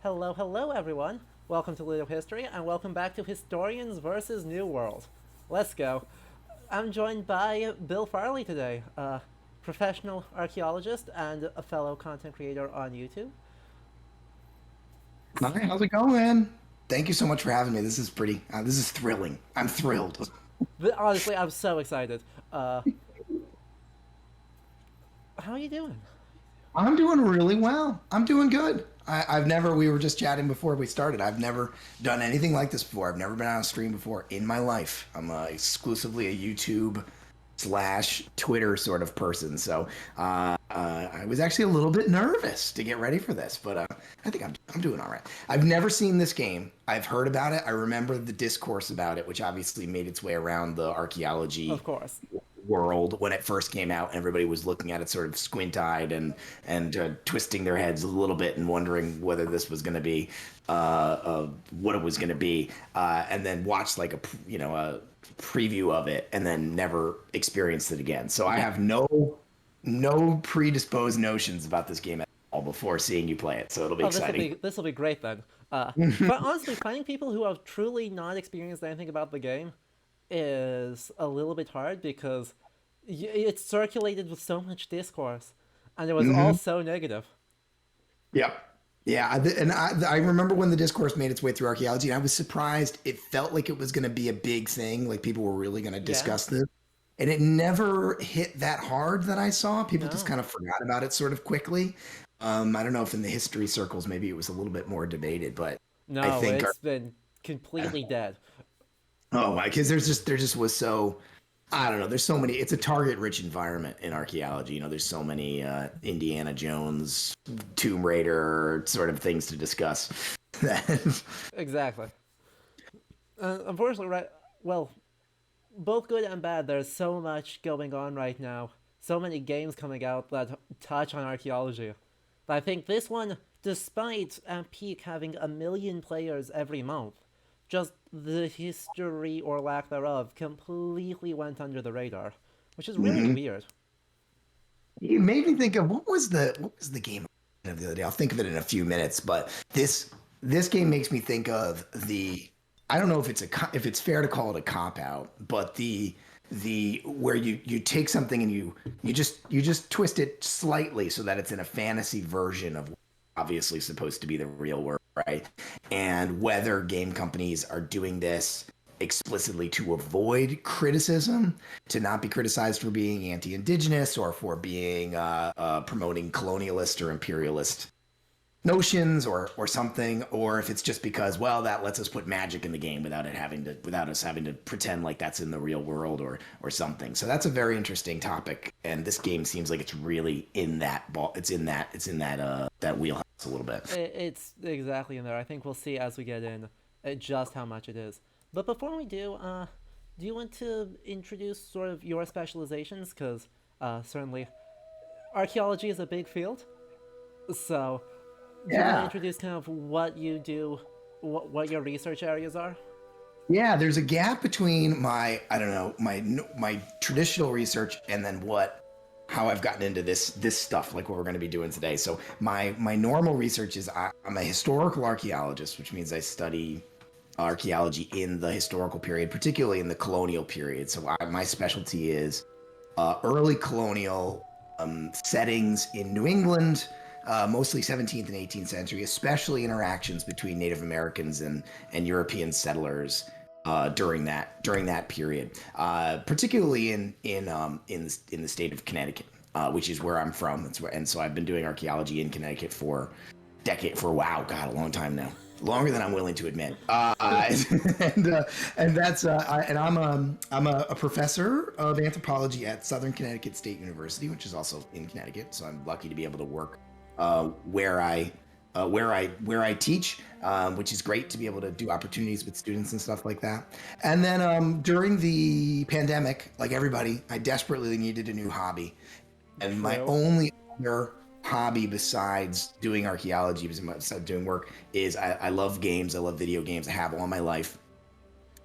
Hello, hello, everyone. Welcome to Little History, and welcome back to Historians versus New World. Let's go. I'm joined by Bill Farley today, a professional archaeologist and a fellow content creator on YouTube. Hi, how's it going? Thank you so much for having me. This is thrilling. I'm thrilled. But honestly, I'm so excited. How are you doing? I'm doing really well. I'm doing good. We were just chatting before we started. I've never done anything like this before. I've never been on a stream before in my life. I'm exclusively a YouTube slash Twitter sort of person. So I was actually a little bit nervous to get ready for this, but I think I'm doing all right. I've never seen this game. I've heard about it. I remember the discourse about it, which obviously made its way around the Of archaeology course. world when it first came out. Everybody was looking at it sort of squint-eyed and twisting their heads a little bit and wondering whether this was going to be what it was going to be, and then watched like a preview of it and then never experienced it again. So I Yeah. have no predisposed notions about this game at all before seeing you play it. So it'll be Oh, this will exciting. be this will be great then. But honestly, finding people who have truly not experienced anything about the game is a little bit hard because it's circulated with so much discourse, and it was all Hmm. so negative. Yep. Yeah, I remember when the discourse made its way through archaeology, and I was surprised. It felt like it was going to be a big thing, like people were really going to Yeah. discuss this, and it never hit that hard that I saw. People just No. kind of forgot about it sort of quickly. I don't know if in the history circles maybe it was a little bit more debated, but I No, think it's been completely dead. oh my, because there just was so I don't know. There's so many. It's a target-rich environment in archaeology. There's so many Indiana Jones, Tomb Raider sort of things to discuss. Exactly. Unfortunately, right. Well, both good and bad. There's so much going on right now. So many games coming out that touch on archaeology. But I think this one, despite at peak having 1 million players every month, just the history or lack thereof completely went under the radar, which is really Hmm. weird. You made me think of what was the game of the other day. I'll think of it in a few minutes, but this game makes me think of the I don't know if if it's fair to call it a cop out, but the where you take something and you just twist it slightly so that it's in a fantasy version of obviously supposed to be the real world, right? And whether game companies are doing this explicitly to avoid criticism, to not be criticized for being anti-indigenous or for being promoting colonialist or imperialist notions or something, or if it's just because that lets us put magic in the game without us having to pretend like that's in the real world or something. So that's a very interesting topic, and this game seems like it's really in that ball. It's in that that wheelhouse a little bit. It's exactly in there. I think we'll see as we get in just how much it is. But before we do you want to introduce sort of your specializations? Because certainly archaeology is a big field. So, do you want to Yeah. introduce kind of what you do, what your research areas are? Yeah, there's a gap between my I don't know my traditional research and then what how I've gotten into this stuff like what we're going to be doing today. So my normal research is I'm a historical archaeologist, which means I study archaeology in the historical period, particularly in the colonial period. So my specialty is early colonial settings in New England, mostly 17th and 18th century, especially interactions between Native Americans and European settlers during that period, particularly in the state of Connecticut, which is where I'm from. And so I've been doing archaeology in Connecticut for wow, God, a long time now, longer than I'm willing to admit. And that's and I'm a professor of anthropology at Southern Connecticut State University, which is also in Connecticut. So I'm lucky to be able to work where I teach, which is great to be able to do opportunities with students and stuff like that. And then during the pandemic, like everybody, I desperately needed a new hobby, and my True. only other hobby besides doing archaeology, besides doing work, is I love games. I love video games. I have all my life.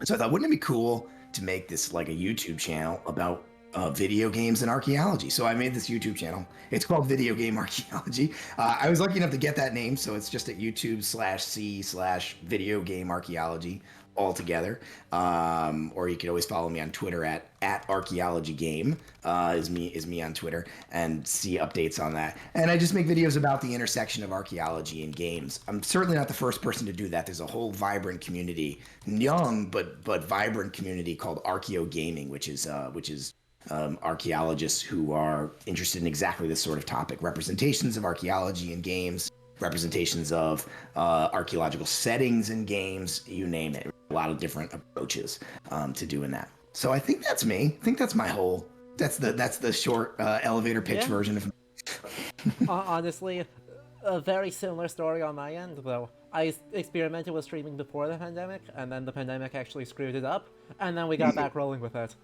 So I thought, wouldn't it be cool to make this like a YouTube channel about video games and archaeology. So I made this YouTube channel. It's called Video Game Archaeology. I was lucky enough to get that name, so it's just at YouTube/C/Video Game Archaeology all together. Or you can always follow me on Twitter at Archaeology Game is me on Twitter, and see updates on that. And I just make videos about the intersection of archaeology and games. I'm certainly not the first person to do that. There's a whole vibrant community, young but vibrant community called Archeo Gaming, which is archaeologists who are interested in exactly this sort of topic: representations of archaeology in games, representations of archaeological settings in games, you name it. A lot of different approaches to doing that. So I think that's me. I think that's my whole. That's the short elevator pitch version of. Honestly, a very similar story on my end, though. I experimented with streaming before the pandemic, and then the pandemic actually screwed it up, and then we got back rolling with it.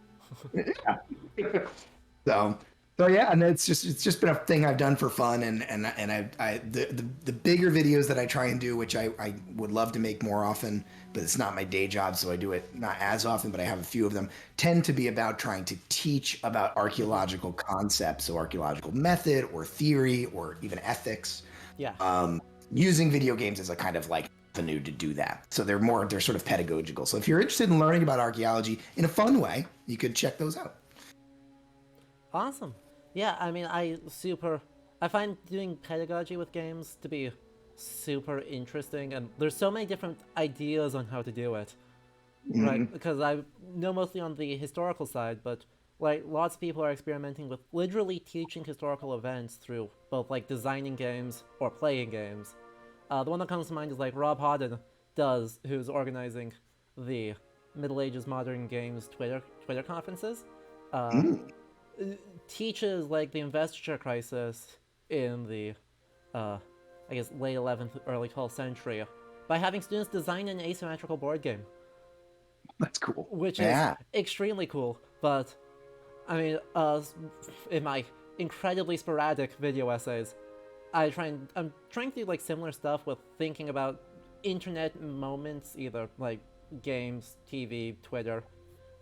So yeah, and it's just been a thing I've done for fun, and the bigger videos that I try and do, which I would love to make more often, but it's not my day job, so I do it not as often, but I have a few of them, tend to be about trying to teach about archaeological concepts, so archaeological method or theory or even ethics. Yeah. Using video games as a kind of like avenue to do that. So they're sort of pedagogical. So if you're interested in learning about archaeology in a fun way, you could check those out. Awesome. Yeah, I mean, I find doing pedagogy with games to be super interesting, and there's so many different ideas on how to do it, right? Because I know mostly on the historical side, but like lots of people are experimenting with literally teaching historical events through both like designing games or playing games. The one that comes to mind is like Rob Hodden who's organizing the Middle Ages Modern Games Twitter conferences. Teaches like the investiture crisis in the I guess late 11th, early 12th century by having students design an asymmetrical board game. That's cool. Which is extremely cool, but I mean, in my incredibly sporadic video essays, I'm trying to do like similar stuff with thinking about internet moments, either like games, TV, Twitter,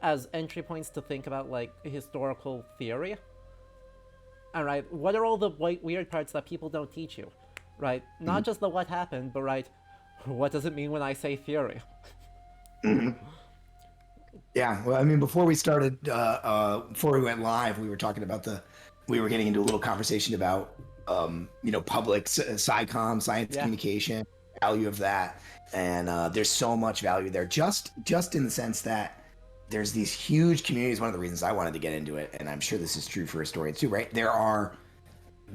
as entry points to think about like historical theory. And right, what are all the weird parts that people don't teach you? Right, not just the what happened, but right, what does it mean when I say theory? Yeah, well, I mean, before we started, before we went live, we were talking about we were getting into a little conversation about, public SciComm, science communication, value of that, and there's so much value there. Just in the sense that there's these huge communities. One of the reasons I wanted to get into it, and I'm sure this is true for historians too, right? There are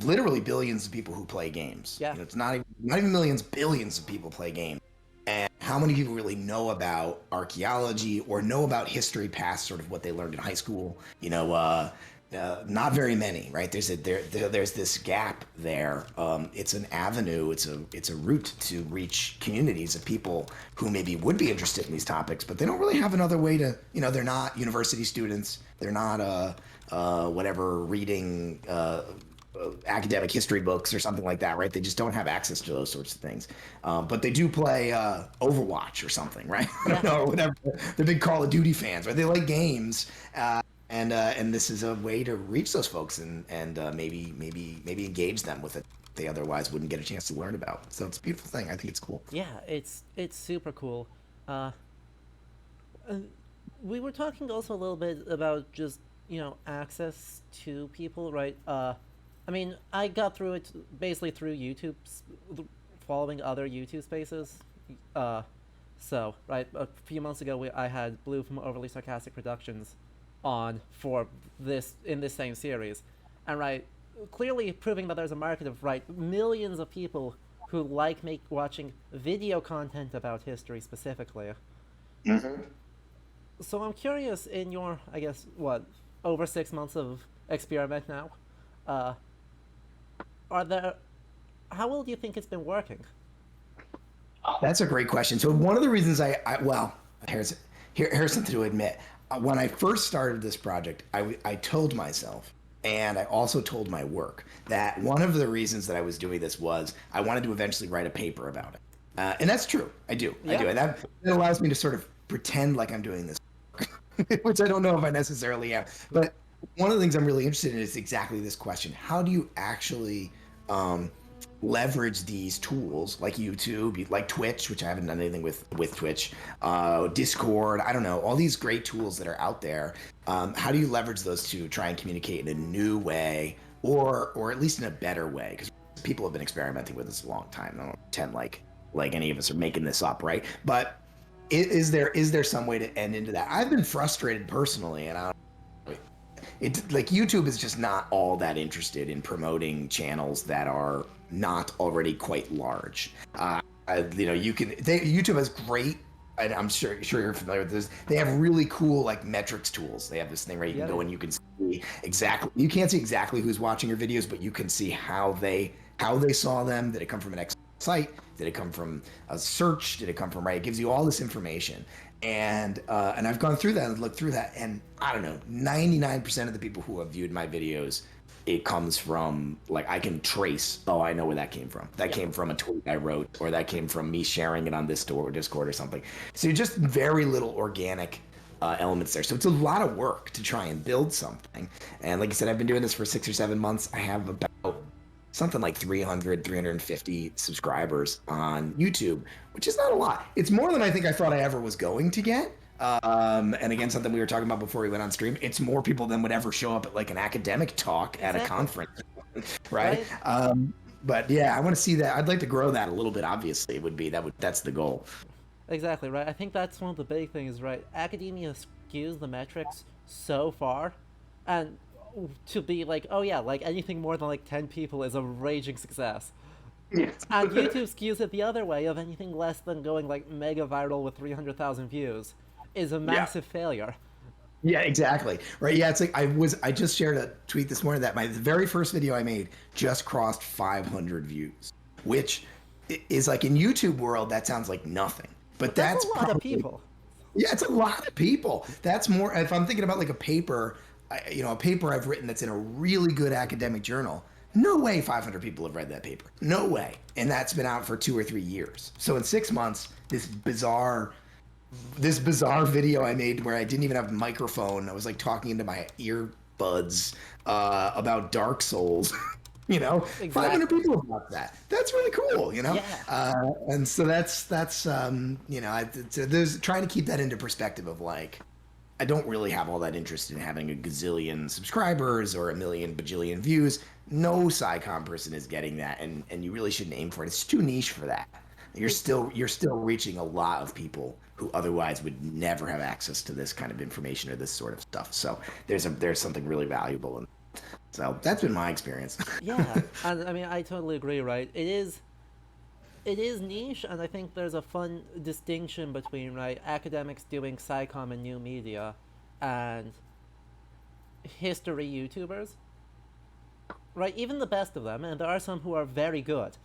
literally billions of people who play games. Yeah, it's not even millions, billions of people play games. And how many people really know about archaeology or know about history past sort of what they learned in high school? Not very many, right? There's this gap there. It's an avenue. It's a route to reach communities of people who maybe would be interested in these topics, but they don't really have another way to. They're not university students. They're not whatever reading. Academic history books or something like that, right? They just don't have access to those sorts of things. But they do play Overwatch or something, right? I don't know, or whatever. They're big Call of Duty fans, right? They like games, and this is a way to reach those folks and maybe engage them with it they otherwise wouldn't get a chance to learn about. So it's a beautiful thing. I think it's cool. Yeah, it's super cool. We were talking also a little bit about just access to people, right? I mean, I got through it basically through YouTube, following other YouTube spaces. So, right, a few months ago, I had Blue from Overly Sarcastic Productions on in this same series. And, right, clearly proving that there's a market of, right, millions of people who like watching video content about history specifically. Mm-hmm. So I'm curious, in your, I guess, over 6 months of experiment now, how well do you think it's been working? That's a great question. So one of the reasons here's something to admit. When I first started this project, I told myself, and I also told my work, that one of the reasons that I was doing this was I wanted to eventually write a paper about it. And that's true. I do. And that allows me to sort of pretend like I'm doing this, which I don't know if I necessarily am. But one of the things I'm really interested in is exactly this question. How do you actually um, leverage these tools like YouTube, like Twitch, which I haven't done anything with Twitch, Discord, I don't know, all these great tools that are out there. How do you leverage those to try and communicate in a new way, or at least in a better way? Because people have been experimenting with this a long time. I don't pretend like any of us are making this up, right? But is there some way to end into that? I've been frustrated personally, and I don't it like YouTube is just not all that interested in promoting channels that are not already quite large. YouTube has great, and I'm sure you're familiar with this. They have really cool like metrics tools. They have this thing where you can Yeah, go they and do. you can see exactly. You can't see exactly who's watching your videos, but you can see how they saw them. Did it come from an X site? Did it come from a search? Did it come from right? It gives you all this information, and I've gone through that and looked through that, and I don't know, 99% of the people who have viewed my videos, it comes from like I can trace. Oh, I know where that came from. That Yeah. came from a tweet I wrote, or that came from me sharing it on this Discord or something. So just very little organic elements there. So it's a lot of work to try and build something. And like I said, I've been doing this for 6 or 7 months. I have about something like 350 subscribers on YouTube, which is not a lot. It's more than I think I thought I ever was going to get. And again, something we were talking about before we went on stream, it's more people than would ever show up at like an academic talk at a Exactly. conference, right? Right? But yeah, I want to see that. I'd like to grow that a little bit. Obviously, it would be that's the goal. Exactly, right? I think that's one of the big things, right? Academia skews the metrics so far, and to be like, oh yeah, like anything more than like 10 people is a raging success. Yes. And YouTube skews it the other way of anything less than going like mega viral with 300,000 views is a Yeah. massive failure. Yeah, exactly. Right. Yeah, it's like I just shared a tweet this morning that my the very first video I made just crossed 500 views, which is like in YouTube world that sounds like nothing. But That's a that's lot of probably people. yeah, it's a lot of people. That's more if I'm thinking about like a paper, a paper I've written that's in a really good academic journal. No way 500 people have read that paper. No way. And that's been out for 2 or 3 years. So in 6 months, this bizarre video I made where I didn't even have a microphone. I was like talking into my earbuds about Dark Souls. 500 Exactly. people have watched that. That's really cool. Yeah. And so that's there's trying to keep that into perspective of like I don't really have all that interest in having a gazillion subscribers or a million bajillion views. No SciComm person is getting that, and you really shouldn't aim for it. It's too niche for that. Ex- You're still reaching a lot of people who otherwise would never have access to this kind of information or this sort of stuff. So there's something really valuable, and so that's been my experience. Yeah. And I mean, I totally agree, right? It is niche, and I think there's a fun distinction between right academics doing SciComm and new media, and history YouTubers. Right, even the best of them, and there are some who are very good.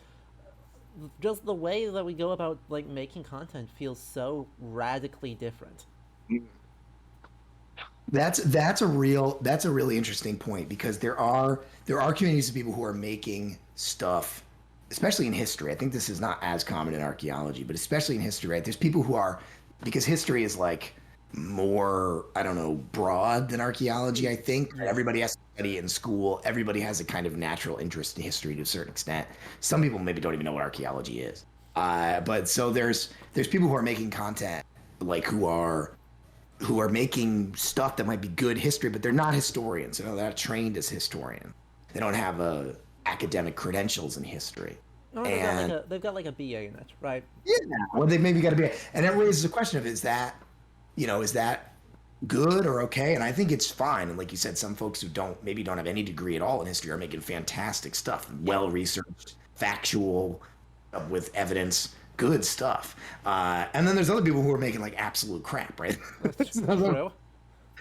Just the way that we go about like making content feels so radically different. That's a really interesting point because there are communities of people who are making stuff, especially in history. I think this is not as common in archaeology, but especially in history, right? There's people who are because history is like more, I don't know, broad than archaeology, I think. Yeah. Everybody has to study it in school. Everybody has a kind of natural interest in history to a certain extent. Some people maybe don't even know what archaeology is. But so there's people who are making content like who are making stuff that might be good history, but they're not historians. They're not trained as historians. They don't have academic credentials in history. No, And they've got like a BA in it, right? yeah, well, they maybe got to be, and it raises the question of is that good or okay? And I think it's fine. And like you said, some folks who don't have any degree at all in history are making fantastic stuff, Yeah, well researched, factual, with evidence, good stuff. And then there's other people who are making like absolute crap, right? that's true.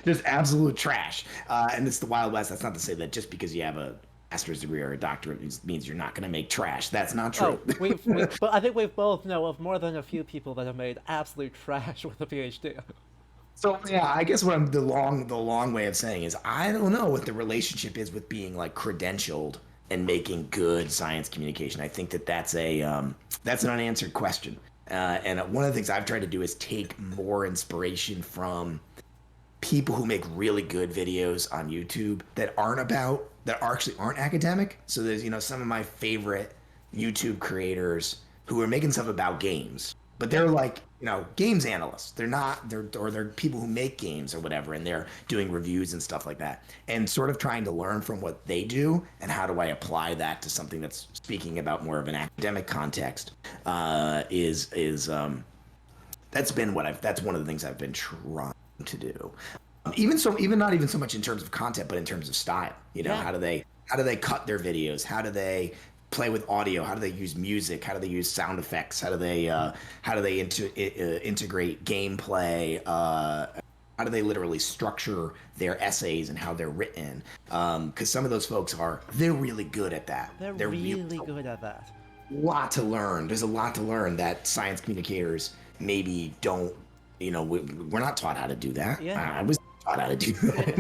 Just absolute trash. And it's the Wild West. That's not to say that just because you have a master's degree or a doctorate means you're not going to make trash. That's not true. Oh, but I think we both know of more than a few people that have made absolute trash with a PhD. So yeah, I guess what I'm the long way of saying is I don't know what the relationship is with being like credentialed and making good science communication. I think that's an unanswered question. And one of the things I've tried to do is take more inspiration from people who make really good videos on YouTube that actually aren't academic. So there's, some of my favorite YouTube creators who are making stuff about games, but they're like, games analysts. They're people who make games or whatever, and they're doing reviews and stuff like that, and sort of trying to learn from what they do and how do I apply that to something that's speaking about more of an academic context. That's one of the things I've been trying to do. Even not even so much in terms of content, but in terms of style. Yeah. How do they cut their videos? How do they play with audio? How do they use music? How do they use sound effects? How do they integrate gameplay? How do they literally structure their essays and how they're written? Because some of those folks they're really good at that. They're really good at that. Lot to learn. There's a lot to learn that science communicators maybe don't. We're not taught how to do that. Yeah. I was taught how to do that.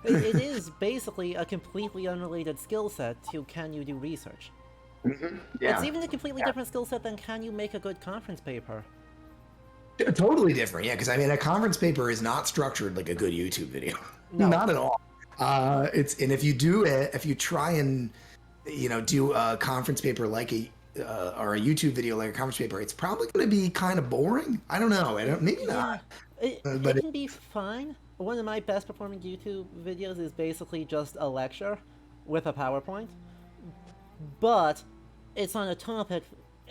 It is basically a completely unrelated skill set to can you do research. Yeah. It's even a completely different skill set than can you make a good conference paper. Totally different. Yeah, because a conference paper is not structured like a good YouTube video. No. Not at all. If you try and do a conference paper or a YouTube video like a conference paper, it's probably going to be kind of boring. I don't know. Maybe not. It But can be fine. One of my best performing YouTube videos is basically just a lecture with a PowerPoint. But it's on a topic.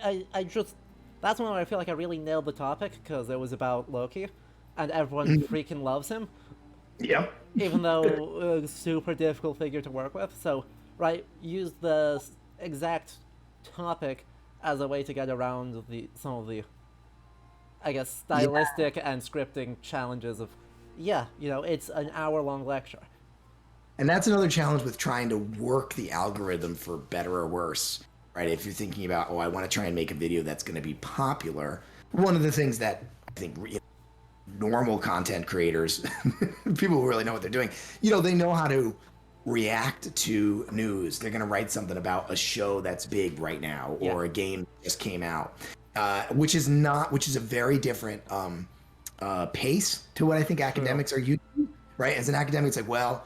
That's one where I feel like I really nailed the topic because it was about Loki, and everyone freaking loves him. Yep. Even though a super difficult figure to work with. So, use the exact topic as a way to get around some of the, I guess, stylistic and scripting challenges of, it's an hour-long lecture. And that's another challenge with trying to work the algorithm for better or worse, right? If you're thinking about, I want to try and make a video that's going to be popular, one of the things that I think normal content creators, people who really know what they're doing, they know how to react to news. They're going to write something about a show that's big right now or a game that just came out, which is a very different pace to what I think academics are used to, right? As an academic, it's like,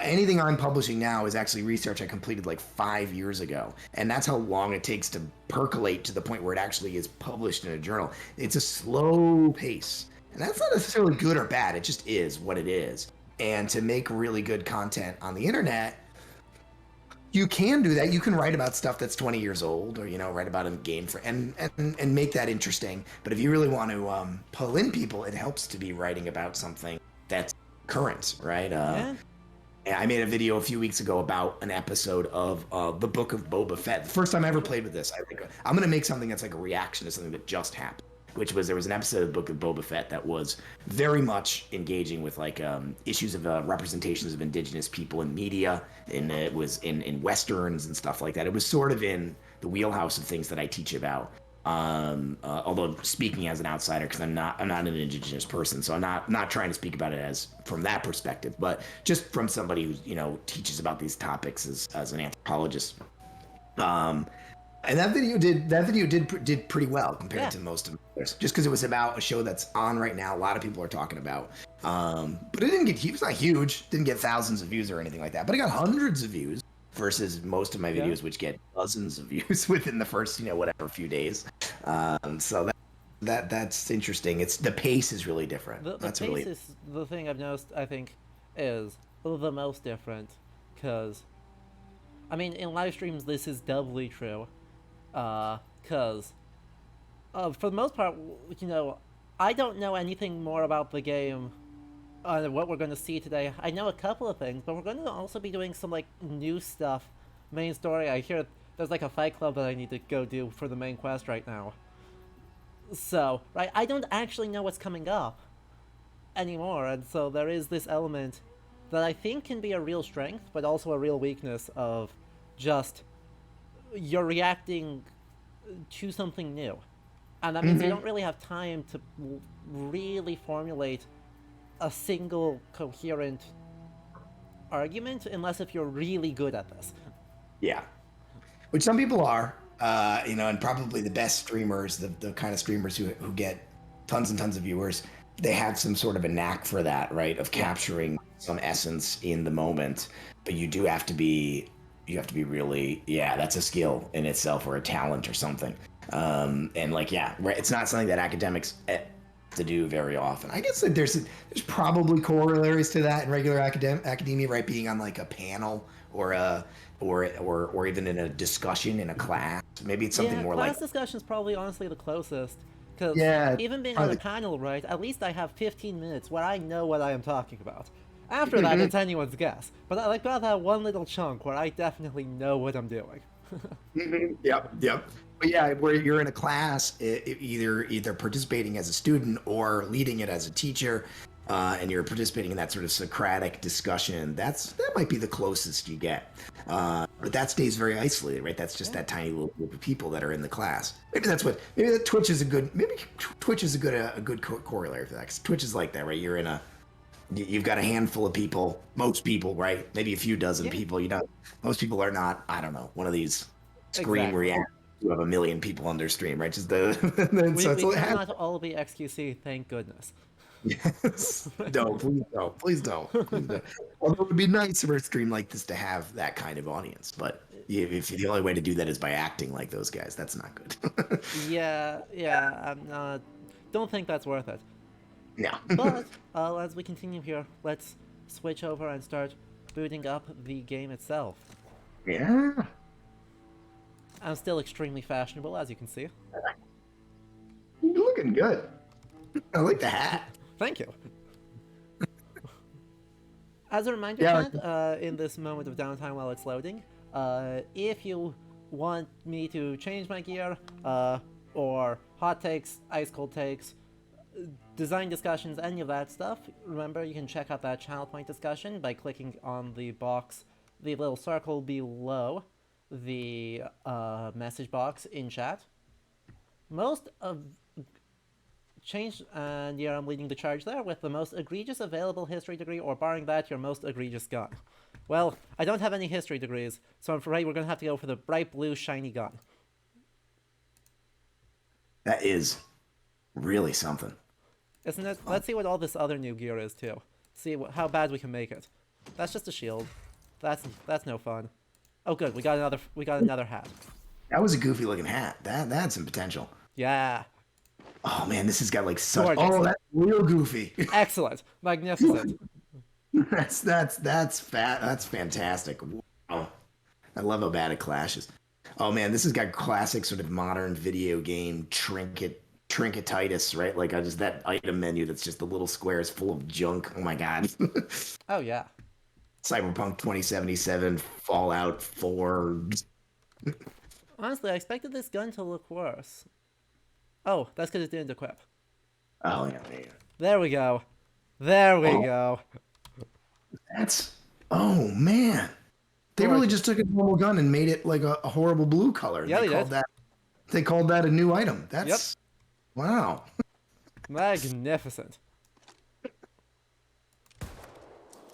anything I'm publishing now is actually research I completed like 5 years ago. And that's how long it takes to percolate to the point where it actually is published in a journal. It's a slow pace. And that's not necessarily good or bad. It just is what it is. And to make really good content on the internet, you can do that. You can write about stuff that's 20 years old, or write about a game and make that interesting. But if you really want to pull in people, it helps to be writing about something that's current, right? I made a video a few weeks ago about an episode of the Book of Boba Fett. The first time I ever played with this, I think I'm going to make something that's like a reaction to something that just happened. There was an episode of the Book of Boba Fett that was very much engaging with issues of representations of indigenous people in media, and it was in westerns and stuff like that. It was sort of in the wheelhouse of things that I teach about. Although speaking as an outsider, because I'm not an indigenous person, so I'm not trying to speak about it as from that perspective, but just from somebody who teaches about these topics as an anthropologist. And that video did pretty well compared to most of theirs, just because it was about a show that's on right now. A lot of people are talking about, but it was not huge. Didn't get thousands of views or anything like that, but it got hundreds of views versus most of my videos, which get dozens of views within the first few days. So that's interesting. It's the pace is really different. The pace is the thing I've noticed. I think is the most different because, in live streams this is doubly true. Because for the most part, I don't know anything more about the game what we're going to see today. I know a couple of things, but we're going to also be doing some new stuff. Main story, I hear there's a fight club that I need to go do for the main quest right now. So, I don't actually know what's coming up anymore, and so there is this element that I think can be a real strength, but also a real weakness of just you're reacting to something new. And that means you don't really have time to really formulate a single coherent argument unless if you're really good at this. Yeah. Which some people are, and probably the best streamers, the kind of streamers who get tons and tons of viewers, they have some sort of a knack for that, right? Of Yeah. capturing some essence in the moment, but you have to be really, yeah, that's a skill in itself or a talent or something. And like, yeah, right, it's not something that academics to do very often. I guess that there's probably corollaries to that in regular academia, right? Being on like a panel or a or even in a discussion in a class. Maybe it's something Yeah, more like, class discussion is probably honestly the closest. Because yeah, even being on a probably. panel, right, at least I have 15 minutes where I know what I am talking about. After that, it's anyone's guess. But I like about that one little chunk where I definitely know what I'm doing. Yep, yep. But yeah, where you're in a class, either participating as a student or leading it as a teacher, and you're participating in that sort of Socratic discussion. That might be the closest you get. But that stays very isolated, right? That's just Yeah. that tiny little group of people that are in the class. Maybe that Twitch is a good. Maybe Twitch is a good corollary for that. 'Cause Twitch is like that, right? You've got a handful of people, most people, right? Maybe a few dozen Yeah, people. Most people are not, I don't know, one of these stream exactly. react. You have a million people on their stream, right? Just the We, so it's we it try has, not to all be XQC, thank goodness. yes. No, please don't, please don't, please don't. Although it would be nice for a stream like this to have that kind of audience, but if the only way to do that is by acting like those guys, that's not good. Yeah, I'm not. Don't think that's worth it. Yeah. But as we continue here, let's switch over and start booting up the game itself. Yeah. I'm still extremely fashionable, as you can see. You're looking good. I like the hat. Thank you. As a reminder, Yeah. chat, in this moment of downtime while it's loading, if you want me to change my gear, or hot takes, ice cold takes, design discussions, any of that stuff, remember you can check out that channel point discussion by clicking on the box, the little circle below the message box in chat. Most of change, and yeah, I'm leading the charge there with the most egregious available history degree, or barring that, your most egregious gun. Well, I don't have any history degrees, so I'm afraid we're gonna have to go for the bright blue shiny gun. That is really something. Isn't it? Let's see what all this other new gear is too. See how bad we can make it. That's just a shield. That's no fun. Oh good, we got another hat. That was a goofy looking hat. That had some potential. Yeah. Oh man, this has got like such. Gorgeous. Oh, that's real goofy. Excellent. Magnificent. That's fat. That's fantastic. Wow. I love how bad it clashes. Oh man, this has got classic sort of modern video game trinketitis, right? Like I just that item menu that's just the little squares full of junk. Oh my god. Oh yeah. Cyberpunk 2077, Fallout 4. Honestly, I expected this gun to look worse. Oh, that's because it didn't equip. Oh yeah, yeah. There we go. There we Oh, go. that's. Oh man. They really Gorgeous. just took a normal gun and made it like a horrible blue color. Yeah, they did. They called that a new item. That's Yep. wow. Magnificent.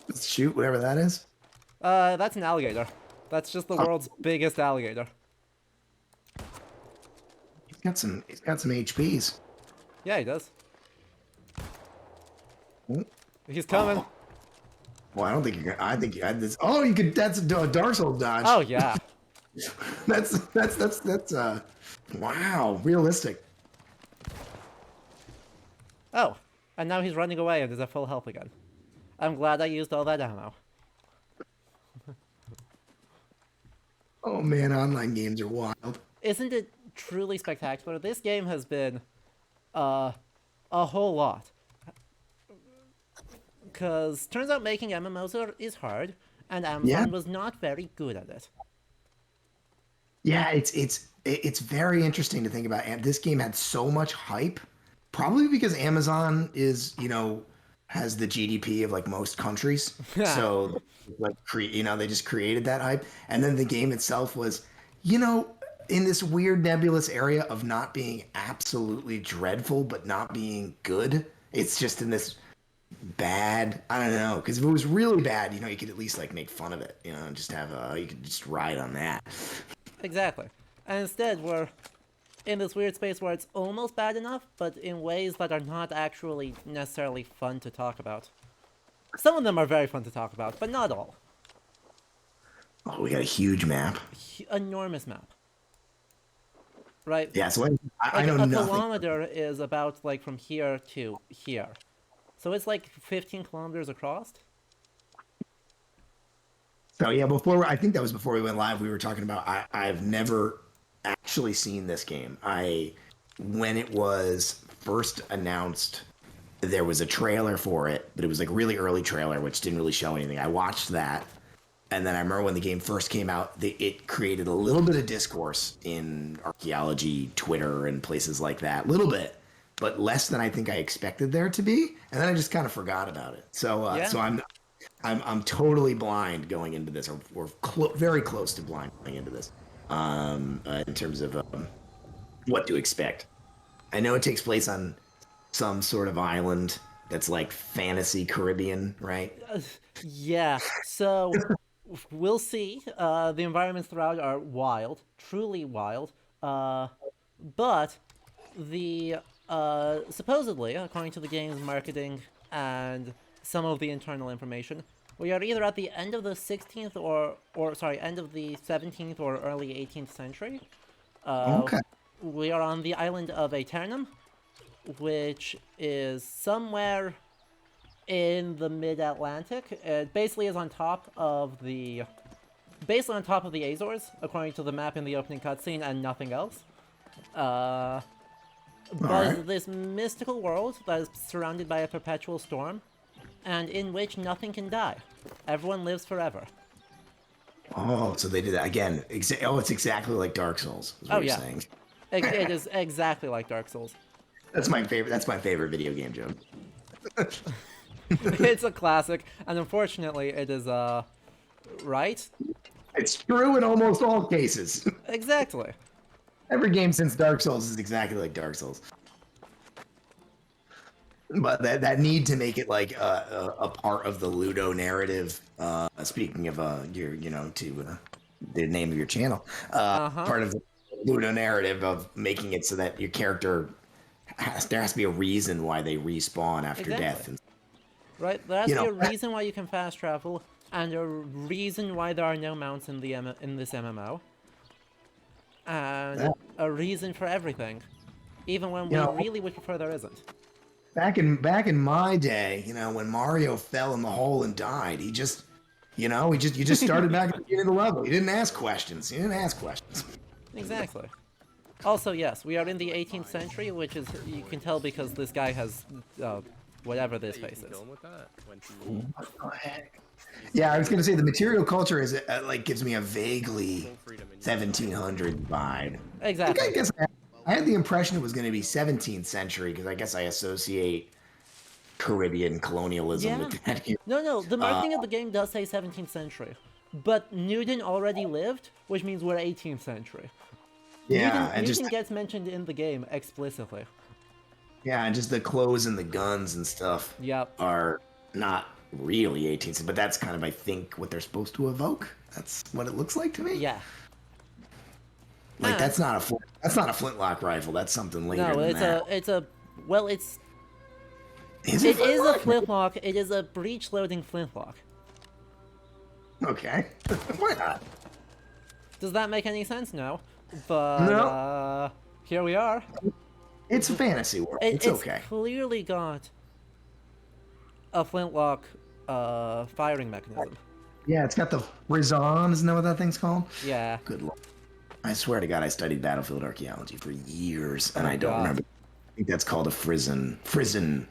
Let's shoot whatever that is. That's an alligator. That's just the world's biggest alligator. He's got some HPs. Yeah, he does. Oh, He's coming. oh. Well, I don't think you're. I think you had this. Oh, you could. That's a Dark Souls dodge. Oh yeah. That's wow, realistic. Oh, and now he's running away and is at full health again. I'm glad I used all that ammo. Oh man, online games are wild. Isn't it truly spectacular? This game has been a whole lot. Because turns out making MMOs is hard, and Amazon Yeah. was not very good at it. Yeah, it's very interesting to think about. And this game had so much hype, probably because Amazon is, has the GDP of like most countries. So like they just created that hype. And then the game itself was, in this weird nebulous area of not being absolutely dreadful but not being good. It's just in this bad, I don't know, because if it was really bad, you could at least like make fun of it, and just have you could just ride on that. Exactly. And instead, we're in this weird space where it's almost bad enough, but in ways that are not actually necessarily fun to talk about. Some of them are very fun to talk about, but not all. Oh, we got a huge map. Enormous map. Right? Yeah, so I Like know a nothing. kilometer is about like from here to here. So it's like 15 kilometers across. So yeah, I think that was before we went live. We were talking about I've never actually seen this game. When it was first announced, there was a trailer for it, but it was like really early trailer, which didn't really show anything. I watched that, and then I remember when the game first came out, it created a little bit of discourse in archaeology, Twitter, and places like that. A little bit, but less than I think I expected there to be. And then I just kind of forgot about it. So Yeah. so I'm totally blind going into this, or very close to blind going into this, in terms of what to expect. I know it takes place on some sort of island that's like fantasy Caribbean, right? Yeah, so we'll see. The environments throughout are wild, truly wild. But the supposedly, according to the game's marketing and some of the internal information, we are either at the end of the 16th or sorry, end of the 17th or early 18th century. Okay. We are on the island of Aeternum, which is somewhere in the mid-Atlantic. It basically is on top of the Azores, according to the map in the opening cutscene, and nothing else. But Alright. this mystical world that is surrounded by a perpetual storm, and in which nothing can die. Everyone lives forever. Oh, so they did that again. It's exactly like Dark Souls. Is what Oh you're yeah, saying. it is exactly like Dark Souls. That's my favorite. That's my favorite video game joke. It's a classic, and unfortunately, it is right. It's true in almost all cases. Exactly. Every game since Dark Souls is exactly like Dark Souls. But that need to make it like a part of the Ludo narrative. Speaking of to the name of your channel, Uh-huh. part of the Ludo narrative of making it so that your character there has to be a reason why they respawn after Exactly. death. And, Right? There has you to be know, a reason why you can fast travel, and a reason why there are no mounts in in this MMO, and Yeah. a reason for everything, even when we You know- really would prefer there isn't. back in my day, when Mario fell in the hole and died, he just you just started back at the beginning of the level. You didn't ask questions. Exactly. Also, yes, we are in the 18th century, which is, you can tell because this guy has whatever this face is. Yeah, I was gonna say the material culture is gives me a vaguely 1700 vibe. Exactly. I guess I had the impression it was going to be 17th century because I guess I associate Caribbean colonialism Yeah. with that here. No, the marketing of the game does say 17th century, but Newton already lived, which means we're 18th century. Yeah, and Newton gets mentioned in the game explicitly. and just the clothes and the guns and stuff Yep. are not really 18th, but that's kind of I think what they're supposed to evoke. That's what it looks like to me. Yeah. Like Ah. that's not a flintlock rifle. That's something later No, than that. it's a well, it's Is it is a flintlock? flintlock. It is a breech loading flintlock. Okay, why not? Does that make any sense? No. But No. here we are. It's a fantasy world. It's okay. clearly got a flintlock firing mechanism. Yeah, it's got the frisson. Isn't that what that thing's called? Yeah. Good lord. I swear to God, I studied battlefield archaeology for years, and Oh, I don't God. remember. I think that's called a frisson. Frisson.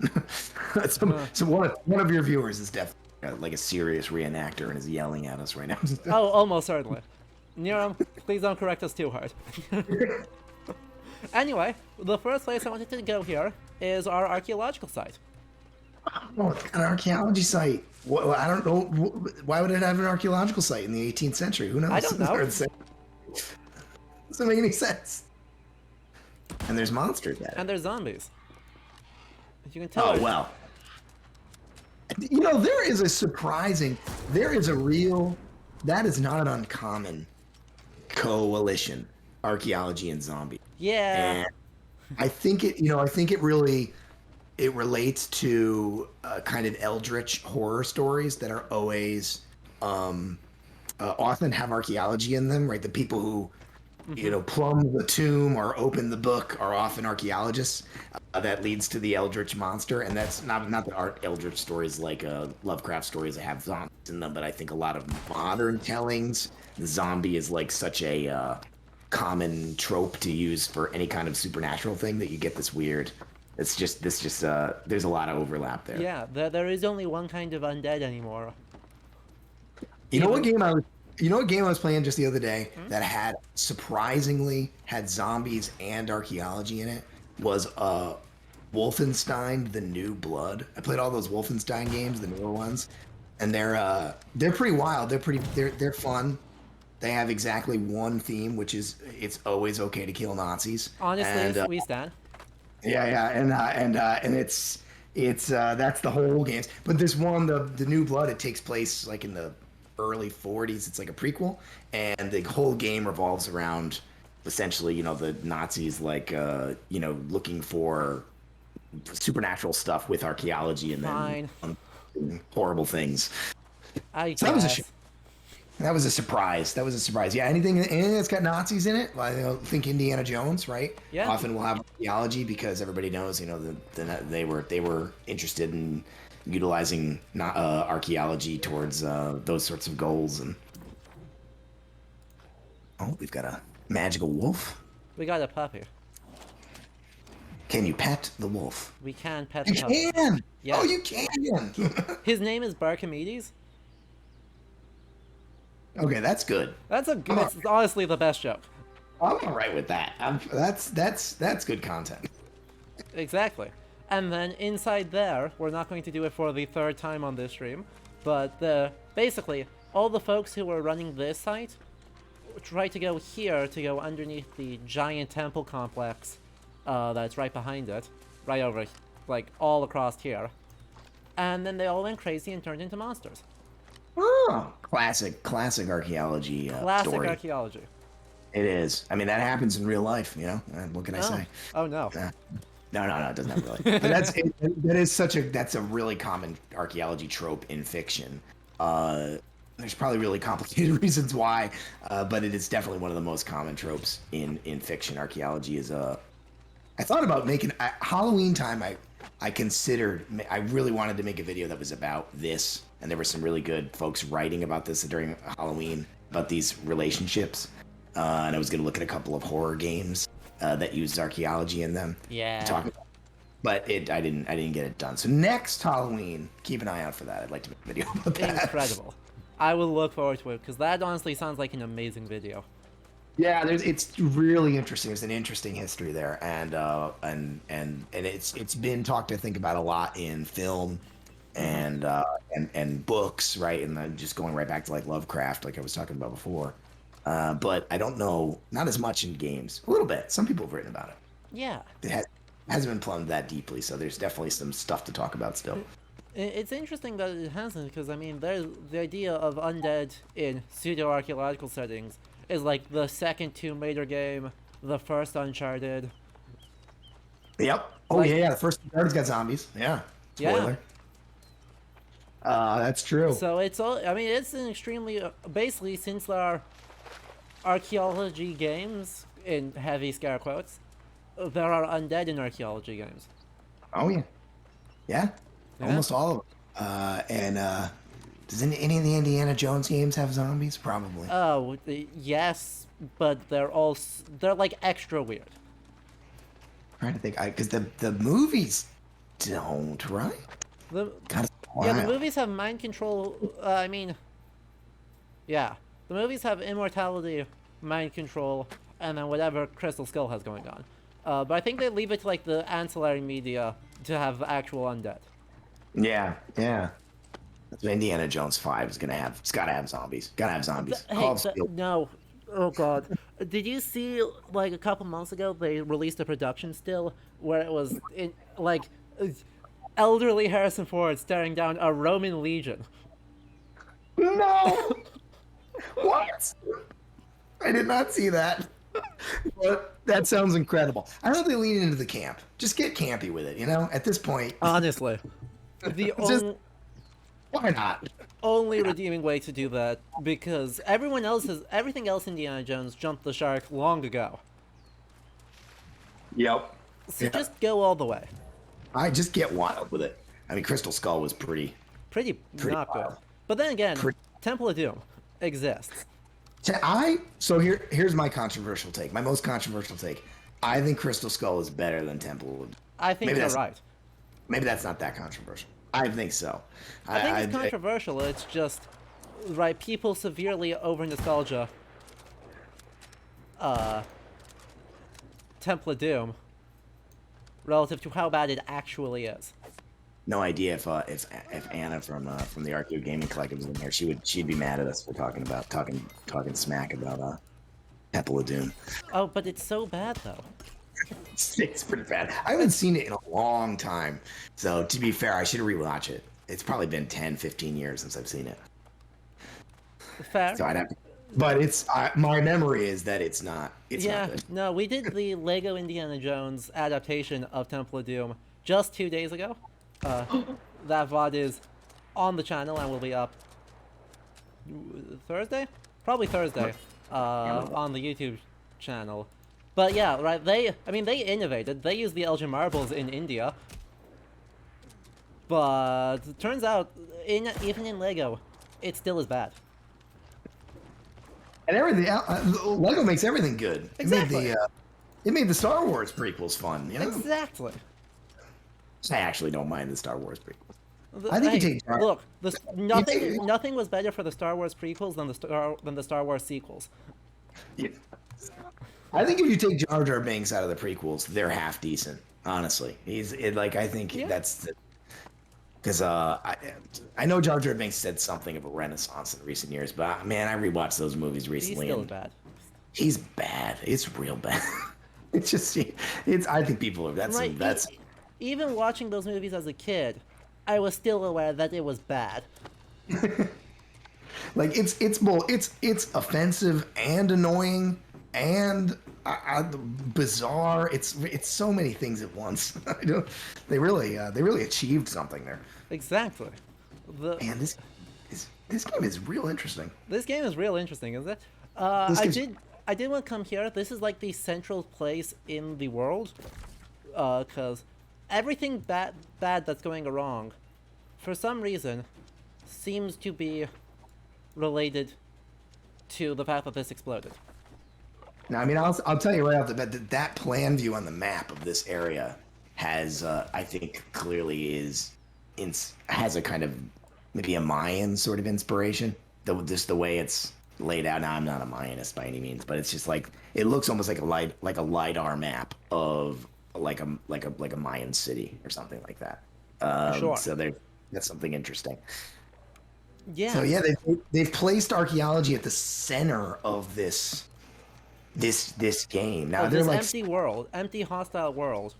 So one of your viewers is definitely like a serious reenactor and is yelling at us right now. Oh, almost certainly. Niram, please don't correct us too hard. Anyway, the first place I wanted to go here is our archaeological site. Oh, it's got an archaeology site. Well, I don't know. Why would it have an archaeological site in the 18th century? Who knows? I don't know. Doesn't make any sense. And there's monsters there. And there's zombies. You can tell. Oh, well. There is a real, that is not an uncommon coalition archaeology and zombie. Yeah. And I think it really it relates to kind of eldritch horror stories that are always often have archaeology in them, right? The people who Hmm. plumb the tomb or open the book are often archaeologists. That leads to the eldritch monster, and that's not that art eldritch stories like Lovecraft stories that have zombies in them, but I think a lot of modern tellings, the zombie is like such a common trope to use for any kind of supernatural thing that you get this weird. It's just this just there's a lot of overlap there. Yeah. There is only one kind of undead anymore. You know what Even. game I was you know what game I was playing just the other day Hmm? that had surprisingly had zombies and archaeology in it was Wolfenstein the New Blood. I played all those Wolfenstein games, the newer ones, and they're pretty wild. They're fun. They have exactly one theme, which is it's always okay to kill Nazis. Honestly, And we stand. yeah, and it's that's the whole games. But this one, the New Blood, it takes place like in the early 40s. It's like a prequel, and the whole game revolves around essentially, the Nazis like looking for supernatural stuff with archaeology, and then Fine. horrible things. I So that was a guess. that was a surprise. That was a surprise. Yeah, anything that's got Nazis in it, like, think Indiana Jones, right? Yeah. Often will have archaeology because everybody knows, they were interested in utilizing not archaeology towards those sorts of goals. And oh, we've got a magical wolf. We got a puppy. Can you pet the wolf? We can pet You the puppy. can. Yeah. Oh, you can. His name is Barchamedes. Okay, that's good. That's a good. It's honestly the best joke. I'm all right with that. That's good content. Exactly. And then inside there, we're not going to do it for the third time on this stream, but basically all the folks who were running this site tried to go here to go underneath the giant temple complex that's right behind it, right over, like all across here, and then they all went crazy and turned into monsters. Oh, classic archaeology Classic story. archaeology. It is. I mean, that happens in real life. What can I Oh. say? Oh no. No, it doesn't happen really. But that's a really common archaeology trope in fiction. There's probably really complicated reasons why, but it is definitely one of the most common tropes in fiction. Archaeology is I thought about making Halloween time. I considered. I really wanted to make a video that was about this, and there were some really good folks writing about this during Halloween about these relationships. And I was going to look at a couple of horror games that used archaeology in them. Yeah. To talk about, but I didn't get it done. So next Halloween, keep an eye out for that. I'd like to make a video about that. Incredible. I will look forward to it because that honestly sounds like an amazing video. Yeah, it's really interesting. There's an interesting history there, and it's been talked, I think, about a lot in film and books, right? And then just going right back to like Lovecraft, like I was talking about before. But I don't know, not as much in games. A little bit. Some people have written about it. Yeah. Hasn't been plumbed that deeply, so there's definitely some stuff to talk about still. It's interesting that it hasn't, because I mean, there's the idea of undead in pseudo-archaeological settings is like the second Tomb Raider game, the first Uncharted. Yep. Oh Like- yeah, the first Uncharted's got zombies. Yeah. Spoiler. That's true. So it's all. I mean, it's an extremely basically, since there are archaeology games in heavy scare quotes, there are undead in archaeology games. Oh yeah. Yeah. Yeah. Almost all of them. Does any of the Indiana Jones games have zombies? Probably. Oh, yes, but they're like extra weird. Trying to think, because the movies don't, right? The, God, it's yeah, the wild. movies have mind control. I mean, yeah, the movies have immortality, mind control, and then whatever Crystal Skull has going on. But I think they leave it to like the ancillary media to have actual undead. Yeah. That's what Indiana Jones 5 is gonna have. It's gotta have zombies. Gotta have zombies. Hey, Call of Steel. no. Oh god. Did you see like a couple months ago they released a production still where it was in like elderly Harrison Ford staring down a Roman legion? No. What? I did not see that. But that sounds incredible. I hope they lean into the camp. Just get campy with it, you know? At this point, Honestly, the just why not? only redeeming way to do that, because everything else Indiana Jones jumped the shark long ago. Yep. So Yeah. just go all the way. I just get wild with it. I mean, Crystal Skull was pretty Pretty not good. wild. But then again, Pretty- Temple of Doom exists. Here's my controversial take. My most controversial take. I think Crystal Skull is better than Temple of. I think Maybe you're that's right. maybe that's not that controversial. I think so. I think it's controversial. It's just, right, people severely over nostalgia. Temple of Doom, relative to how bad it actually is. No idea if Anna from the Archaeo Gaming Collective was in here. She'd be mad at us for talking smack about Temple of Doom. Oh, but it's so bad though. It's pretty bad. I haven't seen it in a long time. So to be fair, I should rewatch it. It's probably been 10, 15 years since I've seen it. Fair. So I'd have to, but my memory is that it's not Yeah, good. no, we did the Lego Indiana Jones adaptation of Temple of Doom just 2 days ago. That VOD is on the channel and will be up Thursday? Probably Thursday, on the YouTube channel. But yeah, right, they innovated. They used the Elgin marbles in India. But it turns out, even in Lego, it still is bad. And everything Lego makes everything good. Exactly. It made the Star Wars prequels fun, you know? Exactly. I actually don't mind the Star Wars prequels. I think you take look. Nothing was better for the Star Wars prequels than the Star Wars sequels. Yeah. I think if you take Jar Jar Binks out of the prequels, they're half decent. Honestly, I think that's because I know Jar Jar Binks said something of a renaissance in recent years, but man, I rewatched those movies recently. He's still bad. He's bad. It's real bad. It's just I think people are that's. Even watching those movies as a kid, I was still aware that it was bad. Like it's offensive and annoying and bizarre. It's so many things at once. They really achieved something there. Exactly. Man, this game is real interesting. This game is real interesting, isn't it? I did want to come here. This is like the central place in the world, because everything bad that's going wrong, for some reason, seems to be related to the fact that this exploded. Now, I mean, I'll tell you right off the bat that plan view on the map of this area has, I think, clearly has a kind of maybe a Mayan sort of inspiration. Just the way it's laid out. Now, I'm not a Mayanist by any means, but it's just like it looks almost like a lidar map of like a Mayan city or something like that. Sure. So that's something interesting. Yeah. So yeah, they've placed archaeology at the center of this game. Now they're this like empty world, empty hostile world,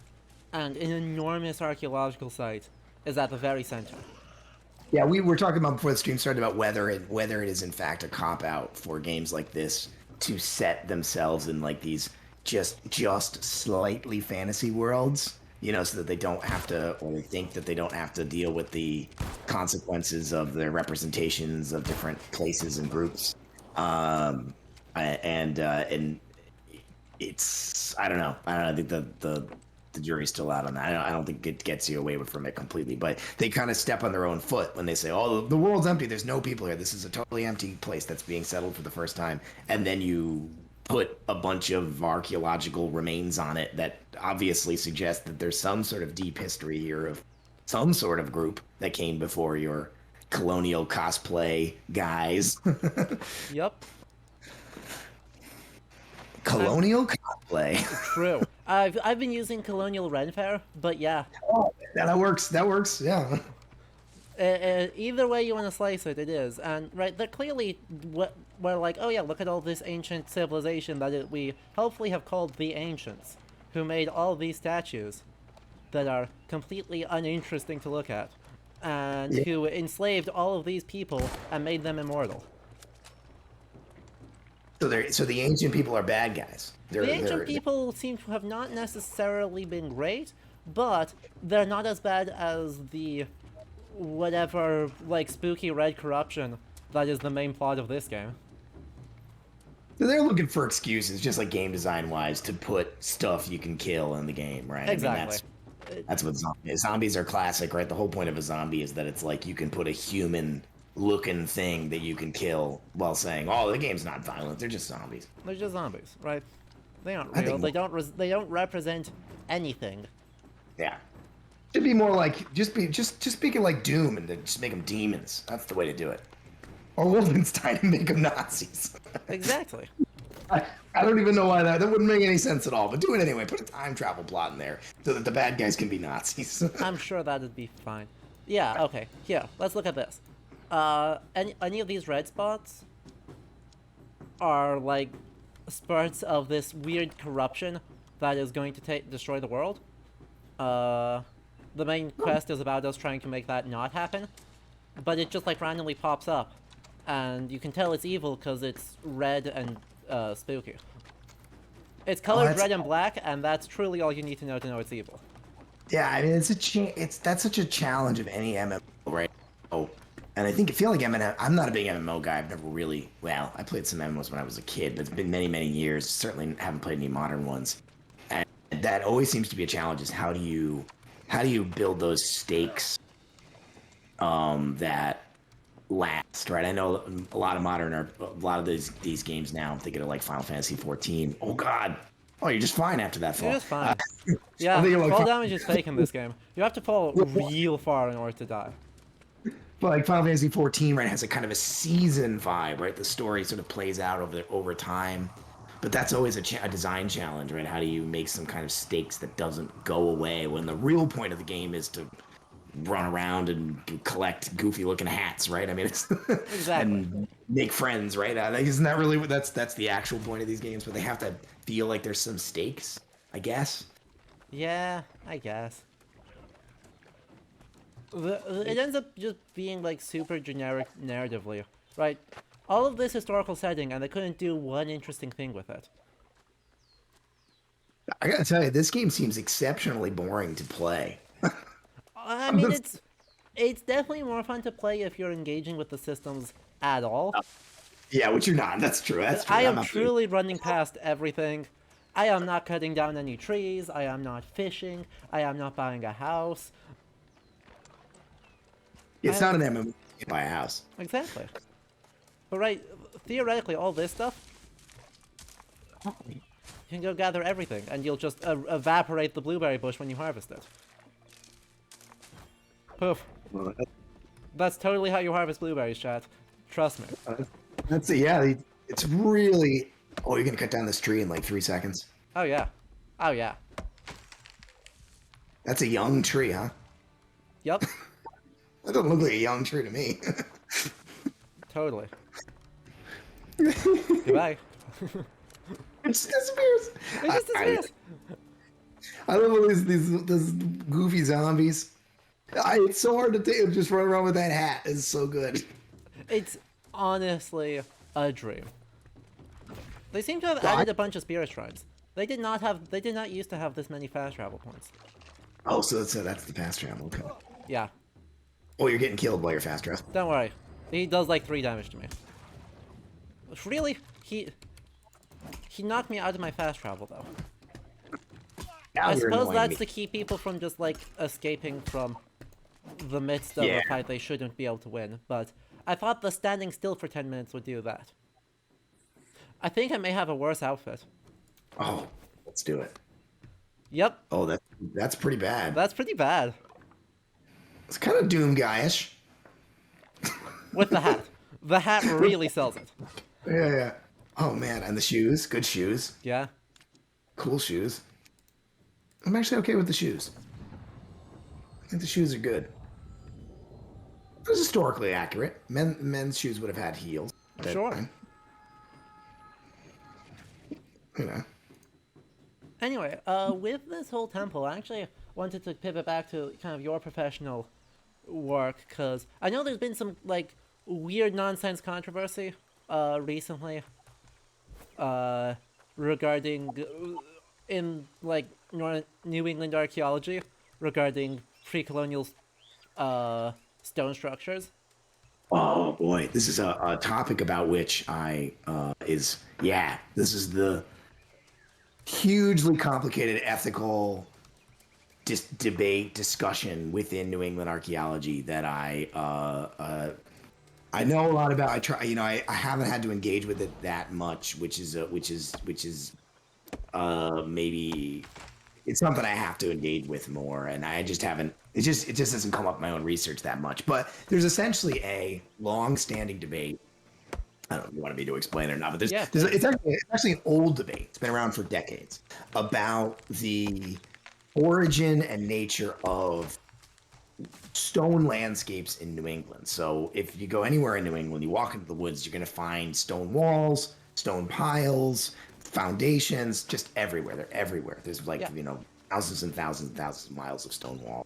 and an enormous archaeological site is at the very center. yeah, we were talking about before the stream started about whether it is in fact a cop out for games like this to set themselves in like these just slightly fantasy worlds, you know, so that they don't have to, or they think that they don't have to deal with the consequences of their representations of different places and groups. And it's I don't know. I think the jury's still out on that. I don't think it gets you away from it completely, but they kind of step on their own foot when they say, "Oh, the world's empty. There's no people here. This is a totally empty place that's being settled for the first time." And then you put a bunch of archaeological remains on it that obviously suggest that there's some sort of deep history here of some sort of group that came before your colonial cosplay guys. Yep. Colonial cosplay. True. I've been using Colonial Renfair, but yeah. Oh, that works. That works. Yeah. Either way you want to slice it, it is. And right, they're clearly we're like, oh yeah, look at all this ancient civilization that we hopefully have called the Ancients, who made all these statues that are completely uninteresting to look at, and who enslaved all of these people and made them immortal. So the ancient people are bad guys. The ancient people seem to have not necessarily been great, but they're not as bad as the whatever, like, spooky red corruption that is the main plot of this game. they're looking for excuses, just like game design wise, to put stuff you can kill in the game, right? Exactly. I mean, that's what zombies are classic, right? The whole point of a zombie is that it's like you can put a human looking thing that you can kill while saying, "Oh, the game's not violent. They're just zombies." They're just zombies, right? They aren't I real. think They don't represent anything. Yeah. Should be more like just speaking like Doom and then just make them demons. That's the way to do it. Or Wolfenstein and make them Nazis. Exactly. I don't even know why that wouldn't make any sense at all. But do it anyway. Put a time travel plot in there so that the bad guys can be Nazis. I'm sure that'd be fine. Yeah. Okay. Here, let's look at this. Any of these red spots are like spurts of this weird corruption that is going to destroy the world. The main quest is about us trying to make that not happen, but it just like randomly pops up, and you can tell it's evil because it's red and spooky. It's colored red and black, and that's truly all you need to know it's evil. Yeah, I mean that's such a challenge of any MMO, right? Oh, and I feel like I'm not a big MMO guy. I've never really I played some MMOs when I was a kid, but it's been many years. Certainly haven't played any modern ones, and that always seems to be a challenge. Is how do you build those stakes that last, right? I know a lot of these games now. I'm thinking of like Final Fantasy 14. Oh God. Oh, you're just fine after that fall. You're just fine. Yeah, fall damage is fake in this game. You have to fall real far in order to die. But like Final Fantasy 14, right, has a kind of a season vibe, right? The story sort of plays out over time. But that's always a design challenge, right? How do you make some kind of stakes that doesn't go away when the real point of the game is to run around and collect goofy-looking hats, right? I mean, it's exactly. and make friends, right? Isn't that really that's the actual point of these games? But they have to feel like there's some stakes, I guess. Yeah, I guess. It ends up just being like super generic narratively, right? All of this historical setting, and they couldn't do one interesting thing with it. I gotta tell you, this game seems exceptionally boring to play. I mean, it's definitely more fun to play if you're engaging with the systems at all. Yeah, which you're not. That's true. That's true. I am truly running past everything. I am not cutting down any trees. I am not fishing. I am not buying a house. It's not an MMO to buy a house. Exactly. But right, theoretically, all this stuff, you can go gather everything, and you'll just evaporate the blueberry bush when you harvest it. Poof. That's totally how you harvest blueberries, chat. Trust me. That's it. Yeah, it's really. Oh, you're gonna cut down this tree in like 3 seconds. Oh yeah. Oh yeah. That's a young tree, huh? Yep. That doesn't look like a young tree to me. Totally. Goodbye. It just disappears. It just disappears. I love all these goofy zombies. It's so hard to just run around with that hat. It's so good. It's honestly a dream. They seem to have added a bunch of spirit shrines. They did not used to have this many fast travel points. Oh, so that's the fast travel. Okay. Yeah. Oh, you're getting killed while you're fast travel. Don't worry. He does like 3 damage to me. Really? He knocked me out of my fast travel though. Now I you're suppose annoying that's me. to keep people from just like escaping from the midst of a fight they shouldn't be able to win, but I thought the standing still for 10 minutes would do that. I think I may have a worse outfit. Oh, let's do it. Yep. Oh, that's pretty bad. That's pretty bad. It's kind of Doom guyish. With the hat. The hat really sells it. Yeah. Oh man, and the shoes, good shoes, Yeah. cool shoes. I'm actually okay with the shoes. I think the shoes are good. It was historically accurate. Men's shoes would have had heels. Sure. You know. Anyway, with this whole temple, I actually wanted to pivot back to kind of your professional work, because I know there's been some, like, weird nonsense controversy recently uh, regarding in like New England archaeology regarding pre-colonial uh, stone structures. Oh boy, this is a topic about which this is the hugely complicated ethical debate discussion within New England archaeology that I know a lot about. I try, I haven't had to engage with it that much, maybe it's something I have to engage with more, and I just haven't. It just doesn't come up in my own research that much. But there's essentially a long-standing debate. I don't know if you want me to explain it or not, but Yeah, there's please. it's actually an old debate. It's been around for decades about the origin and nature of stone landscapes in New England. So if you go anywhere in New England, you walk into the woods, you're going to find stone walls, stone piles, foundations, just everywhere. They're everywhere. There's like, Yeah. thousands and thousands and thousands of miles of stone wall.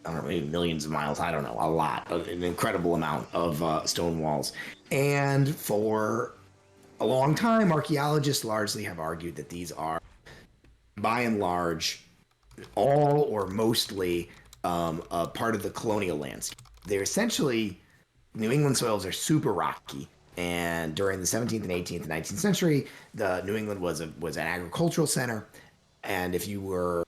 I don't know, maybe millions of miles. I don't know, a lot, an incredible amount of stone walls. And for a long time, archaeologists largely have argued that these are, by and large, all or mostly a part of the colonial landscape. They're essentially, New England soils are super rocky. And during the 17th and 18th and 19th century, the New England was an agricultural center. And if you were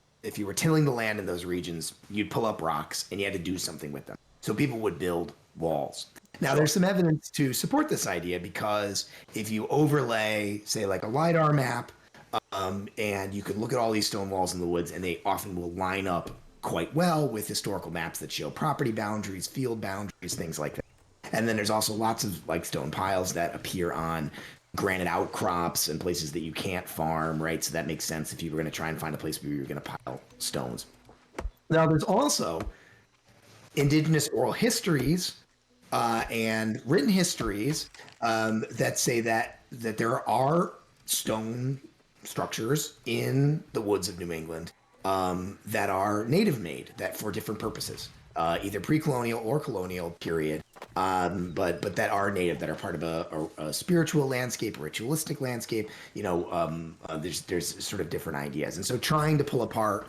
tilling the land in those regions, you'd pull up rocks and you had to do something with them. So people would build walls. Now, Sure. there's some evidence to support this idea because if you overlay, say, like a LiDAR map, and you could look at all these stone walls in the woods, and they often will line up quite well with historical maps that show property boundaries, field boundaries, things like that. And then there's also lots of like stone piles that appear on granite outcrops and places that you can't farm, right? So that makes sense if you were going to try and find a place where you're going to pile stones. Now, there's also indigenous oral histories and written histories that say that there are stone structures in the woods of New England that are native made, that for different purposes, either pre-colonial or colonial period, but that are native, that are part of a spiritual landscape, a ritualistic landscape. There's sort of different ideas, and so trying to pull apart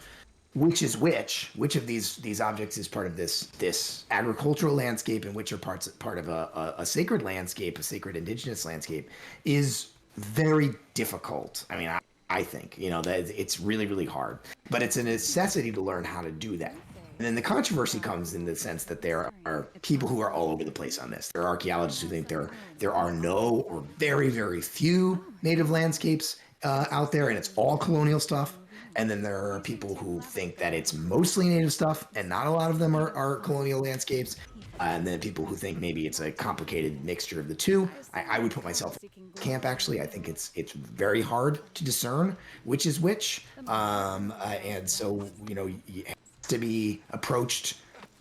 which is which of these objects is part of this agricultural landscape, and which are part of a sacred landscape, a sacred indigenous landscape, is very difficult. I mean, I think that it's really really hard, but it's a necessity to learn how to do that. And then the controversy comes in the sense that there are people who are all over the place on this. There are archaeologists who think there are no or very very few native landscapes out there, and it's all colonial stuff. And then there are people who think that it's mostly native stuff, and not a lot of them are colonial landscapes. And then people who think maybe it's a complicated mixture of the two. I would put myself in camp, actually. I think it's very hard to discern which is which. And so, it has to be approached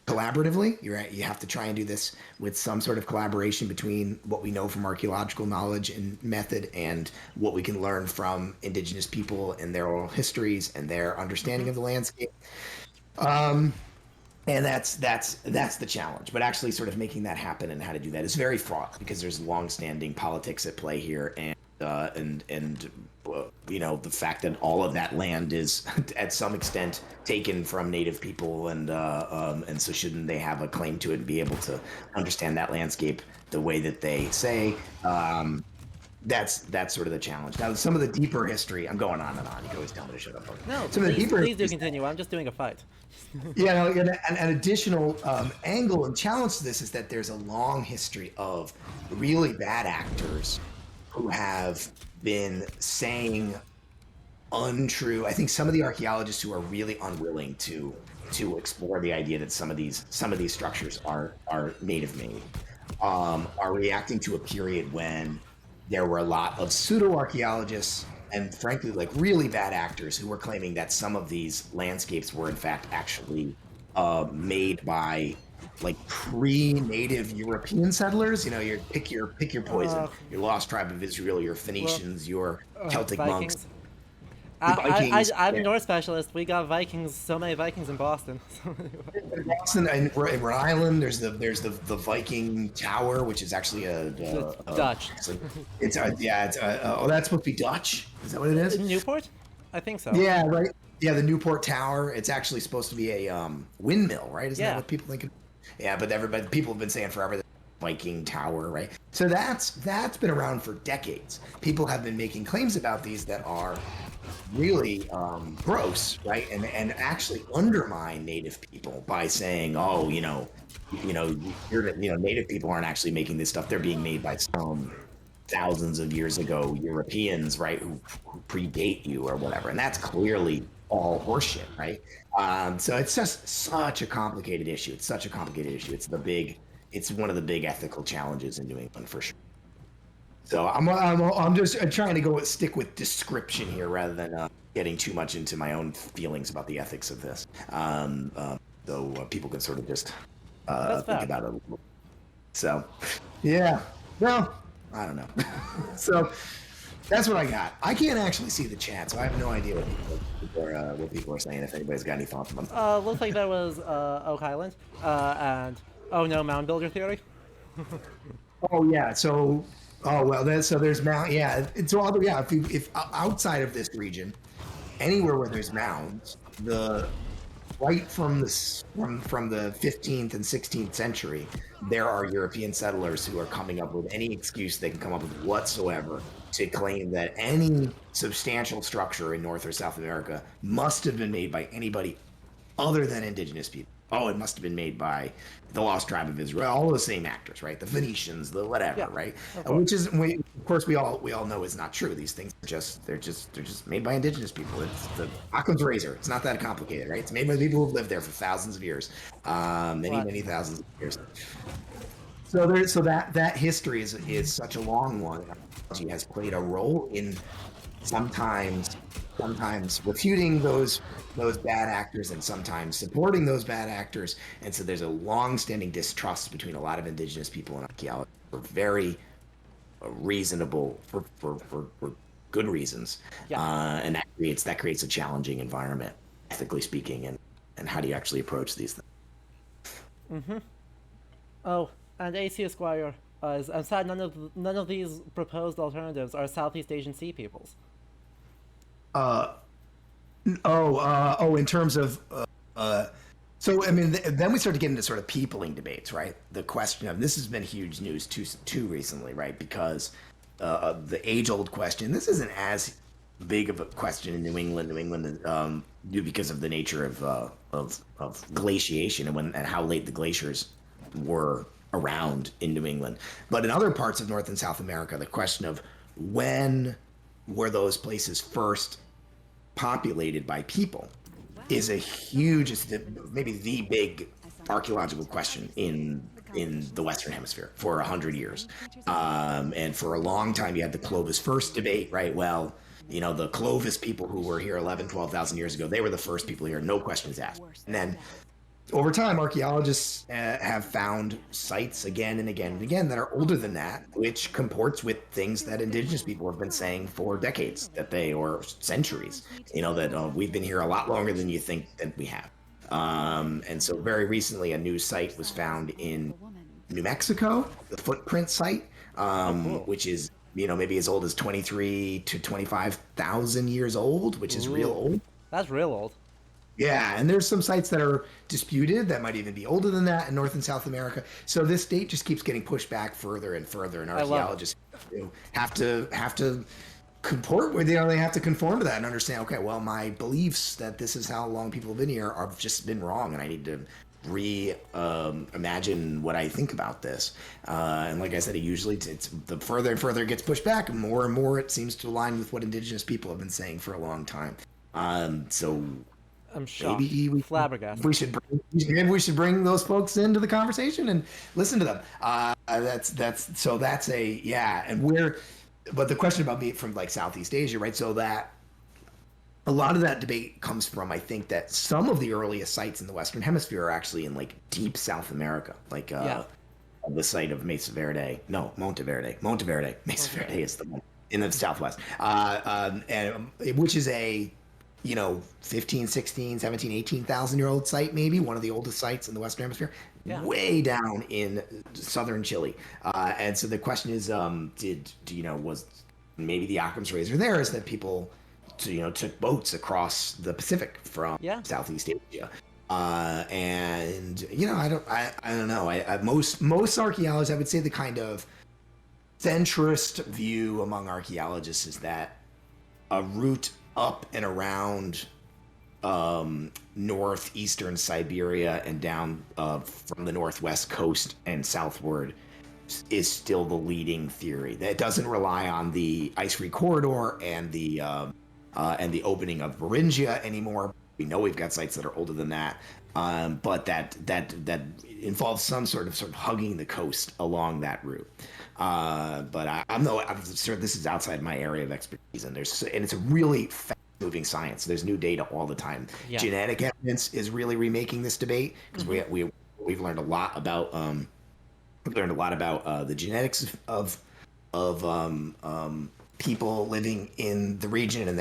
collaboratively. You have to try and do this with some sort of collaboration between what we know from archaeological knowledge and method and what we can learn from indigenous people and their oral histories and their understanding of the landscape. And that's the challenge. But actually sort of making that happen and how to do that is very fraught because there's long-standing politics at play here, and the fact that all of that land is at some extent taken from native people, and so shouldn't they have a claim to it and be able to understand that landscape the way that they say? That's sort of the challenge. Now, some of the deeper history, I'm going on and on. You can always tell me to shut up. No, Some of the deeper please do continue. I'm just doing a fight. an additional angle and challenge to this is that there's a long history of really bad actors who have been saying untrue. I think some of the archaeologists who are really unwilling to explore the idea that some of these structures are native made are reacting to a period when there were a lot of pseudo archaeologists and frankly like really bad actors who were claiming that some of these landscapes were in fact actually made by like pre-native European settlers. You pick your poison. Your lost tribe of Israel, your Phoenicians, your Celtic monks. Vikings. The Vikings. I'm a Norse specialist. We got Vikings, so many Vikings in Boston. Boston and Rhode Island. There's the Viking Tower, which is actually Dutch. oh, that's supposed to be Dutch. Is that what it is? Newport? I think so. Yeah, right. Yeah, the Newport Tower. It's actually supposed to be a windmill, right? Isn't that Yeah. what people think? Yeah, but people have been saying forever that Viking Tower, right? So that's been around for decades. People have been making claims about these that are really gross, right? And actually undermine native people by saying, oh, native people aren't actually making this stuff. They're being made by some thousands of years ago Europeans, right, who predate you or whatever. And that's clearly all horseshit, right? So it's just such a complicated issue. It's such a complicated issue. It's one of the big ethical challenges in New England for sure. So I'm just trying to stick with description here rather than getting too much into my own feelings about the ethics of this. So people can sort of just think about it a little. So, yeah. Well, I don't know. So that's what I got. I can't actually see the chat, so I have no idea what people are saying. If anybody's got any thoughts on them. Looks like that was Oak Island. And oh no, mound builder theory. Oh yeah. So there's Mount. Yeah. It's all yeah. If outside of this region, anywhere where there's mounds, right from the 15th and 16th century, there are European settlers who are coming up with any excuse they can come up with whatsoever to claim that any substantial structure in North or South America must have been made by anybody other than indigenous people. Oh, it must have been made by the Lost Tribe of Israel. All the same actors, right? The Phoenicians, the whatever, yeah, right? Which is, of course, we all know is not true. These things they're just made by indigenous people. It's the Occam's razor. It's not that complicated, right? It's made by people who've lived there for thousands of years, many thousands of years. So that history is such a long one. Archaeology has played a role in sometimes refuting those bad actors and sometimes supporting those bad actors. And so there's a long-standing distrust between a lot of indigenous people and archaeology for very reasonable, for good reasons. Yeah. And that creates a challenging environment, ethically speaking, and how do you actually approach these things? Mm-hmm. Oh, and AC Esquire, I'm sad none of these proposed alternatives are Southeast Asian sea peoples. In terms of so I mean then we start to get into sort of peopling debates, right? The question of this has been huge news too recently, right? Because the age-old question, this isn't as big of a question in New England because of the nature of glaciation and how late the glaciers were around in New England. But in other parts of North and South America, the question of when were those places first populated by people is a huge, maybe the big archaeological question in the Western Hemisphere for 100 years. And for a long time, you had the Clovis first debate, right? Well, the Clovis people who were here 12,000 years ago, they were the first people here, no questions asked. And then over time, archaeologists have found sites again and again and again that are older than that, which comports with things that indigenous people have been saying for decades, or centuries, that we've been here a lot longer than you think that we have. And so very recently, a new site was found in New Mexico, the footprint site, which is, maybe as old as 23 to 25,000 years old, which is real old. That's real old. Yeah, and there's some sites that are disputed that might even be older than that in North and South America. So this date just keeps getting pushed back further and further, and archaeologists have to comport with, they have to conform to that and understand, okay, well, my beliefs that this is how long people have been here have just been wrong, and I need to imagine what I think about this. And like I said, it's the further and further it gets pushed back, more and more it seems to align with what indigenous people have been saying for a long time. So I'm shocked. Maybe flabbergasted. We should bring those folks into the conversation and listen to them. And but the question about me from like Southeast Asia, right? So that a lot of that debate comes from, I think that some of the earliest sites in the Western Hemisphere are actually in like deep South America, the site of Mesa Verde. No, Monteverde. Mesa Verde is the one. in the Southwest, which is a 15, 16, 17, 18,000 year old site, maybe one of the oldest sites in the Western Hemisphere, Yeah. way down in southern Chile. And so the question is, was maybe the Occam's razor there is that people, took boats across the Pacific from Yeah. Southeast Asia. And I don't know. Most archaeologists, I would say the kind of centrist view among archaeologists is that a route up and around northeastern Siberia and down from the northwest coast and southward is still the leading theory. That doesn't rely on the ice-free corridor and the opening of Beringia anymore. We know we've got sites that are older than that, but that involves some sort of hugging the coast along that route. But I'm sure this is outside my area of expertise, and it's a really fast-moving science. There's new data all the time. Yeah. Genetic evidence is really remaking this debate because we've learned a lot about the genetics of people living in the region and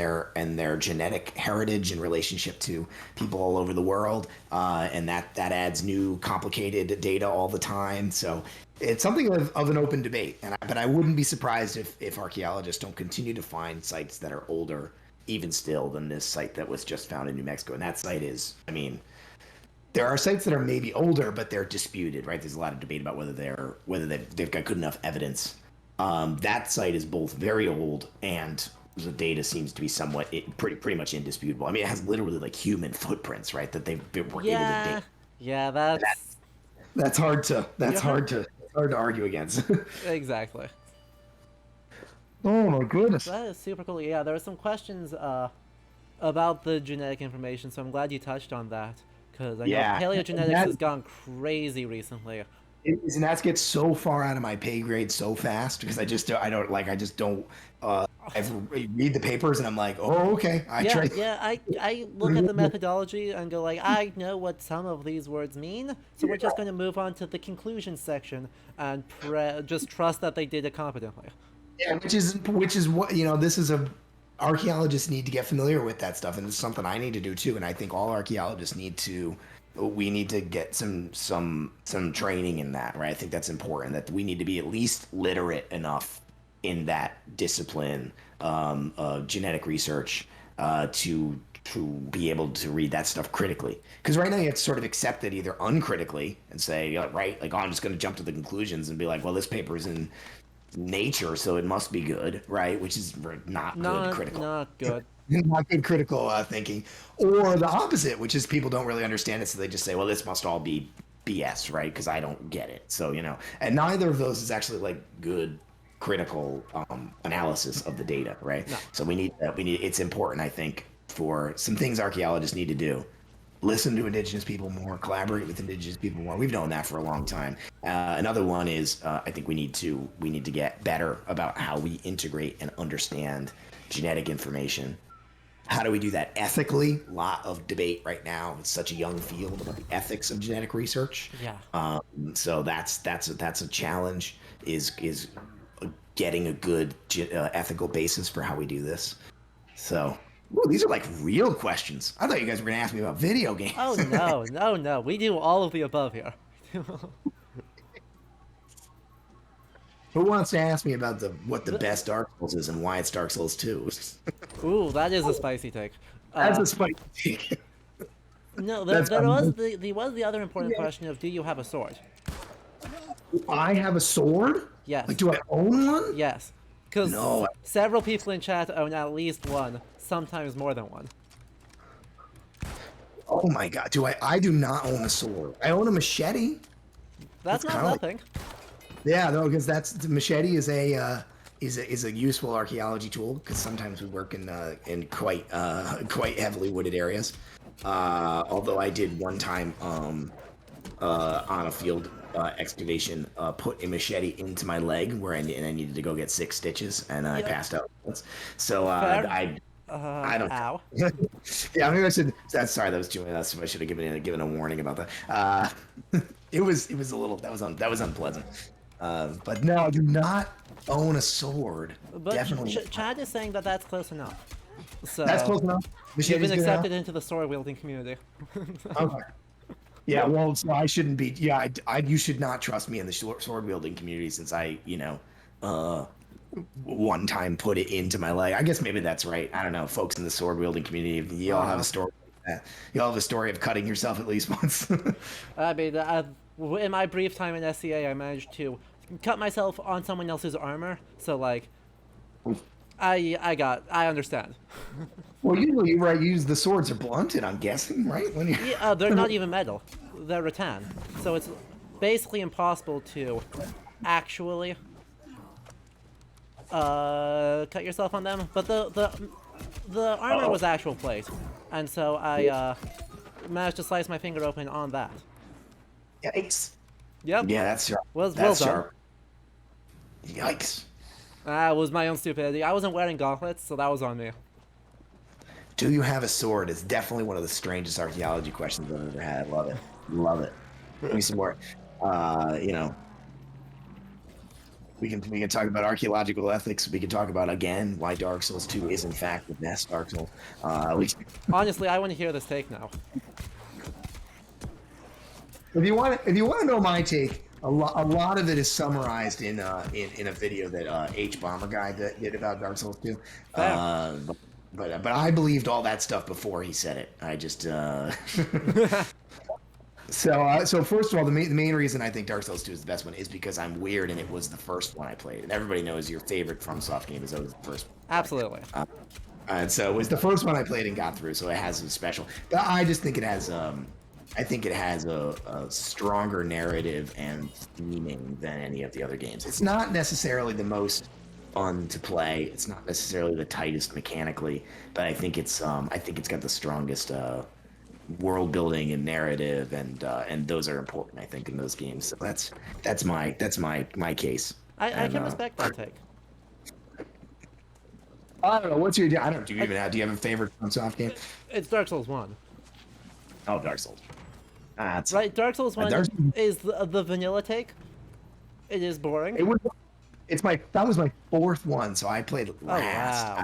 their genetic heritage in relationship to people all over the world, and that adds new complicated data all the time. So it's something of an open debate, but I wouldn't be surprised if archaeologists don't continue to find sites that are older, even still, than this site that was just found in New Mexico. And that site is, there are sites that are maybe older, but they're disputed, right? There's a lot of debate about whether they've got good enough evidence. That site is both very old and the data seems to be somewhat pretty much indisputable. It has literally human footprints, right? That were able to date. Yeah, that's hard to argue against. Exactly. Oh my goodness. That is super cool. Yeah, there were some questions about the genetic information, so I'm glad you touched on that. Because I know paleogenetics has gone crazy recently. And that gets so far out of my pay grade so fast because I read the papers and I'm like, oh, okay. I look at the methodology and go I know what some of these words mean, so we're just going to move on to the conclusion section and just trust that they did it competently. Yeah, which is what this is archaeologists need to get familiar with that stuff, and it's something I need to do too. And I think all archaeologists need to get some training in that, right? I think that's important, that we need to be at least literate enough in that discipline of genetic research to be able to read that stuff critically. Because right now you have to sort of accept it either uncritically and say, right, I'm just going to jump to the conclusions and be like, well, this paper is in Nature, so it must be good, right? Which is not good critical. Not good. Not good critical thinking. Or the opposite, which is people don't really understand it, so they just say, well, this must all be BS, right? Because I don't get it. So, and neither of those is actually good critical analysis of the data, right? No. So it's important, I think, for some things archaeologists need to do. Listen to Indigenous people more, collaborate with Indigenous people more. We've known that for a long time. Another one is I think we need to get better about how we integrate and understand genetic information. How do we do that ethically? A lot of debate right now. It's such a young field about the ethics of genetic research. Yeah. So that's a challenge. Is getting a good ethical basis for how we do this. So. Ooh, these are real questions. I thought you guys were going to ask me about video games. Oh, no. We do all of the above here. Who wants to ask me about what the best Dark Souls is and why it's Dark Souls 2? Ooh, that is a spicy take. That's a spicy take. No, there was the other important question of, do you have a sword? Do I have a sword? Yes. Do I own one? Yes. Because several people in chat own at least one, sometimes more than one. Oh my god, I do not own a sword. I own a machete. That's not nothing. Yeah, no, because the machete is a useful archaeology tool, because sometimes we work in quite heavily wooded areas. Although I did one time on a field excavation, put a machete into my leg where I needed to go get 6 stitches, and I passed out. So I don't. Ow. Yeah, maybe I should. Sorry, that was too. I should have given a warning about that. It was a little. That was unpleasant. But no, I do not own a sword. But Definitely. Chad is saying that that's close enough. That's So close enough. you've Machete's been good enough. accepted into the sword wielding community. Okay. Yeah, well, so I shouldn't be. Yeah, you should not trust me in the sword wielding community since I, uh, one time put it into my leg. I guess maybe that's right. I don't know, folks in the sword wielding community. You all have a story. You all have a story of cutting yourself at least once. I mean, in my brief time in SCA, I managed to cut myself on someone else's armor. So like, I understand. Well, usually, right? Use the swords are blunted. I'm guessing, right? When you Yeah, they're not even metal; they're rattan. So it's basically impossible to actually cut yourself on them. But the armor was actual plate, and so I managed to slice my finger open on that. Yikes. Yep. Yeah, that's sharp. Well That's done. sharp. Yikes. It was my own stupidity. I wasn't wearing gauntlets, so that was on me. Do you have a sword? It's definitely one of the strangest archaeology questions I've ever had. Love it. Love it. Give me some more. You know, we can talk about archaeological ethics. We can talk about again why Dark Souls 2 is in fact the best Dark Souls. Honestly, I want to hear this take now. If you want to know my take, a lot of it is summarized in a video that H Bomber guy did about Dark Souls 2. But I believed all that stuff before he said it. I just so first of all, the main reason I think Dark Souls 2 is the best one is because I'm weird and it was the first one I played. And everybody knows your favorite FromSoft game is always the first one. Absolutely. And so it was the first one I played and got through, so it has a special. But I just think it has a stronger narrative and theming than any of the other games. It's not necessarily the most fun to play. It's not necessarily the tightest mechanically, but I think it's got the strongest world building and narrative, and those are important, I think, in those games. So that's my case. I can respect that take. I don't know. What's your? I don't. Do you have a favorite FromSoft game? It's Dark Souls 1. Oh, Dark Souls. That's Right, Dark Souls 1 is the vanilla take. It is boring. That was my fourth one, so I played last. Oh, wow.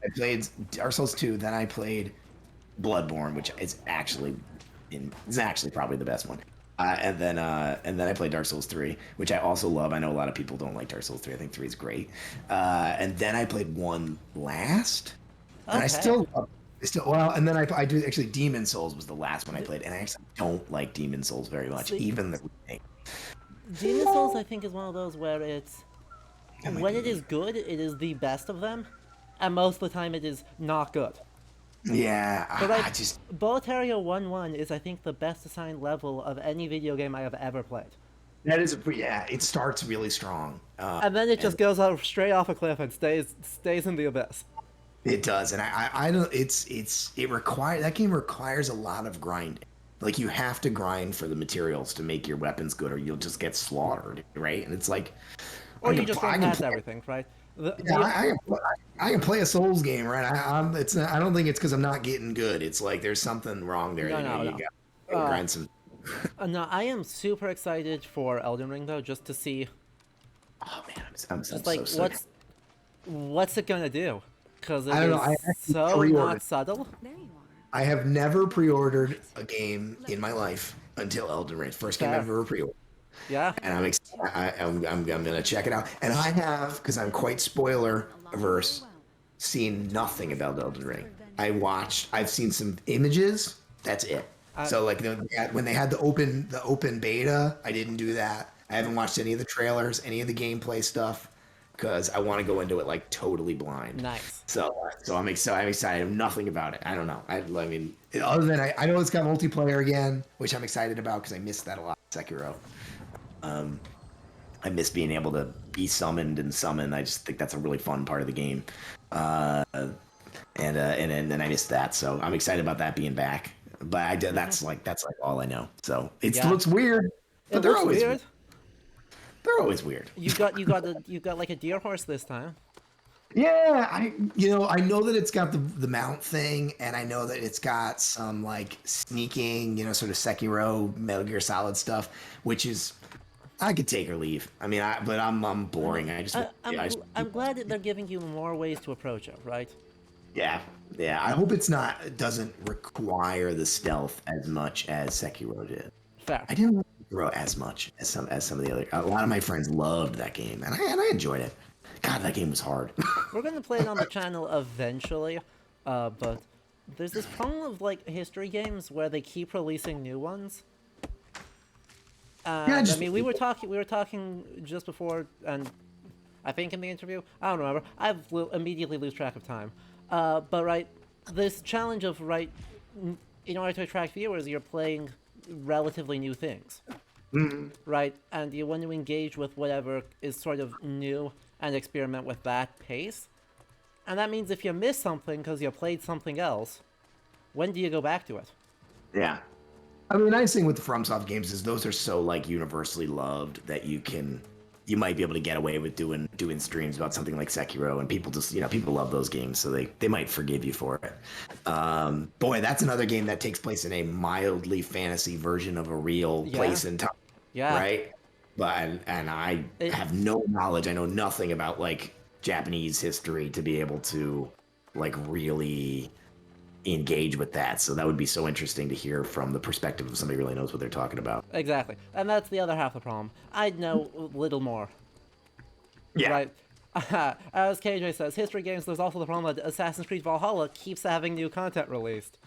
I played Dark Souls 2, then I played Bloodborne, which is actually probably the best one. And then I played Dark Souls 3, which I also love. I know a lot of people don't like Dark Souls 3. I think 3 is great. And then I played 1 last, and and then I do actually Demon Souls was the last one I played, and I actually don't like Demon Souls very much, even the remake. Demon Souls, I think, is one of those where it's when it is good, it is the best of them, and most of the time it is not good. Yeah, But I just Boletaria 1-1 is, I think, the best assigned level of any video game I have ever played. that is it starts really strong, And then it just goes off straight off a cliff and stays in the abyss. it does, and I don't. That game requires a lot of grinding. Like you have to grind for the materials to make your weapons good, or you'll just get slaughtered, right? And it's like, Or you just run past everything, right? I can play a Souls game, right? I don't think it's because I'm not getting good. It's like there's something wrong there. No. You got grind some. No, I am super excited for Elden Ring though, just to see. Oh man, I'm Just like so what's it gonna do? Because it I don't know. I is actually so pre-ordered. not subtle. There you are. I have never pre-ordered a game in my life until Elden Ring. First game I've ever pre-ordered. Yeah. And I'm gonna check it out. And I have, because I'm quite spoiler averse, seen nothing about Elden Ring. I've seen some images. That's it. So like when they had the open beta, I didn't do that. I haven't watched any of the trailers, any of the gameplay stuff, because I want to go into it like totally blind. Nice. So I'm excited. I know nothing about it. I don't know. I mean, other than I know it's got multiplayer again, which I'm excited about because I missed that a lot. Sekiro. I miss being able to be summoned and summon. I just think that's a really fun part of the game. And then I missed that, so I'm excited about that being back. But that's like all I know. So it looks weird. But they're always weird. They're always weird. You got like a deer horse this time. Yeah, I know that it's got the mount thing, and I know that it's got some like sneaking, sort of Sekiro, Metal Gear Solid stuff, which is I could take or leave. I mean, but I'm boring. I'm glad that they're giving you more ways to approach it, right? Yeah, yeah. I hope it doesn't require the stealth as much as Sekiro did. Fair. I didn't like Sekiro as much as some of the other. A lot of my friends loved that game, and I enjoyed it. God, that game was hard. We're gonna play it on the channel eventually, but there's this problem of like history games where they keep releasing new ones. Yeah, I mean, we were talking just before, and I think in the interview, I don't remember. Immediately lose track of time. But right, this challenge of in order to attract viewers, you're playing relatively new things, right? And you want to engage with whatever is sort of new and experiment with that pace. And that means if you miss something because you played something else, when do you go back to it? Yeah. I mean, the nice thing with the FromSoft games is those are so like universally loved that you might be able to get away with doing streams about something like Sekiro, and people just people love those games, so they might forgive you for it. Boy, that's another game that takes place in a mildly fantasy version of a real place and time, Yeah. right? But and I have no knowledge. I know nothing about like Japanese history to be able to like really engage with that. So that would be so interesting to hear from the perspective of somebody who really knows what they're talking about. Exactly. And that's the other half of the problem. I'd know a little more. Yeah. Right. As KJ says, history games, there's also the problem that Assassin's Creed Valhalla keeps having new content released.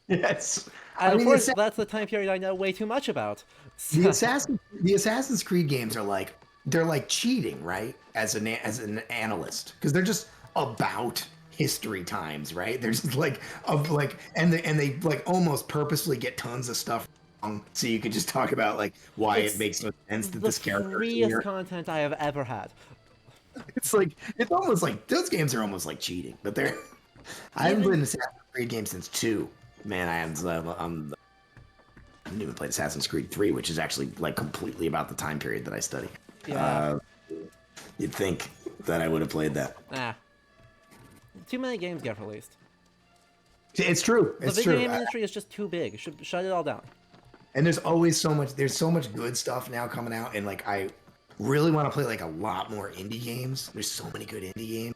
Yes. And of course, that's the time period I know way too much about. The Assassin's Creed games are like, they're like cheating, right? As an analyst, because they're just about history times, right? They're just like and they like almost purposely get tons of stuff wrong, so you could just talk about like why it makes no sense that this character. The freest content I have ever had. It's almost like those games are almost like cheating, but they're. I haven't played an Assassin's Creed game since 2. Man, I haven't even played Assassin's Creed 3, which is actually like completely about the time period that I study. Yeah. You'd think that I would have played that. Nah. Too many games get released. It's true. The video game industry is just too big. Should shut it all down. And there's always so much. There's so much good stuff now coming out, and like I really want to play like a lot more indie games. There's so many good indie games.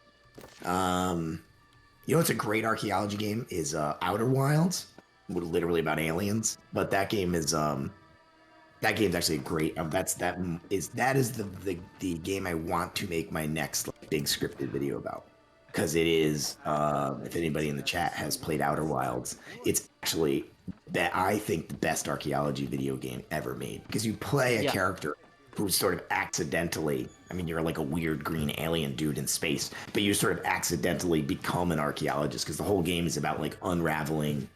You know, what's a great archaeology game is Outer Wilds, literally about aliens. But that game is that game's actually great. That is the game I want to make my next like, big scripted video about. Because it is, if anybody in the chat has played Outer Wilds, it's actually, I think, the best archaeology video game ever made. Because you play a character who sort of accidentally, I mean, you're like a weird green alien dude in space, but you sort of accidentally become an archaeologist, because the whole game is about like unraveling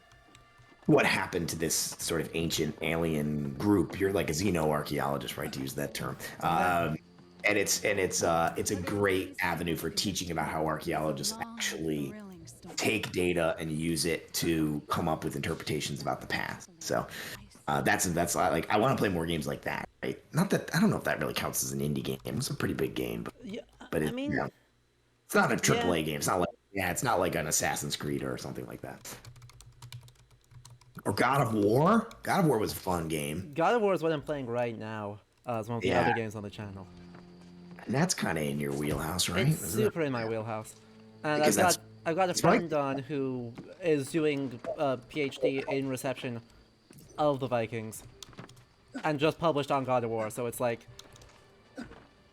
what happened to this sort of ancient alien group. You're like a xenoarchaeologist, right, to use that term. And it's a great avenue for teaching about how archaeologists actually take data and use it to come up with interpretations about the past. So that's like I want to play more games like that. Right? Not that I don't know if that really counts as an indie game. It's a pretty big game, but it's not a AAA game. It's not like an Assassin's Creed or something like that. Or God of War. God of War was a fun game. God of War is what I'm playing right now. It's one of the other games on the channel. And that's kind of in your wheelhouse, right? It's super in my wheelhouse. And I've got a friend on who is doing a PhD in reception of the Vikings, and just published on God of War. So it's like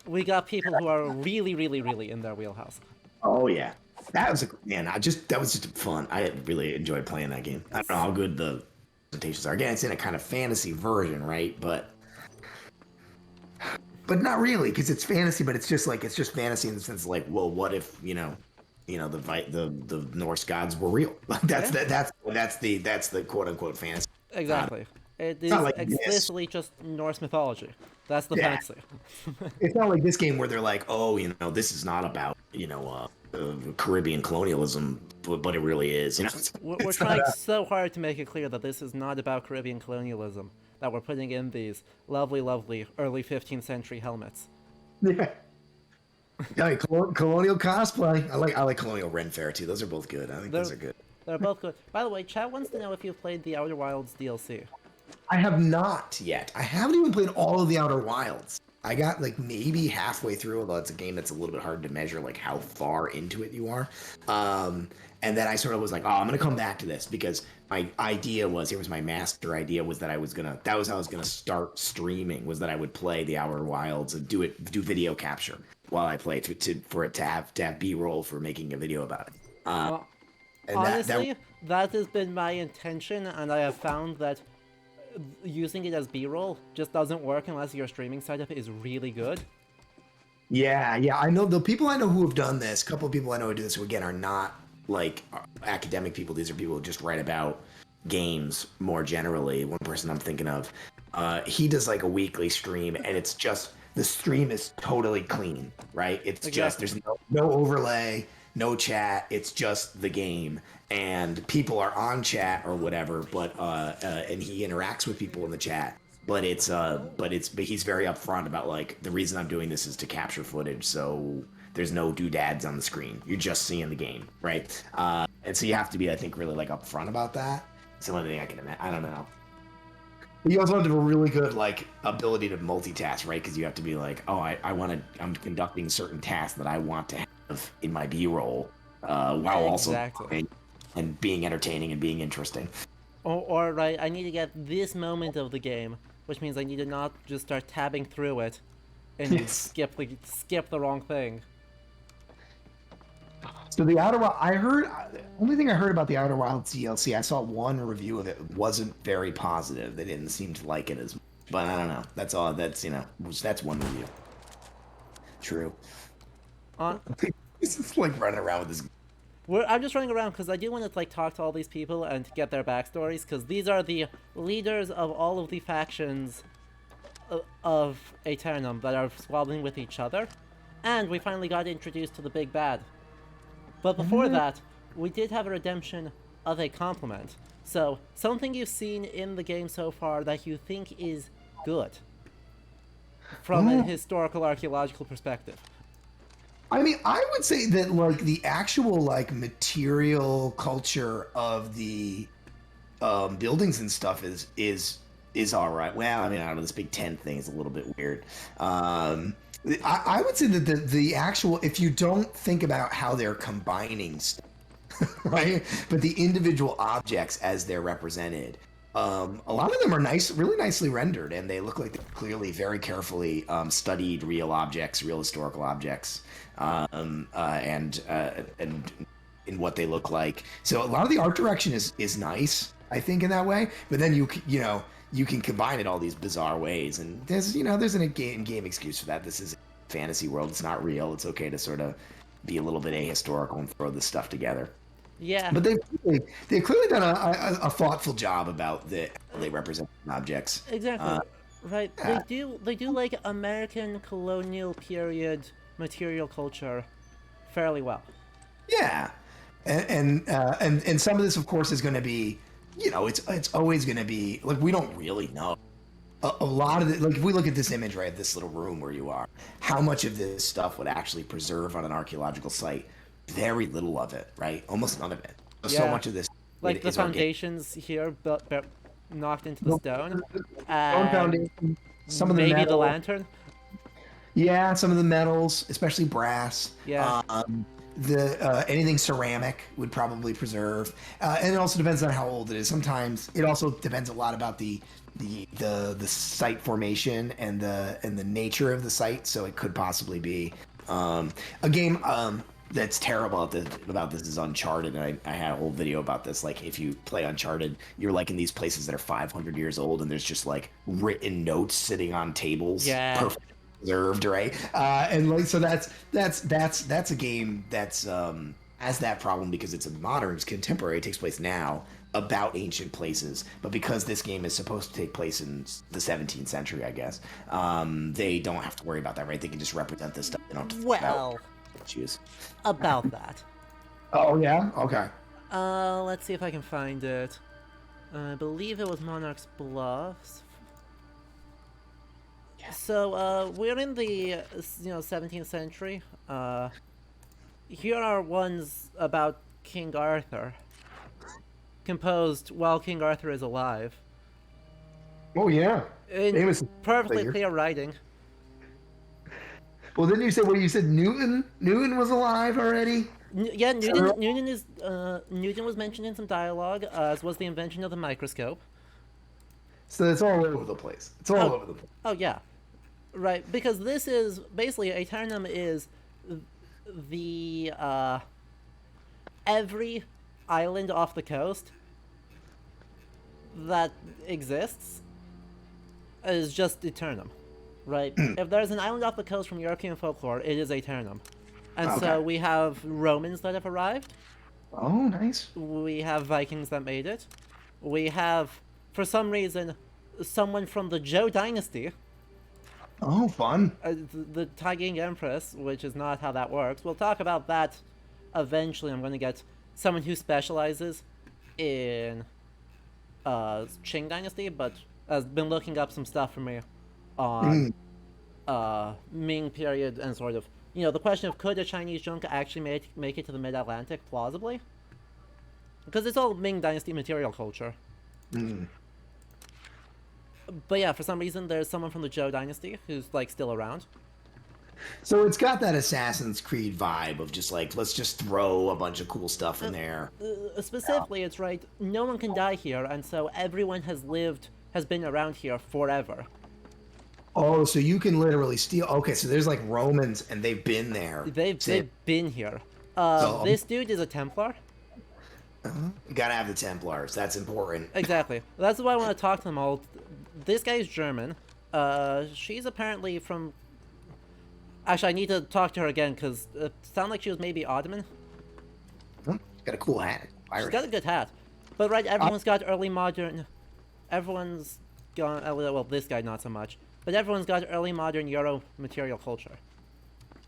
we got people who are really, really, really in their wheelhouse. Oh yeah, that was that was just fun. I really enjoyed playing that game. I don't know how good the presentations are. Again, it's in a kind of fantasy version, right? But not really, because it's fantasy. But it's just fantasy in the sense like, well, what if the Norse gods were real? That's the quote unquote fantasy. Exactly. It is like explicitly just Norse mythology. That's the fantasy. It's not like this game where they're like, oh, this is not about Caribbean colonialism, but it really is. We're trying so hard to make it clear that this is not about Caribbean colonialism. That we're putting in these lovely, lovely early 15th century helmets. Yeah. Colonial cosplay. I like Colonial Ren Fair too. Those are both good. I think those are good. They're both good. By the way, chat wants to know if you've played the Outer Wilds DLC. I have not yet. I haven't even played all of the Outer Wilds. I got like maybe halfway through, although it's a game that's a little bit hard to measure like how far into it you are. And then I sort of was like, oh, I'm gonna come back to this because my idea was, it was my master idea was that that was how I was gonna start streaming, was that I would play the Outer Wilds and do video capture while I play for it to have B-roll for making a video about it. Well, And that honestly, that has been my intention, and I have found that using it as B-roll just doesn't work unless your streaming setup is really good. Yeah, I know the people I know who have done this. A couple of people I know who do this, who again are not like academic people. These are people who just write about games more generally. One person I'm thinking of, he does like a weekly stream, and it's just the stream is totally clean, right? It's just there's no overlay, no chat. It's just the game, and people are on chat or whatever. But and he interacts with people in the chat. But he's very upfront about like the reason I'm doing this is to capture footage, so there's no doodads on the screen. You're just seeing the game, right? And so you have to be, I think, really like upfront about that. It's the only thing I can imagine. I don't know. But you also have to have a really good like ability to multitask, right? Because you have to be like, oh, I'm conducting certain tasks that I want to have in my B-roll, while also and being entertaining and being interesting. Or right, I need to get this moment of the game, which means I need to not just start tabbing through it and skip the wrong thing. So the Outer Wild, the only thing I heard about the Outer Wilds DLC, I saw one review of it, wasn't very positive. They didn't seem to like it as much. But I don't know. That's all. That's one review. True. This is like running around with this. I'm just running around because I do want to like talk to all these people and get their backstories, because these are the leaders of all of the factions of Aeternum that are squabbling with each other, and we finally got introduced to the big bad. But before that, we did have a redemption of a compliment. So something you've seen in the game so far that you think is good from a historical archaeological perspective. I mean, I would say that like the actual like material culture of the buildings and stuff is all right. Well, I mean, I don't know. This big tent thing is a little bit weird. I would say that the actual, if you don't think about how they're combining stuff, right, but the individual objects as they're represented, a lot of them are really nicely rendered, and they look like they're clearly very carefully studied real objects, real historical objects. And in what they look like. So a lot of the art direction is nice, I think, in that way. But then you can combine it all these bizarre ways, and there's a game excuse for that. This is a fantasy world; it's not real. It's okay to sort of be a little bit ahistorical and throw this stuff together. Yeah. But they've clearly done a thoughtful job about how they represent objects. Exactly. Right. They do like American colonial period material culture fairly well. Yeah, and some of this, of course, is going to be, it's always going to be like we don't really know. A lot of it, like if we look at this image right, this little room where you are, how much of this stuff would actually preserve on an archaeological site? Very little of it, right? Almost none of it. So much of this, like the foundations here, knocked into the stone. Stone foundation. Some of maybe the lantern. Yeah, some of the metals, especially brass. Yeah. Anything ceramic would probably preserve, and it also depends on how old it is. Sometimes it also depends a lot about the site formation and the nature of the site. So it could possibly be a game that's terrible about this is Uncharted, and I had a whole video about this. Like, if you play Uncharted, you're like in these places that are 500 years old, and there's just like written notes sitting on tables. Yeah. Perfect. Preserved, right? And like, so that's a game that's has that problem because it's a modern, it's contemporary, it takes place now about ancient places, but because this game is supposed to take place in the 17th century, I guess, they don't have to worry about that, right? They can just represent this stuff. They don't have to about that. Oh yeah, okay. Let's see if I can find it. I believe it was Monarch's Bluffs. So, we're in the, 17th century. Here are ones about King Arthur, composed while King Arthur is alive. Oh, yeah. In perfectly clear writing. Well, then you said you said Newton. Newton was alive already. Yeah, Newton. So, Newton was mentioned in some dialogue, as was the invention of the microscope. so it's all over the place. It's all Oh, over the place. oh yeah, right. Because this is basically Aeternum is the every island off the coast that exists is just Aeternum, right? If there's an island off the coast from European folklore, it is Aeternum. And Okay. so we have Romans that have arrived. Oh, nice. We have Vikings that made it. We have, for some reason, someone from the Zhou dynasty, Oh, fun. the Taiying Empress, which is not how that works. We'll talk about that eventually. I'm going to get someone who specializes in Qing dynasty, but has been looking up some stuff for me on Ming period and sort of, the question of could a Chinese junta actually make it to the Mid-Atlantic plausibly? Because it's all Ming dynasty material culture. But yeah, for some reason there's someone from the Zhou dynasty who's like still around. So it's got that Assassin's Creed vibe of just like, let's just throw a bunch of cool stuff in there. Specifically, it's right, no one can die here, and so everyone has been around here forever. Oh, so you can literally steal. Okay, so there's like Romans and they've been there. They've been here. This dude is a Templar. You gotta have the Templars. That's important. Exactly. That's why I want to talk to them all. This guy's German. She's apparently from... Actually, I need to talk to her again, because it sounded like she was maybe Ottoman. She's got a cool hat. She's got a good hat. But right, everyone's got early modern... Everyone's gone... Well, this guy not so much. But everyone's got early modern Euro material culture.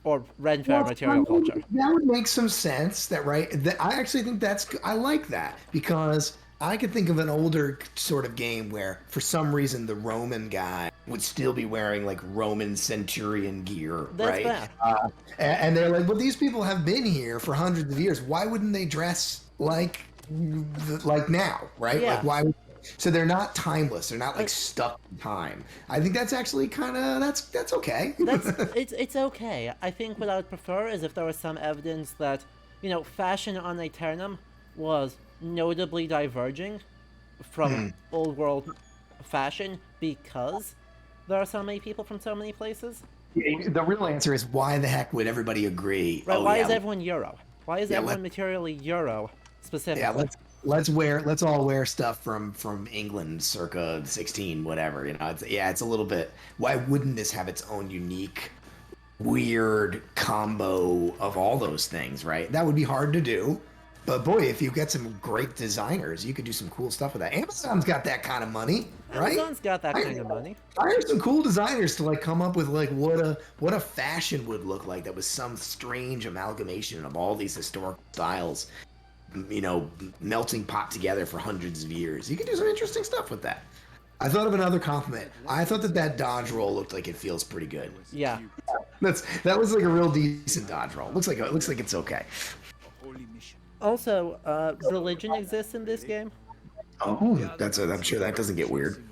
Or Ren Fair material culture. That would make some sense. Right? I actually think I like that, because I could think of an older sort of game where, for some reason, the Roman guy would still be wearing like Roman centurion gear, That's right? bad. And they're like, well, these people have been here for hundreds of years. Why wouldn't they dress like now, right? Yeah. Like why? So they're not timeless. They're not like stuck in time. I think that's actually kind of that's okay. It's okay. I think what I would prefer is if there was some evidence that, fashion on Aeternum was notably diverging from old world fashion because there are so many people from so many places. The real answer is, why the heck would everybody agree? Right? Why is everyone Euro? Why is everyone materially Euro specifically? Yeah, let's all wear stuff from England circa 16 whatever, it's a little bit. Why wouldn't this have its own unique weird combo of all those things, right? That would be hard to do, but boy, if you get some great designers, you could do some cool stuff with that. Amazon's got that kind of money, right? Amazon's got that kind of money. Hire some cool designers to like come up with like what a fashion would look like that was some strange amalgamation of all these historical styles, melting pot together for hundreds of years. You can do some interesting stuff with that. I thought of another compliment. I thought that dodge roll looked like it feels pretty good. Yeah. That was like a real decent dodge roll. Looks like it's okay. Also, religion exists in this game. Oh, I'm sure that doesn't get weird.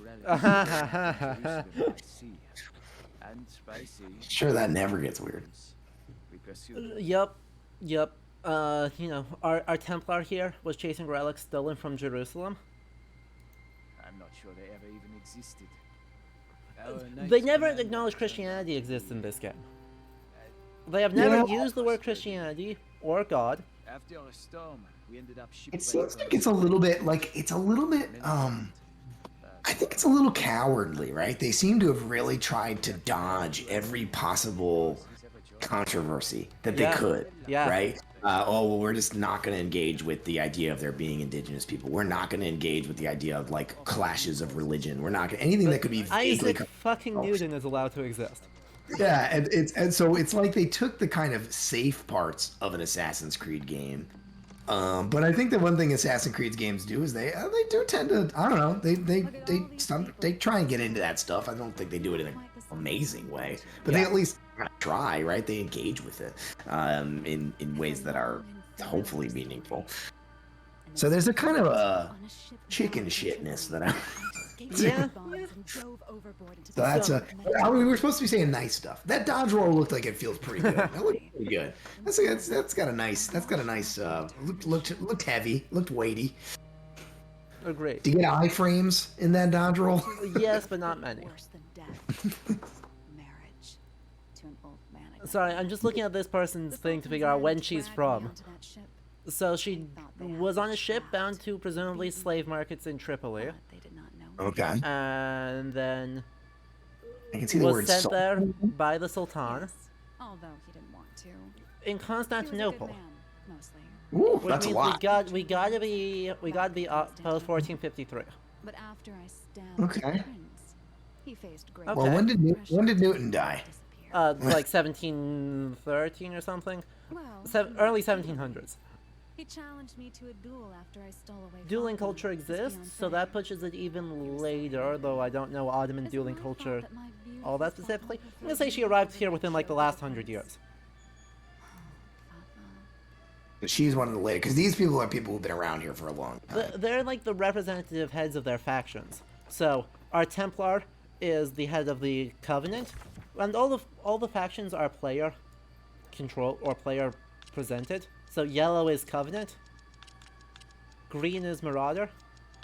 Sure, that never gets weird. Yep. Our Templar here was chasing relics stolen from Jerusalem. I'm not sure they ever even existed. They never acknowledge Christianity exists in this game. They have never used the word Christianity or God. After a storm, we ended up It seems like it's a little bit I think it's a little cowardly, right? They seem to have really tried to dodge every possible controversy that they could, right? We're just not going to engage with the idea of there being indigenous people. We're not going to engage with the idea of like clashes of religion. We're not gonna, anything that could be Isaac fucking Newton is allowed to exist. Yeah, and so it's like they took the kind of safe parts of an Assassin's Creed game. But I think the one thing Assassin's Creed games do is they do tend to, I don't know, they try and get into that stuff. I don't think they do it in an amazing way, but they at least try, right? They engage with it in ways that are hopefully meaningful. So there's a kind of a chicken shitness that I dove overboard into So the that's sea. I mean, we were supposed to be saying nice stuff. That dodge roll looked like it feels pretty good. That looked pretty good. That's got a nice. Looked heavy. Looked weighty. Agreed. Do you get iframes in that dodge roll? Yes, but not many. Worse than death. Marriage to an old man. Sorry, I'm just looking at this person's thing to figure out when she's from. So she was on a ship bound to presumably slave markets in Tripoli, They did not know. Okay. and then I can see the was word sent salt. there by the Sultan Yes, although he didn't want to. in He was a good Constantinople. man, mostly. Ooh, Which that's a means lot. we gotta be post 1453. But after I stabbed Okay. the prince, he faced great Okay. Well, when did depression. Newton die? Disappeared. Like 1713 or something. Well, Early 1700s. he challenged me to a duel after I stole away. Dueling Farley, culture his exists, so fiancée. that pushes it even later, though I don't know Ottoman Is it dueling my culture fault that my all that beautiful specifically. Fatma I'm gonna say she arrived here within like the last 100 years. She's one of the later, because these people are people who've been around here for a long time. They're like the representative heads of their factions. So our Templar is the head of the Covenant, and all the factions are player control or player presented. So yellow is Covenant, green is Marauder,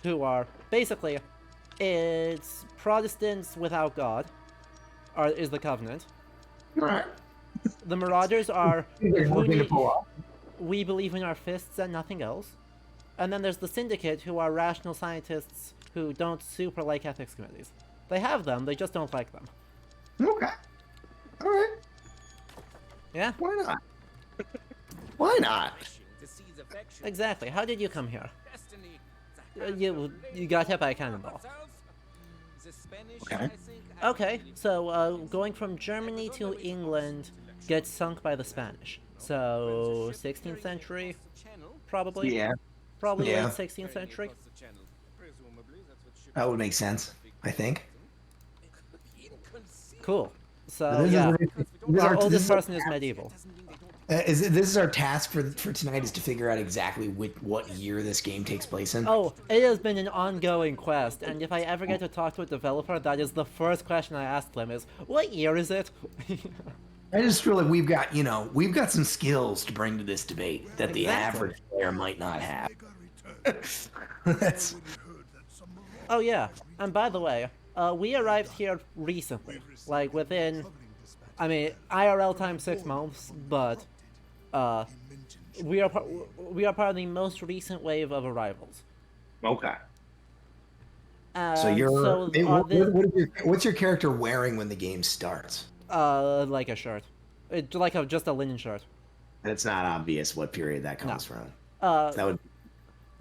who are basically it's Protestants without God, is the Covenant. Alright. The Marauders are There's who nothing to need- pull off. we believe in our fists and nothing else. And then there's the Syndicate, who are rational scientists who don't super like ethics committees. They have them, they just don't like them. Okay. Alright. Yeah, Why not? Why not? exactly. How did you come here? You got hit by a cannonball. Okay. Okay, so going from Germany to England gets sunk by the Spanish. So 16th century, probably. Yeah, Probably yeah. late 16th century. that would make sense, I think. Cool. So This is yeah, what this our is- oldest this is- person is medieval. This is our task for tonight is to figure out exactly what year this game takes place in. Oh, it has been an ongoing quest, and if I ever get to talk to a developer, that is the first question I ask them is, what year is it? I just feel like we've got some skills to bring to this debate that the Exactly. average player might not have. That's Oh yeah, and by the way, we arrived here recently, like within, I mean, IRL time 6 months, but we are part of the most recent wave of arrivals. okay. So So So what's your character wearing when the game starts? like a shirt, just a linen shirt. It's not obvious what period that comes from. Uh, That would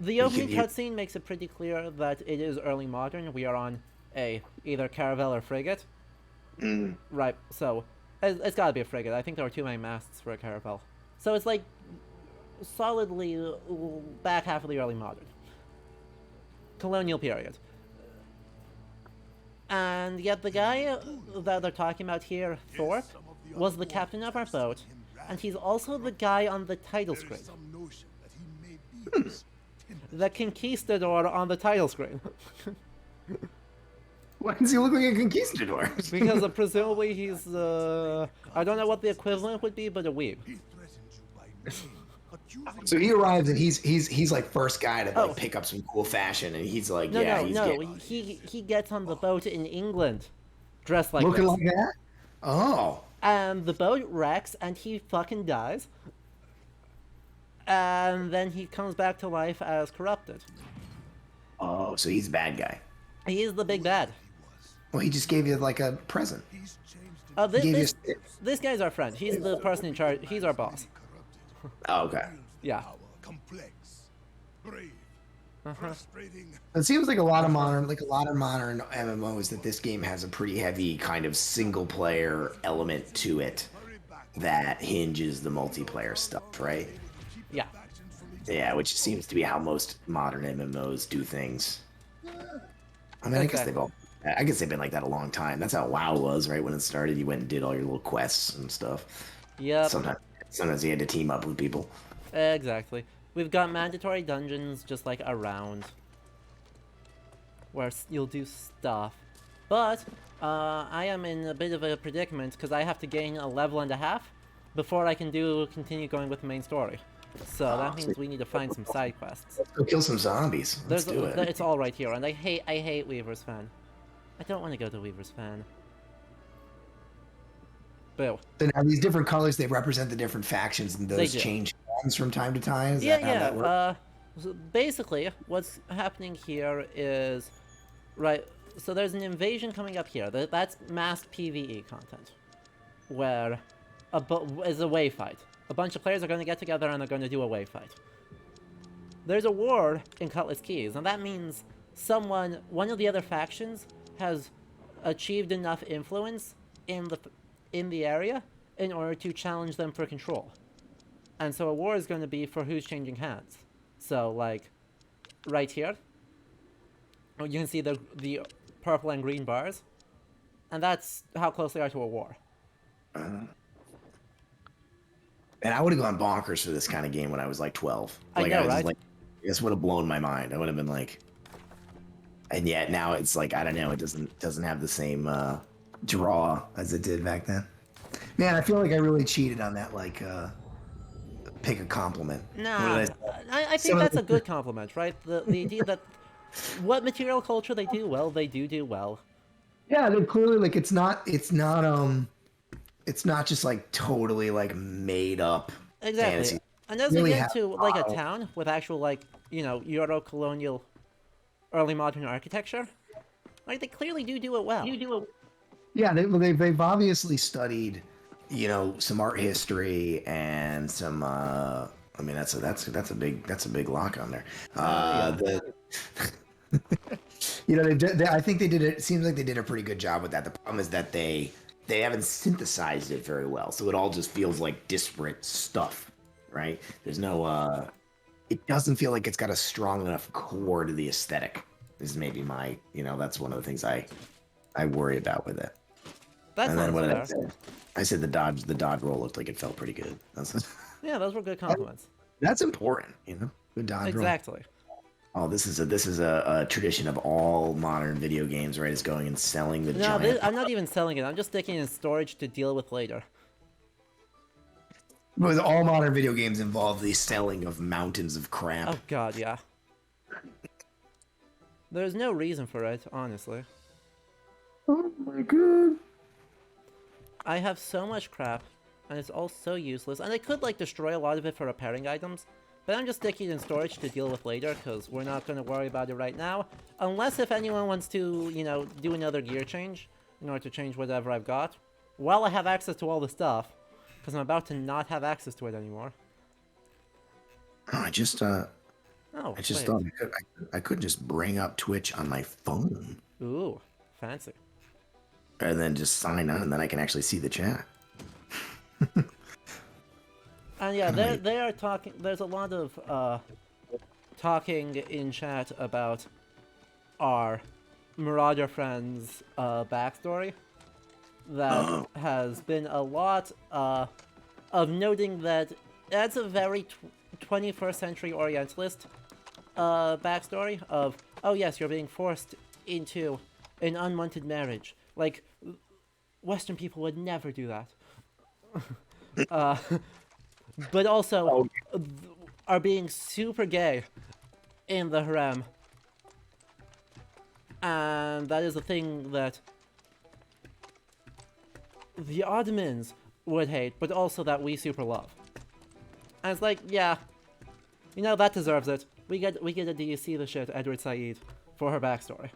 The opening you- cutscene makes it pretty clear that it is early modern. We are on either caravel or frigate. Right, so it's gotta be a frigate. I think there were too many masts for a caravel. So it's like solidly back half of the early modern. Colonial period. And yet the guy that they're talking about here, Thorpe, was the captain of our boat, and he's also the guy on the title screen. The conquistador on the title screen. Why does he look like a conquistador? Because presumably he's, I don't know what the equivalent would be, but a weeb. So he arrives and he's like first guy to like Oh. pick up some cool fashion, and he's like, No, yeah, no, he's no, getting- he gets on the boat in England, dressed like looking this. like that. Oh, And the boat wrecks, and he fucking dies. And then he comes back to life as corrupted. oh, so he's a bad guy. He is the big bad. Well, he just gave you like a present. This, He gave you. this, this guy's our friend. He's the person in charge. He's our boss. Oh, okay. Yeah. Complex, brave, Uh-huh. frustrating. It seems like a lot of modern MMOs that this game has a pretty heavy kind of single player element to it that hinges the multiplayer stuff, right? Yeah. Yeah, which seems to be how most modern MMOs do things. I mean, I guess they've been like that a long time. That's how WoW was, right? When it started, you went and did all your little quests and stuff. Yep. Sometimes you had to team up with people. Exactly. We've got mandatory dungeons just like around, where you'll do stuff. But I am in a bit of a predicament because I have to gain a level and a half before I can continue going with the main story. So that means we need to find some side quests. Let's go kill some zombies. Let's do it. It's all right here, and I hate Weaver's Fan. I don't want to go to Weaver's Fan. Boo. Then now these different colors, they represent the different factions, and those change hands from time to time. Is that how that works? So basically, what's happening here is, right, so there's an invasion coming up here. That's masked PvE content, where is a wave fight. A bunch of players are going to get together and they're going to do a wave fight. There's a war in Cutlass Keys, and that means one of the other factions has achieved enough influence in the area in order to challenge them for control. And so a war is going to be for who's changing hands. So, like, right here, you can see the purple and green bars, and that's how close they are to a war. And I would have gone bonkers for this kind of game when I was like 12. I know, right? This would have blown my mind. I would have been like, and yet now it's like, I don't know, it doesn't have the same draw as it did back then. Man, I feel like I really cheated on that, like, pick a compliment. Nah, I think that's a good compliment, right? The idea that what material culture they do well, they do well. Yeah, they're clearly like it's not just like totally like made up. Exactly. Fantasy. And as Really they get to like a town with actual like, Euro-colonial early modern architecture, like they clearly do it well. Yeah, they've obviously studied, some art history and some. I mean, that's a big lock on there. I think they did it. Seems like they did a pretty good job with that. The problem is that they haven't synthesized it very well, so it all just feels like disparate stuff, right? There's no. It doesn't feel like it's got a strong enough core to the aesthetic. This is maybe my. That's one of the things I worry about with it. That's and then not when fair. I said the dodge roll looked like it felt pretty good. Yeah, those were good compliments. That's important, Good dodge roll. Exactly. Oh, this is a tradition of all modern video games, right? Is going and selling the giant. I'm not even selling it. I'm just sticking it in storage to deal with later. Because all modern video games involve the selling of mountains of crap. Oh god, yeah. There's no reason for it, honestly. Oh my god. I have so much crap, and it's all so useless, and I could, like, destroy a lot of it for repairing items, but I'm just sticking it in storage to deal with later, because we're not going to worry about it right now, unless if anyone wants to, do another gear change, in order to change whatever I've got, while I have access to all the stuff, because I'm about to not have access to it anymore. Oh, I just thought I could just bring up Twitch on my phone. Ooh, fancy. And then just sign on, and then I can actually see the chat. And yeah, they are talking. There's a lot of talking in chat about our Marauder friends' backstory. That has been a lot of noting that that's a very 21st century Orientalist backstory of, oh yes, you're being forced into an unwanted marriage. Like, Western people would never do that. But also are being super gay in the harem. And that is a thing that the Ottomans would hate, but also that we super love. And it's like, yeah, that deserves it. We get a do you see the shit Edward Said for her backstory.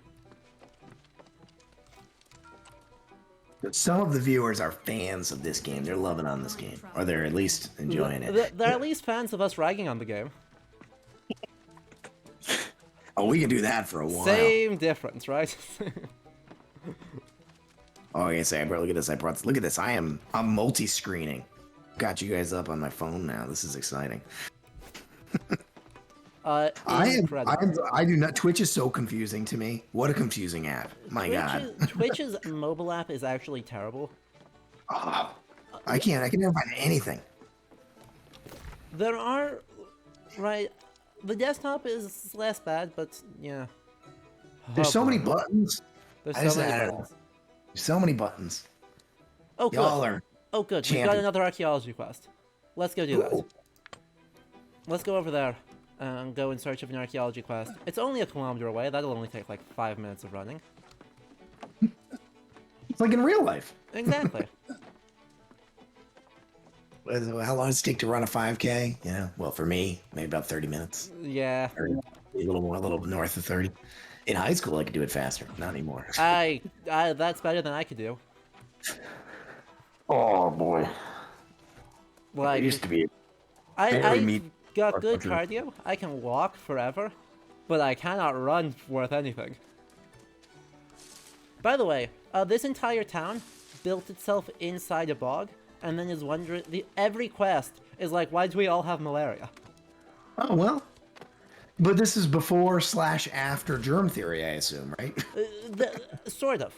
Some of the viewers are fans of this game. They're loving on this game, or they're at least enjoying it. They're at least fans of us ragging on the game. Oh, we can do that for a while. Same difference, right? Oh, I say, look at this. Look at this. I'm multi-screening. Got you guys up on my phone now. This is exciting. I do not. Twitch is so confusing to me. What a confusing app. My God. Twitch's mobile app is actually terrible. Oh, I can never find anything. There are, right, the desktop is less bad, but yeah. There's so many buttons. There's I so just- many I don't know. buttons. So many buttons. Oh, good. Y'all are Oh, good. We've got champions. another archaeology quest. Let's go do that. Cool. Let's go over there and go in search of an archaeology quest. It's only a kilometer away. That'll only take like 5 minutes of running. It's like in real life. Exactly. How long does it take to run a 5K? Yeah, well, for me, maybe about 30 minutes. Yeah. Or a little more, a little north of 30. In high school, I could do it faster. Not anymore. That's better than I could do. Oh boy, Like, it used to be. I barely meet got our good country. cardio. I can walk forever, but I cannot run worth anything. By the way, this entire town built itself inside a bog, and then is wondering. Every quest is like, why do we all have malaria? Oh well, but this is before/after germ theory, I assume, right? Sort of.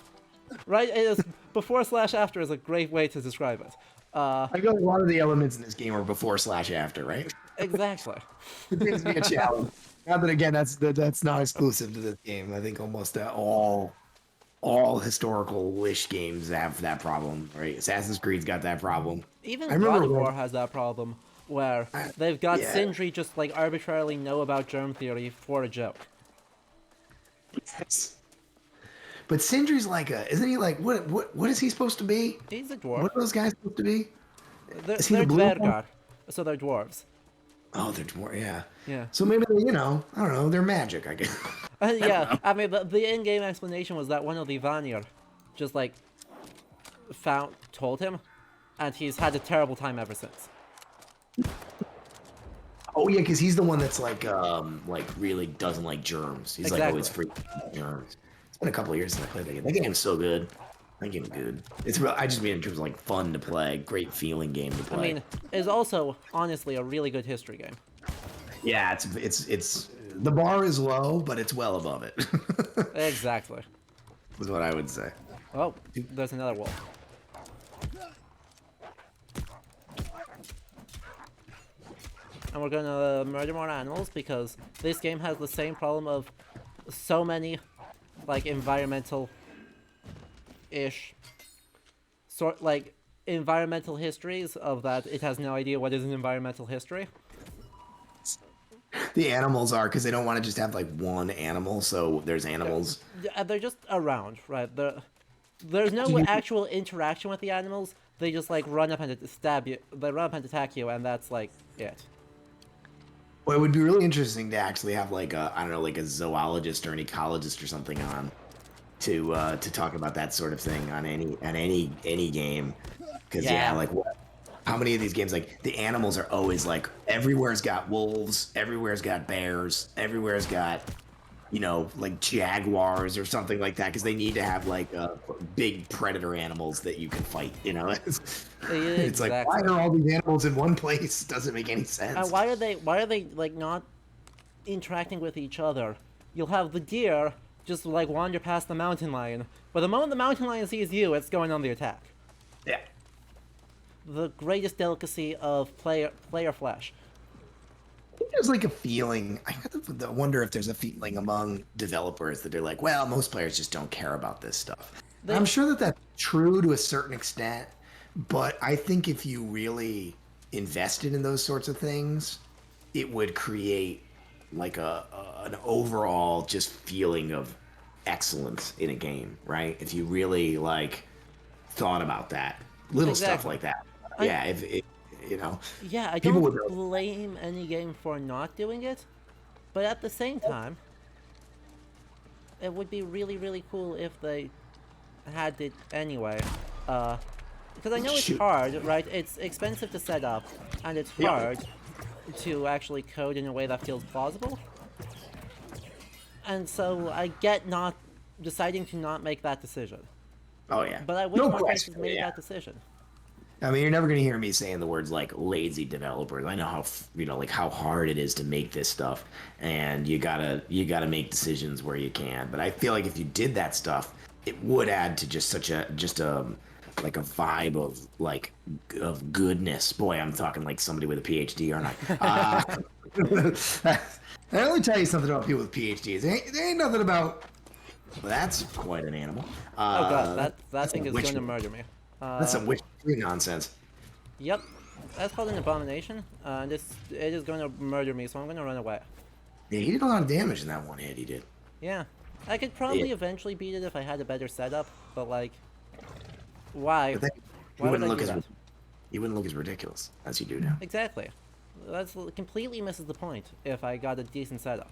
Right? It is before/after is a great way to describe it. I feel like a lot of the elements in this game are before/after, right? Exactly. It seems to be a challenge. Now that again, that's not exclusive to this game. I think almost all historical-ish games have that problem, right? Assassin's Creed's got that problem. Even I remember God of when- War has that problem, where they've got yeah. Sindri just like arbitrarily know about germ theory for a joke. But Sindri's like isn't he like what is he supposed to be? He's a dwarf. What are those guys supposed to be? They're is he the blue one? Dvergar, so they're dwarves. Oh, they're more, yeah. Yeah. So maybe they, I don't know, they're magic, I guess. Yeah, I mean, the in-game explanation was that one of the Vanir just, like, told him, and he's had a terrible time ever since. Oh yeah, because he's the one that's like really doesn't like germs. He's like always Exactly. freaking out germs. It's been a couple of years since I played that game. That game's so good. That game's good. It's real. I just mean in terms of like fun to play, great feeling game to play. I mean, it's also, honestly, a really good history game. yeah, it's the bar is low, but it's well above it. Exactly. is what I would say. Oh, there's another wolf. And we're gonna murder more animals because this game has the same problem of so many, like, environmental-ish, environmental histories of that it has no idea what is an environmental history. The animals are because they don't want to just have like one animal, so there's animals. They're just around, right? There's no actual interaction with the animals. They just, like, run up and stab you. They run up and attack you, and that's, like, it. Well, it would be really interesting to actually have like like a zoologist or an ecologist or something on to talk about that sort of thing on any game. Because Yeah. like how many of these games, like the animals are always like everywhere's got wolves, everywhere's got bears, everywhere's got like jaguars or something like that because they need to have like big predator animals that you can fight. It's like, why are all these animals in one place? Doesn't make any sense. And why are they like not interacting with each other? You'll have the deer just like wander past the mountain lion, but the moment the mountain lion sees you, it's going on the attack. Yeah. The greatest delicacy of player flesh. There's like a feeling. I wonder if there's a feeling among developers that they're like, well, most players just don't care about this stuff. I'm sure that that's true to a certain extent, but I think if you really invested in those sorts of things, it would create like an overall just feeling of excellence in a game, right? If you really like thought about that little stuff Exactly. like that. Yeah, I People don't would- blame any game for not doing it, but at the same time, it would be really, really cool if they had it anyway. Because I know it's Shoot. hard, right? It's expensive to set up, and it's Yeah. hard to actually code in a way that feels plausible. And so I get not deciding to not make that decision. Oh yeah. But I wish No more question, places made yeah. that decision. I mean, you're never going to hear me saying the words like lazy developers. I know how like how hard it is to make this stuff, and you gotta make decisions where you can. But I feel like if you did that stuff, it would add to just like a vibe of goodness. Boy, I'm talking like somebody with a PhD, aren't I? I only tell you something about people with PhDs. There ain't nothing about Well, that's quite an animal. Oh god, that that's thing some is witch- going to murder me. That's some witch tree nonsense. Yep, that's called an abomination. It is going to murder me, so I'm going to run away. Yeah, he did a lot of damage in that one hit. He did. Yeah, I could probably Yeah. eventually beat it if I had a better setup, but like, why? But then Why would I look do as that? you wouldn't look as ridiculous as you do now. Exactly. That's completely misses the point if I got a decent setup.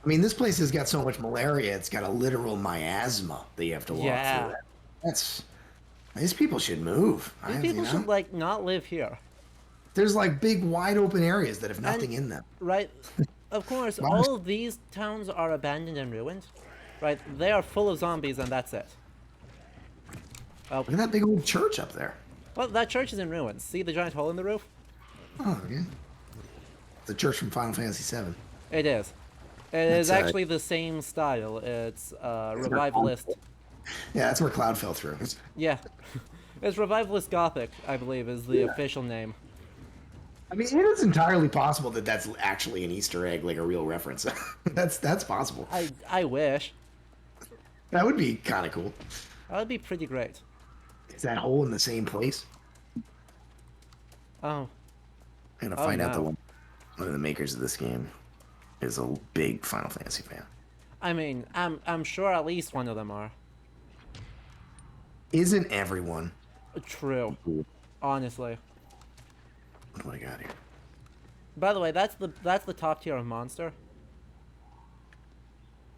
I mean, this place has got so much malaria. It's got a literal miasma that you have to walk Yeah. through. That's these people should move. These you people know? should like not live here, There's like big, wide open areas that have nothing in them. right? Of course, Why all of these towns are abandoned and ruined, right? They are full of zombies, and that's it. Oh, Look at that big old church up there. well, that church is in ruins. See the giant hole in the roof? Oh, yeah. The church from Final Fantasy VII. It is. It is That's, actually the same style. It's revivalist. Yeah, that's where Cloud fell through. Yeah, it's revivalist Gothic, I believe, is the official name. I mean, it is entirely possible that that's actually an Easter egg, like a real reference. that's possible. I wish. That would be kind of cool. That would be pretty great. Is that hole in the same place? Oh, I'm gonna Oh, find out that no. one of the makers of this game is a big Final Fantasy fan. I mean, I'm sure at least one of them are. Isn't everyone? True. Honestly. What do I got here? By the way, that's the top tier of monster.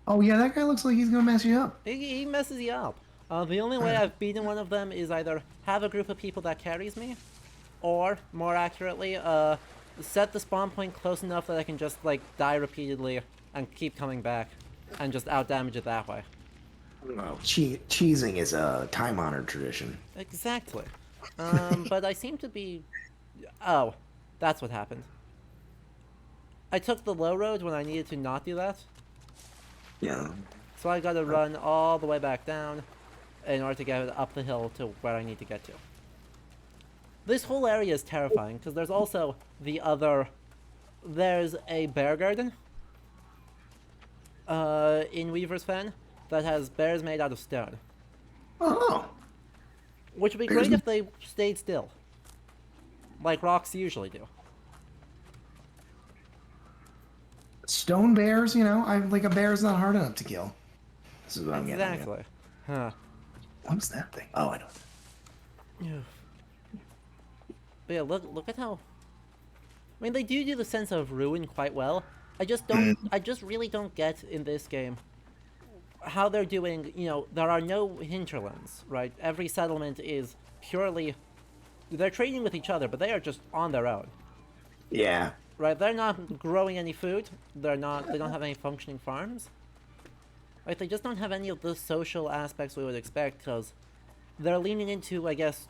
Oh yeah, that guy looks like he's gonna mess you up. He messes you up. The only way I've beaten one of them is either have a group of people that carries me, or, more accurately, set the spawn point close enough that I can just, like, die repeatedly and keep coming back, and just outdamage it that way. Well, cheesing is a time-honored tradition. Exactly. But I seem to be... Oh, that's what happened. I took the low road when I needed to not do that, Yeah. so I gotta run all the way back down in order to get up the hill to where I need to get to. This whole area is terrifying, because there's also the other... There's a bear garden in Weaver's Fen that has bears made out of stone. Oh. Which would be Bears great if they stayed still. Like rocks usually do. Stone bears, you know, like a bear's not hard enough to kill. This is what I'm getting at. Exactly. Huh. What's that thing? Oh, I know. Yeah. But yeah, look at how... I mean, they do the sense of ruin quite well. I just really don't get in this game how they're doing, you know, there are no hinterlands, right? Every settlement is purely... They're trading with each other, but they are just on their own. Yeah. Right, they're not growing any food. They don't have any functioning farms. Right, they just don't have any of the social aspects we would expect, because they're leaning into, I guess,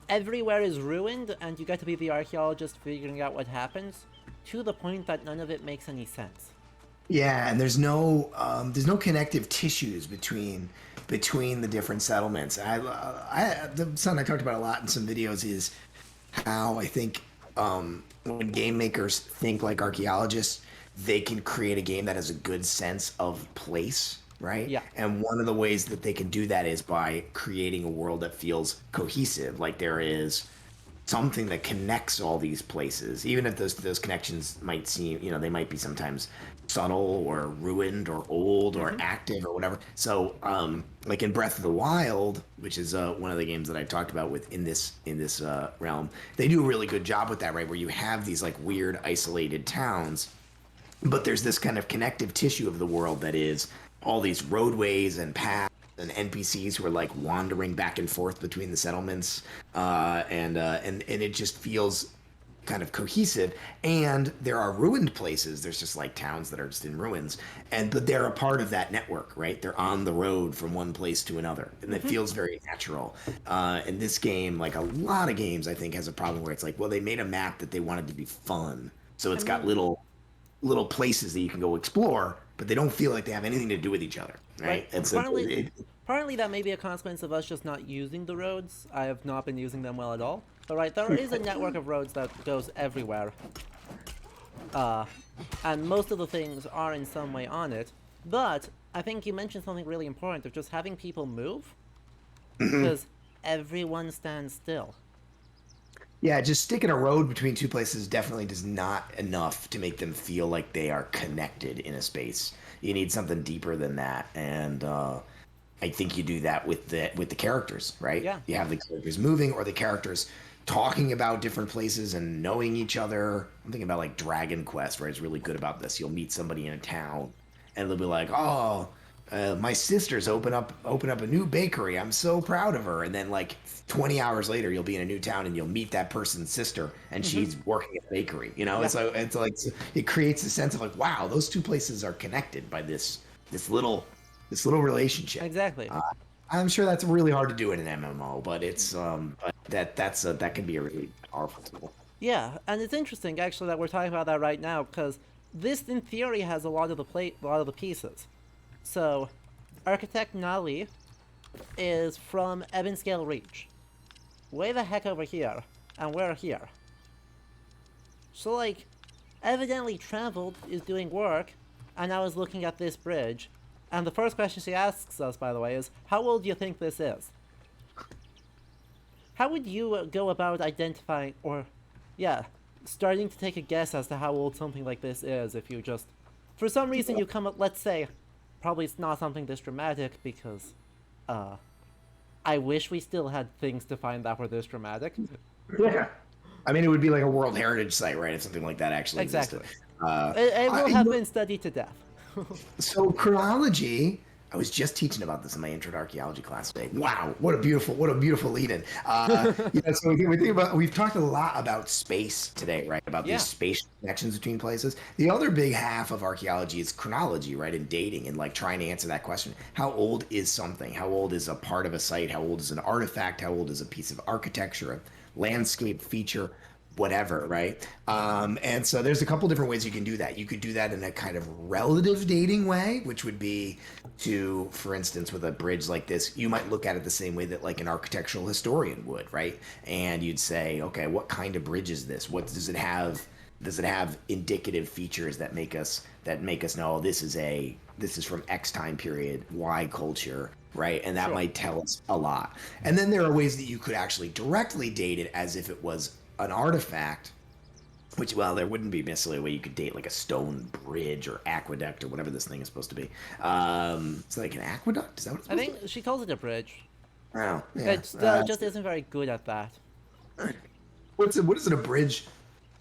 everywhere is ruined, and you get to be the archaeologist figuring out what happens, to the point that none of it makes any sense. Yeah, and there's no connective tissues between the different settlements. Something I talked about a lot in some videos is how I think when game makers think like archaeologists, they can create a game that has a good sense of place, right? Yeah. And one of the ways that they can do that is by creating a world that feels cohesive, like there is something that connects all these places, even if those connections might seem, you know, they might be sometimes subtle or ruined or old or active or whatever. So like in Breath of the Wild, which is one of the games that I talked about with in this realm, they do a really good job with that, right? Where you have these like weird isolated towns, but there's this kind of connective tissue of the world that is all these roadways and paths and NPCs who are like wandering back and forth between the settlements, and it just feels kind of cohesive. And there are ruined places. There's just like towns that are just in ruins, but they're a part of that network, right? They're on the road from one place to another, and it feels very natural. In this game, like a lot of games, I think has a problem where it's like, well, they made a map that they wanted to be fun, so it's got little places that you can go explore, but they don't feel like they have anything to do with each other, right? And so Partly that may be a consequence of us just not using the roads. I have not been using them well at all. But right, there is a network of roads that goes everywhere. and most of the things are in some way on it. But I think you mentioned something really important of just having people move, because everyone stands still. Yeah, just sticking a road between two places definitely does not enough to make them feel like they are connected in a space. You need something deeper than that, and I think you do that with the characters, right? Yeah. You have the characters moving, or the characters talking about different places and knowing each other. I'm thinking about like Dragon Quest, where it's really good about this. You'll meet somebody in a town, and they'll be like, "Oh, my sister's open up a new bakery. I'm so proud of her." And then like 20 hours later, you'll be in a new town and you'll meet that person's sister, and she's working at a bakery. You know, Yeah. it's like it creates a sense of like, wow, those two places are connected by this little relationship. Exactly. I'm sure that's really hard to do in an MMO, but it's but that can be a really powerful tool. Yeah, and it's interesting actually that we're talking about that right now, because this, in theory, has a lot of the pieces. So, Architect Nali is from Ebonscale Reach, way the heck over here, and we're here. So, like, evidently traveled, is doing work, and now is looking at this bridge. And the first question she asks us, by the way, is, how old do you think this is? How would you go about identifying, or, yeah, starting to take a guess as to how old something like this is if you just, for some reason you come up, let's say, probably it's not something this dramatic because, I wish we still had things to find that were this dramatic. Yeah. I mean, it would be like a World Heritage Site, right? If something like that actually Exactly. existed. It will have been studied to death. So chronology, I was just teaching about this in my intro to archaeology class today. Wow, what a beautiful lead-in. So we've talked a lot about space today, right? About Yeah. these spatial connections between places. The other big half of archaeology is chronology, right? And dating, and like trying to answer that question: how old is something? How old is a part of a site? How old is an artifact? How old is a piece of architecture, a landscape feature? Whatever, right? And so there's a couple different ways you can do that. You could do that in a kind of relative dating way, which would be to, for instance, with a bridge like this, you might look at it the same way that like an architectural historian would, right? And you'd say, okay, what kind of bridge is this? What does it have? Does it have indicative features that make us know this is from X time period, Y culture, right? And that might tell us a lot. And then there are ways that you could actually directly date it as if it was an artifact, which, well, there wouldn't be necessarily a way you could date like a stone bridge or aqueduct or whatever this thing is supposed to be. It's like an aqueduct? Is that what it's I supposed think she calls it a bridge. to be? Oh, yeah. It just isn't very good at that. What is it a bridge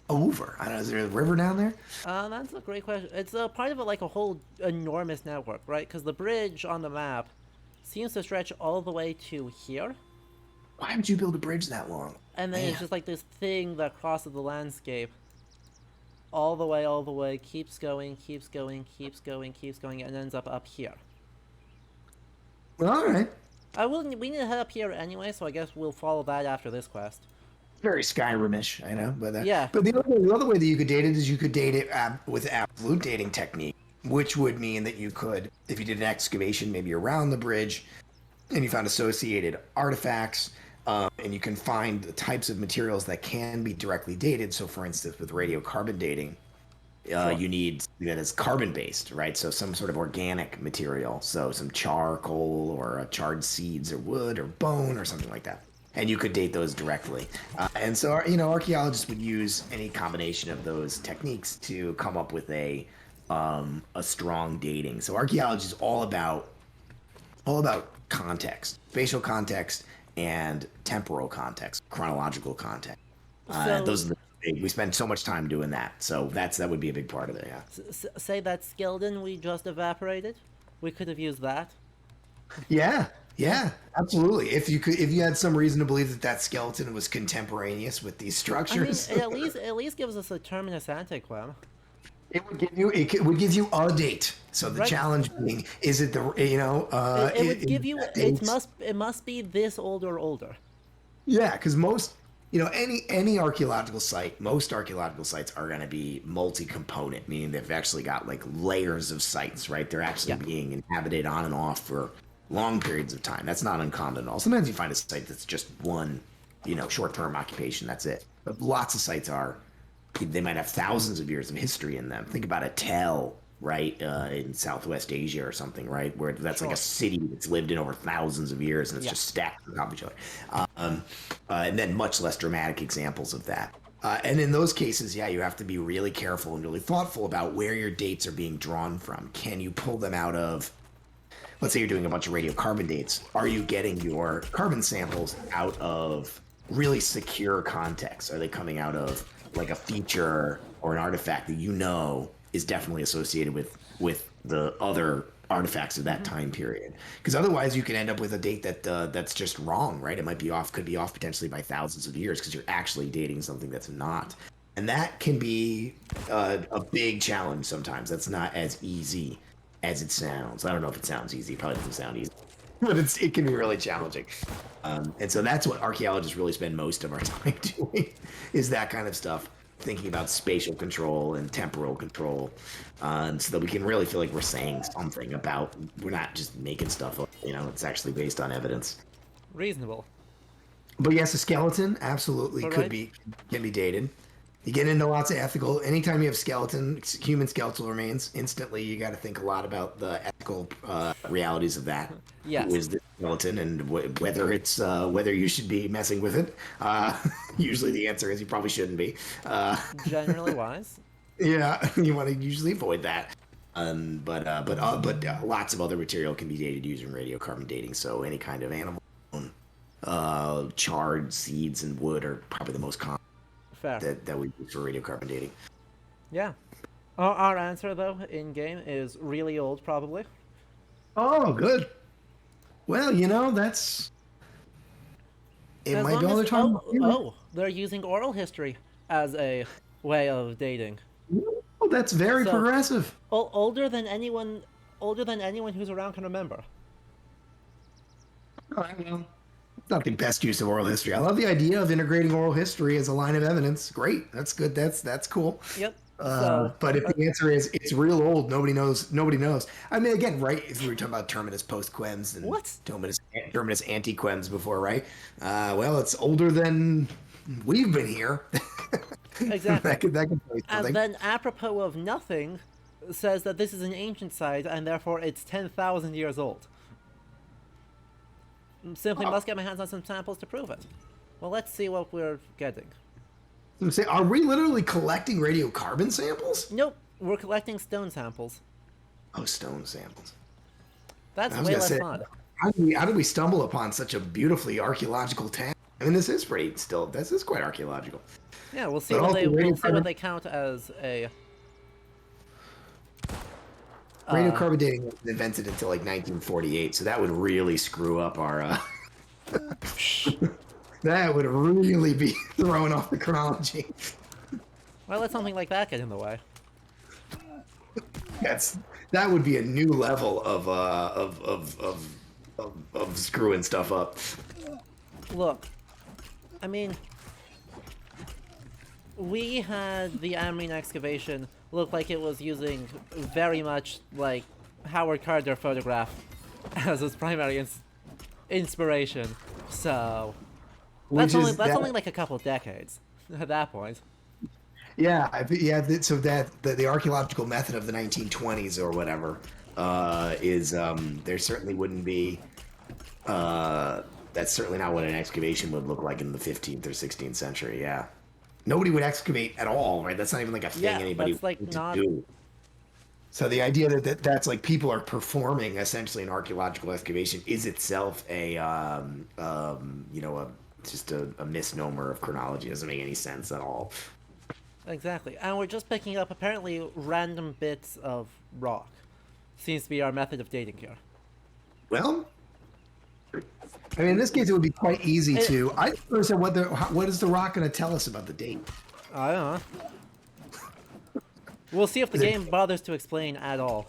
over? I don't know. Is there a river down there? That's a great question. It's a part of it, like a whole enormous network, right? Because the bridge on the map seems to stretch all the way to here. Why would you build a bridge that long? And then it's just like this thing that crosses the landscape all the way, keeps going, and ends up here. Well, all right. We need to head up here anyway, so I guess we'll follow that after this quest. Very Skyrim-ish, I know. But Yeah. But the other way that you could date it is you could date it with absolute dating technique, which would mean that you could, if you did an excavation maybe around the bridge, and you found associated artifacts, and you can find the types of materials that can be directly dated. So, for instance, with radiocarbon dating, you need something that is carbon-based, right? So some sort of organic material, so some charcoal or charred seeds or wood or bone or something like that. And you could date those directly. And so, archaeologists would use any combination of those techniques to come up with a strong dating. So archaeology is all about context, spatial context, and temporal context, chronological context. Those are we spend so much time doing that, so that would be a big part of it. Yeah. Say that skeleton we just evaporated. We could have used that. Yeah, absolutely. If you had some reason to believe that skeleton was contemporaneous with these structures, I mean, at least gives us a terminus antiquem. it would give you a date. So the challenge being, is it the It would give you. It must be this old or older. Yeah, because most any archaeological site, most archaeological sites are going to be multi-component, meaning they've actually got like layers of sites, right? They're actually being inhabited on and off for long periods of time. That's not uncommon at all. Sometimes you find a site that's just one, short-term occupation. That's it. But lots of sites are they might have thousands of years of history in them. Think about a tell, right, in Southwest Asia or something, right, where that's like a city that's lived in over thousands of years and it's just stacked on top of each other. And then much less dramatic examples of that. And in those cases, yeah, you have to be really careful and really thoughtful about where your dates are being drawn from. Can you pull them out of, let's say you're doing a bunch of radiocarbon dates. Are you getting your carbon samples out of really secure context? Are they coming out of like a feature or an artifact that you know is definitely associated with the other artifacts of that time period? Because otherwise you can end up with a date that that's just wrong, right? It might be off, could be off potentially by thousands of years because you're actually dating something that's not. And that can be a big challenge sometimes. That's not as easy as it sounds. I don't know if it sounds easy. It probably doesn't sound easy. But it can be really challenging. And so that's what archaeologists really spend most of our time doing, is that kind of stuff, thinking about spatial control and temporal control, so that we can really feel like we're saying something about, we're not just making stuff up, it's actually based on evidence. Reasonable. But yes, a skeleton absolutely All can be dated. You get into lots of ethical. Anytime you have human skeletal remains, instantly you got to think a lot about the ethical realities of that. Yes. Who is the skeleton, and whether you should be messing with it. Usually, the answer is you probably shouldn't be. Generally wise. Yeah, you want to usually avoid that. But lots of other material can be dated using radiocarbon dating. So any kind of animal bone, charred seeds, and wood are probably the most common. Fair. That we use for radiocarbon dating. Yeah. Our answer, though, in-game is really old, probably. Oh, good. Well, that's... It As might long be all as- the time. they're using oral history as a way of dating. Oh, that's very So- progressive. Older than anyone who's around can remember. All right, well, it's not the best use of oral history. I love the idea of integrating oral history as a line of evidence. Great. That's good. That's cool. Yep. But if the answer is it's real old, nobody knows. I mean, again, right? If we were talking about terminus postquems and What? terminus antiquems before, right? Well, it's older than we've been here. Exactly. that could tell you something. And then, apropos of nothing, says that this is an ancient site and therefore it's 10,000 years old. Simply must get my hands on some samples to prove it. Well, let's see what we're getting. I'm saying, are we literally collecting radiocarbon samples? Nope, we're collecting stone samples. Oh, stone samples. That's I was way gonna less say, fun. how did we stumble upon such a beautifully archaeological task? I mean, this is quite archaeological. Yeah, we'll see But what also we'll see radiocarbon- what they count as a. Radiocarbon dating wasn't invented until like 1948, so that would really screw up our. That would really be throwing off the chronology. Well, let something like that get in the way. That would be a new level of screwing stuff up. Look, I mean, we had the Amrine excavation look like it was using very much like Howard Carter photograph as its primary inspiration. So that's only like a couple decades at that point. Yeah, so that the archaeological method of the 1920s or whatever is there certainly wouldn't be. That's certainly not what an excavation would look like in the 15th or 16th century. Yeah, nobody would excavate at all, right? That's not even like a thing Yeah, anybody that's, like, would not- do. So the idea that's like people are performing essentially an archaeological excavation is itself just a misnomer of chronology. It doesn't make any sense at all. Exactly, and we're just picking up apparently random bits of rock. Seems to be our method of dating here. Well, I mean, in this case, it would be quite easy to. I don't understand what is the rock going to tell us about the date? I don't know. We'll see if the game bothers to explain at all.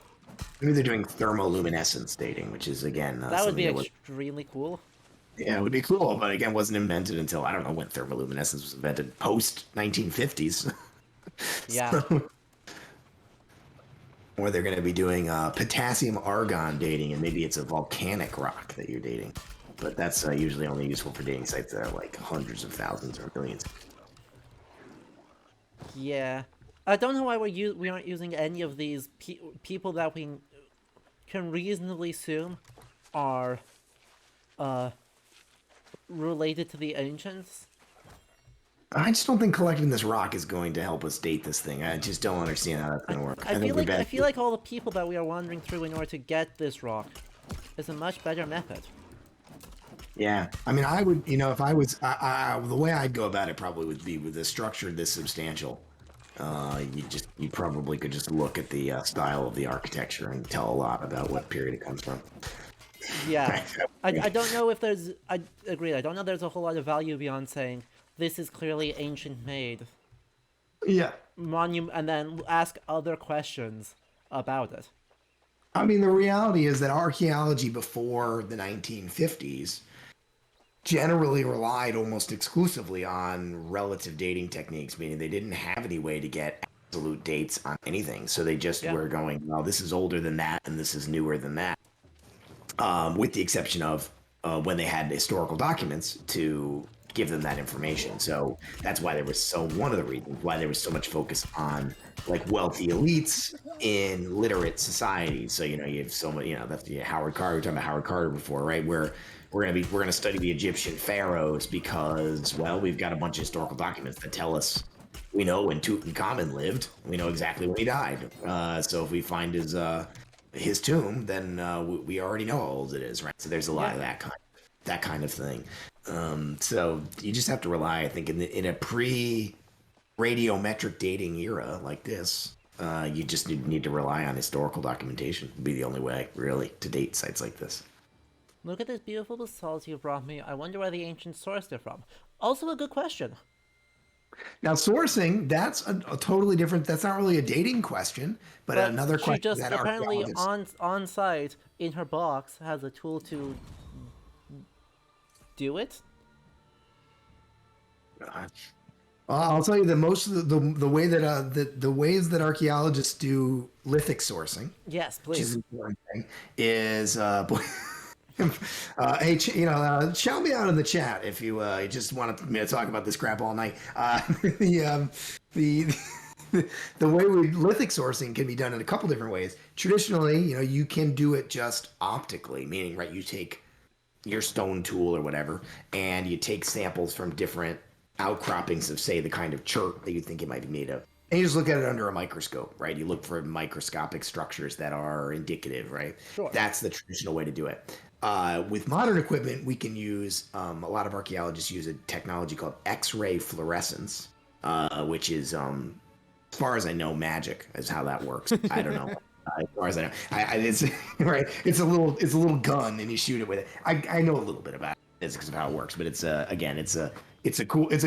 Maybe they're doing thermoluminescence dating, which is again That would be something extremely cool. yeah, it would be cool, but again, wasn't invented until I don't know when thermoluminescence was invented, post 1950s. Yeah. Or they're going to be doing potassium argon dating, and maybe it's a volcanic rock that you're dating. But that's usually only useful for dating sites that are like hundreds of thousands or millions. Yeah. I don't know why we aren't using any of these people that we can reasonably assume are related to the ancients. I just don't think collecting this rock is going to help us date this thing. I just don't understand how that's going to work. I think feel we like better. I feel like all the people that we are wandering through in order to get this rock is a much better method. Yeah, I mean, I would, if I was, the way I'd go about it probably would be with a structure this substantial. You probably could just look at the style of the architecture and tell a lot about what period it comes from. Yeah. I don't know if there's... I agree. I don't know there's a whole lot of value beyond saying this is clearly ancient made. Yeah. And then ask other questions about it. I mean, the reality is that archaeology before the 1950s generally relied almost exclusively on relative dating techniques, meaning they didn't have any way to get absolute dates on anything. So they just were going, well, this is older than that, and this is newer than that. With the exception of when they had historical documents to give them that information. So that's why one of the reasons why there was so much focus on like wealthy elites in literate societies. So, you have so much, that's Howard Carter, we were talking about Howard Carter before, right? Where we're going to study the Egyptian pharaohs because, well, we've got a bunch of historical documents that tell us we know when Tutankhamun lived. We know exactly when he died. So if we find his tomb, then we already know how old it is, right? So there's a lot of that kind of thing. So you just have to rely, I think, in a pre-radiometric dating era like this, you just need to rely on historical documentation. Would be the only way, really, to date sites like this. Look at this beautiful basalt you brought me. I wonder where the ancients sourced it from. Also a good question. Now, sourcing, that's a totally different, that's not really a dating question, but another she question just that apparently archaeologists... on site in her box has a tool to do it. I'll tell you that most of the way that the ways that archaeologists do lithic sourcing, Yes, which is please. an important thing, is hey, shout me out in the chat if you just want me to talk about this crap all night. The the way lithic sourcing can be done in a couple different ways. Traditionally, you can do it just optically, meaning, right, you take your stone tool or whatever, and you take samples from different outcroppings of, say, the kind of chert that you think it might be made of. And you just look at it under a microscope, right? You look for microscopic structures that are indicative, right? Sure. That's the traditional way to do it. With modern equipment, we can use, a lot of archaeologists use a technology called X-ray fluorescence, which is, as far as I know, magic is how that works. I don't know. As far as I know, it's right. It's a little gun, and you shoot it with it. I know a little bit about physics of how it works, but it's again, it's a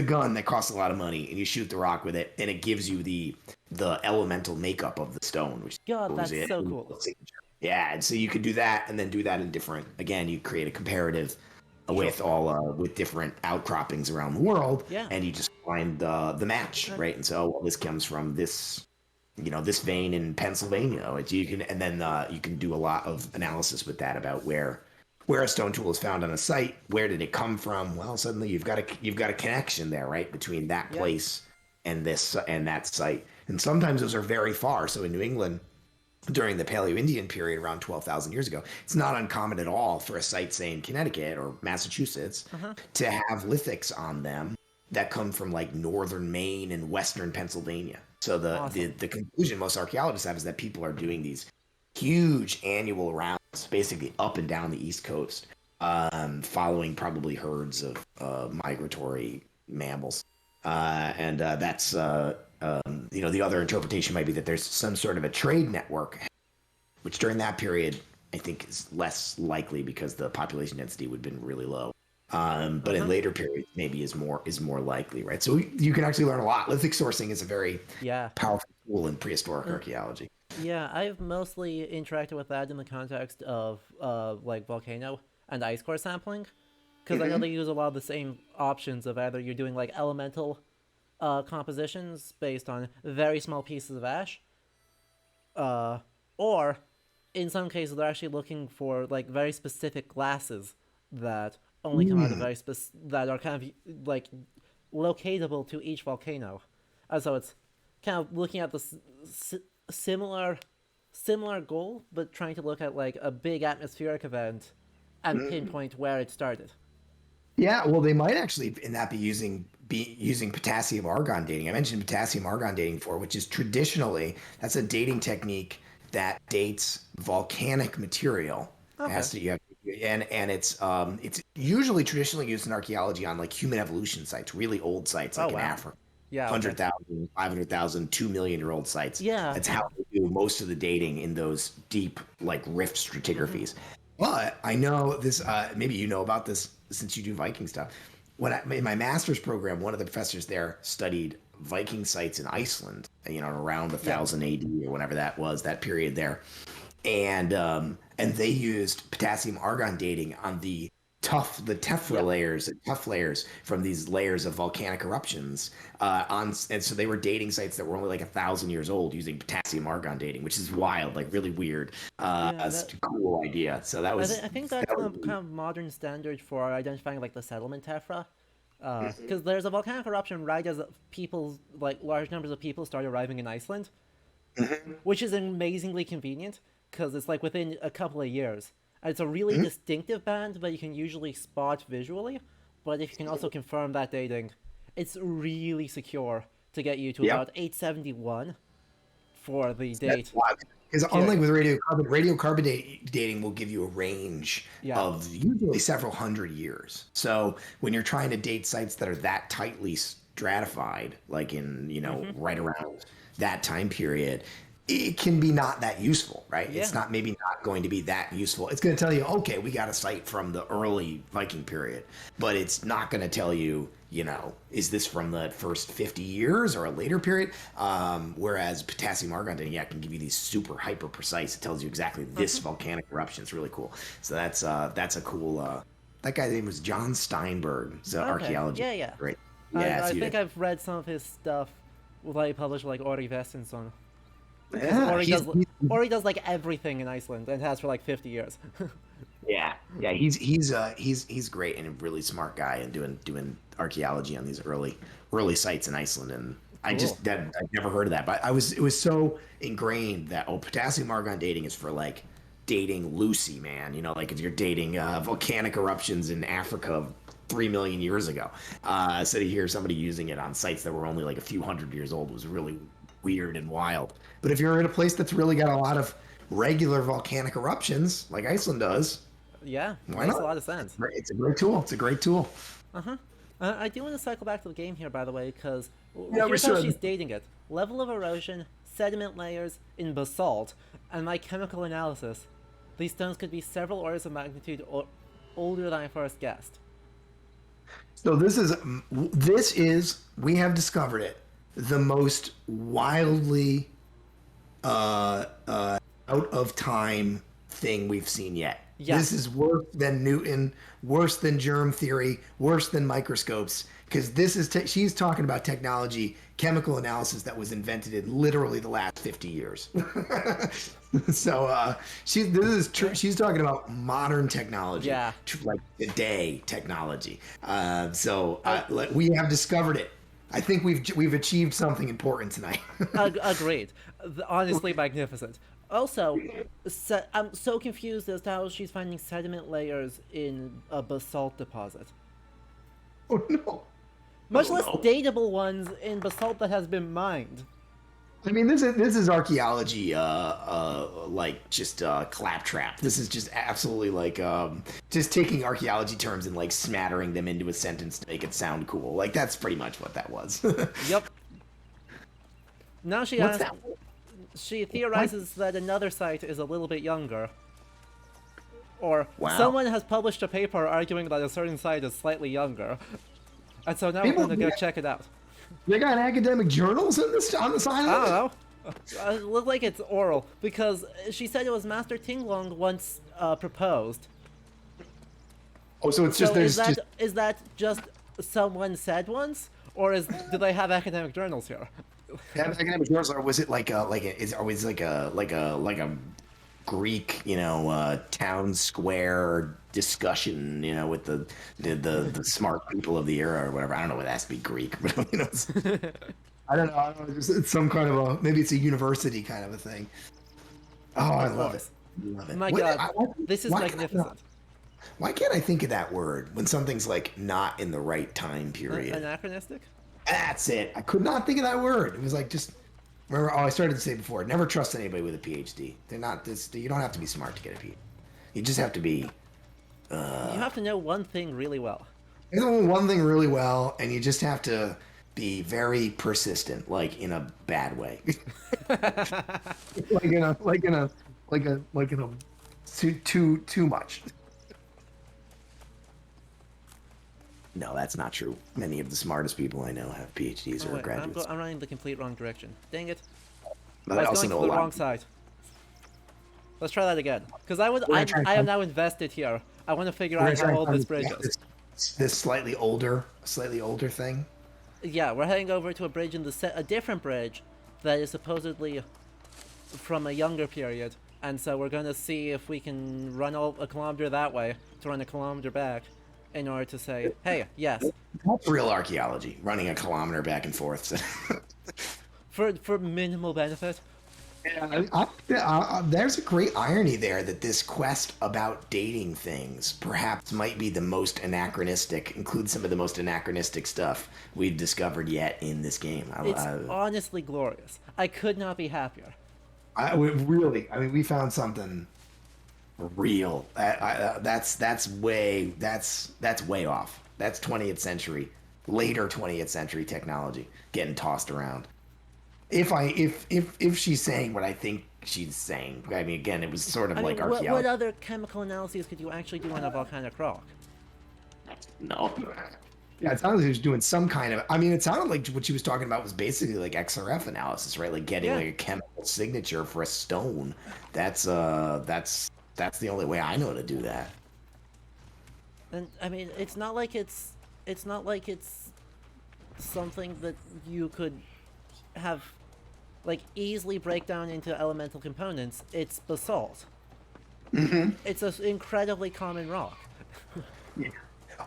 gun that costs a lot of money, and you shoot the rock with it, and it gives you the elemental makeup of the stone, which God, that's so cool. Yeah, and so you could do that, and then do that in different. Again, you create a comparative with with different outcroppings around the world, and you just find the match, right? And so this comes from this. This vein in Pennsylvania. You can do a lot of analysis with that about where a stone tool is found on a site. Where did it come from? Well, suddenly you've got a connection there, right, between that place and that site. And sometimes those are very far. So in New England, during the Paleo-Indian period, around 12,000 years ago, it's not uncommon at all for a site, say in Connecticut or Massachusetts, to have lithics on them that come from like northern Maine and western Pennsylvania. So the conclusion most archaeologists have is that people are doing these huge annual rounds, basically up and down the East Coast, following probably herds of migratory mammals. That's the other interpretation might be that there's some sort of a trade network, which during that period I think is less likely because the population density would have been really low. But in later periods, maybe is more likely, right? So you can actually learn a lot. Lithic sourcing is a very powerful tool in prehistoric archaeology. Yeah, I've mostly interacted with that in the context of like volcano and ice core sampling, because I know they use a lot of the same options of either you're doing like elemental compositions based on very small pieces of ash, or in some cases they're actually looking for like very specific glasses that only come out of that are kind of like locatable to each volcano, So it's kind of looking at the similar goal, but trying to look at like a big atmospheric event and pinpoint where it started. Yeah, well, they might actually in that be using potassium argon dating. I mentioned potassium argon dating before, which is traditionally that's a dating technique that dates volcanic material. It has to, and it's usually traditionally used in archaeology on like human evolution sites, really old sites like in Africa. Yeah, okay. 100,000, 500,000, 2 million-year-old sites. Yeah. That's how they do most of the dating in those deep, like, rift stratigraphies. But I know this, maybe you know about this since you do Viking stuff. In my master's program, one of the professors there studied Viking sites in Iceland, around 1000 AD or whenever that was, that period there. And they used potassium argon dating on the tephra layers from these layers of volcanic eruptions and so they were dating sites that were only like 1,000 years old using potassium argon dating, which is wild, like really weird. That's a cool idea. So that was I think that's the kind of modern standard for identifying like the settlement tephra, because there's a volcanic eruption right as large numbers of people start arriving in Iceland, which is amazingly convenient because it's like within a couple of years. And it's a really distinctive band that you can usually spot visually, but if you can also confirm that dating, it's really secure to get you to about 871 for the date. Because unlike with radiocarbon dating will give you a range of usually several hundred years. So when you're trying to date sites that are that tightly stratified, like in, right around that time period, it can be not that useful, right? Yeah. It's not going to be that useful. It's going to tell you, okay, we got a site from the early Viking period, but it's not going to tell you, is this from the first 50 years or a later period? Whereas potassium argon dating, can give you these super hyper precise. It tells you exactly this volcanic eruption. It's really cool. So that's a cool. That guy's name was John Steinberg. So Archaeology. Yeah. Great. Yeah, I think I've read some of his stuff. He published like Ori Vestinson. Yeah, or he does like everything in Iceland and has for like 50 years. yeah, he's great and a really smart guy and doing archaeology on these early sites in Iceland. And I've never heard of that, but it was so ingrained that potassium argon dating is for like dating Lucy, man. Like if you're dating volcanic eruptions in Africa 3 million years ago. So to hear somebody using it on sites that were only like a few hundred years old was really weird and wild. But if you're in a place that's really got a lot of regular volcanic eruptions, like Iceland does, why not? Makes a lot of sense. It's a great tool. I do want to cycle back to the game here, by the way, because here's how she's dating it: level of erosion, sediment layers in basalt, and my chemical analysis. These stones could be several orders of magnitude older than I first guessed. So this is we have discovered it, the most wildly out of time thing we've seen yet. Yeah. This is worse than Newton, worse than germ theory, worse than microscopes, because this is she's talking about technology, chemical analysis that was invented in literally the last 50 years. So she's talking about modern technology, like today technology. We have discovered it. I think we've achieved something important tonight. Agreed. Honestly magnificent. Also, I'm so confused as to how she's finding sediment layers in a basalt deposit. Oh no! Much less dateable ones in basalt that has been mined. I mean, this is archaeology, like just claptrap. This is just absolutely like just taking archaeology terms and like smattering them into a sentence to make it sound cool. Like that's pretty much what that was. Yep. Now she theorizes that another site is a little bit younger. Or someone has published a paper arguing that a certain site is slightly younger. And so now we're going to go check it out. They got academic journals on the side of it? I don't know. It looks like it's oral, because she said it was Master Tinglong once proposed. Oh, so it's just... Is that just someone said once? Or do they have academic journals here? Academic journals, or was it like a Greek, town square discussion, with the smart people of the era or whatever. I don't know whether it has to be Greek, but I don't know. I don't know. It's some kind of maybe it's a university kind of a thing. Oh, I love it. Love it. My What- God, I- this is why- magnificent. Why can't I think of that word when something's like not in the right time period? Anachronistic? That's it. I could not think of that word. It was like just remember. Oh, I started to say before. Never trust anybody with a PhD. They're not this. You don't have to be smart to get a PhD. You just have to be. You have to know one thing really well. You know one thing really well, and you just have to be very persistent, like in a bad way. like in a too much. No, that's not true. Many of the smartest people I know have PhDs Oh, or wait, graduates. I'm running the complete wrong direction. Dang it. But I I was also going know to a the lot. wrong side. Let's try that again. Because We're gonna try I am and- now invested here. I want to figure We're out gonna try how and old find this bridge is. this slightly older thing. Yeah, we're heading over to a bridge in a different bridge that is supposedly from a younger period. And so we're going to see if we can run a kilometer that way to run a kilometer back in order to say, hey, yes, That's real archaeology, running a kilometer back and forth. for minimal benefit. There's a great irony there that this quest about dating things perhaps might be the most anachronistic, includes some of the most anachronistic stuff we've discovered yet in this game. It's honestly glorious. I could not be happier. We found something real. That's way off. That's 20th century, later 20th century technology getting tossed around. If she's saying what I think she's saying, I mean, again, it was sort of I like mean, archaeology. what other chemical analyses could you actually do on a volcanic rock? No. Yeah, it sounded like she was doing some kind of. I mean, it sounded like what she was talking about was basically like XRF analysis, right? Like getting like a chemical signature for a stone. That's the only way I know to do that. And I mean, it's not like it's something that you could have like easily break down into elemental components. It's basalt. Mm-hmm. It's an incredibly common rock. Yeah.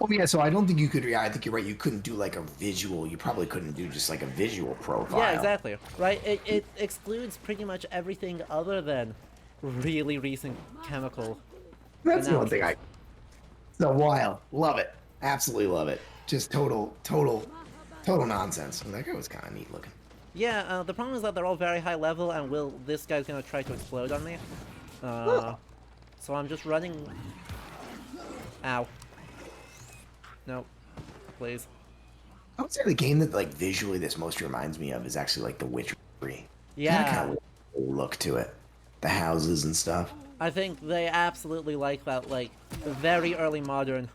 Oh yeah, so I don't think you could. Yeah, I think you're right. You couldn't do like a visual. You probably couldn't do just like a visual profile. Yeah, exactly. Right. It excludes pretty much everything other than really recent chemical. That's the one thing analysis. So wild. Love it. Absolutely love it. Just total nonsense. That guy was kind of neat looking. Yeah. The problem is that they're all very high level, and this guy's gonna try to explode on me. So I'm just running. Ow. No, please. I would say the game that like visually this most reminds me of is actually like The Witcher 3. Yeah. Kind of look to it, the houses and stuff. I think they absolutely like that, like very early modern,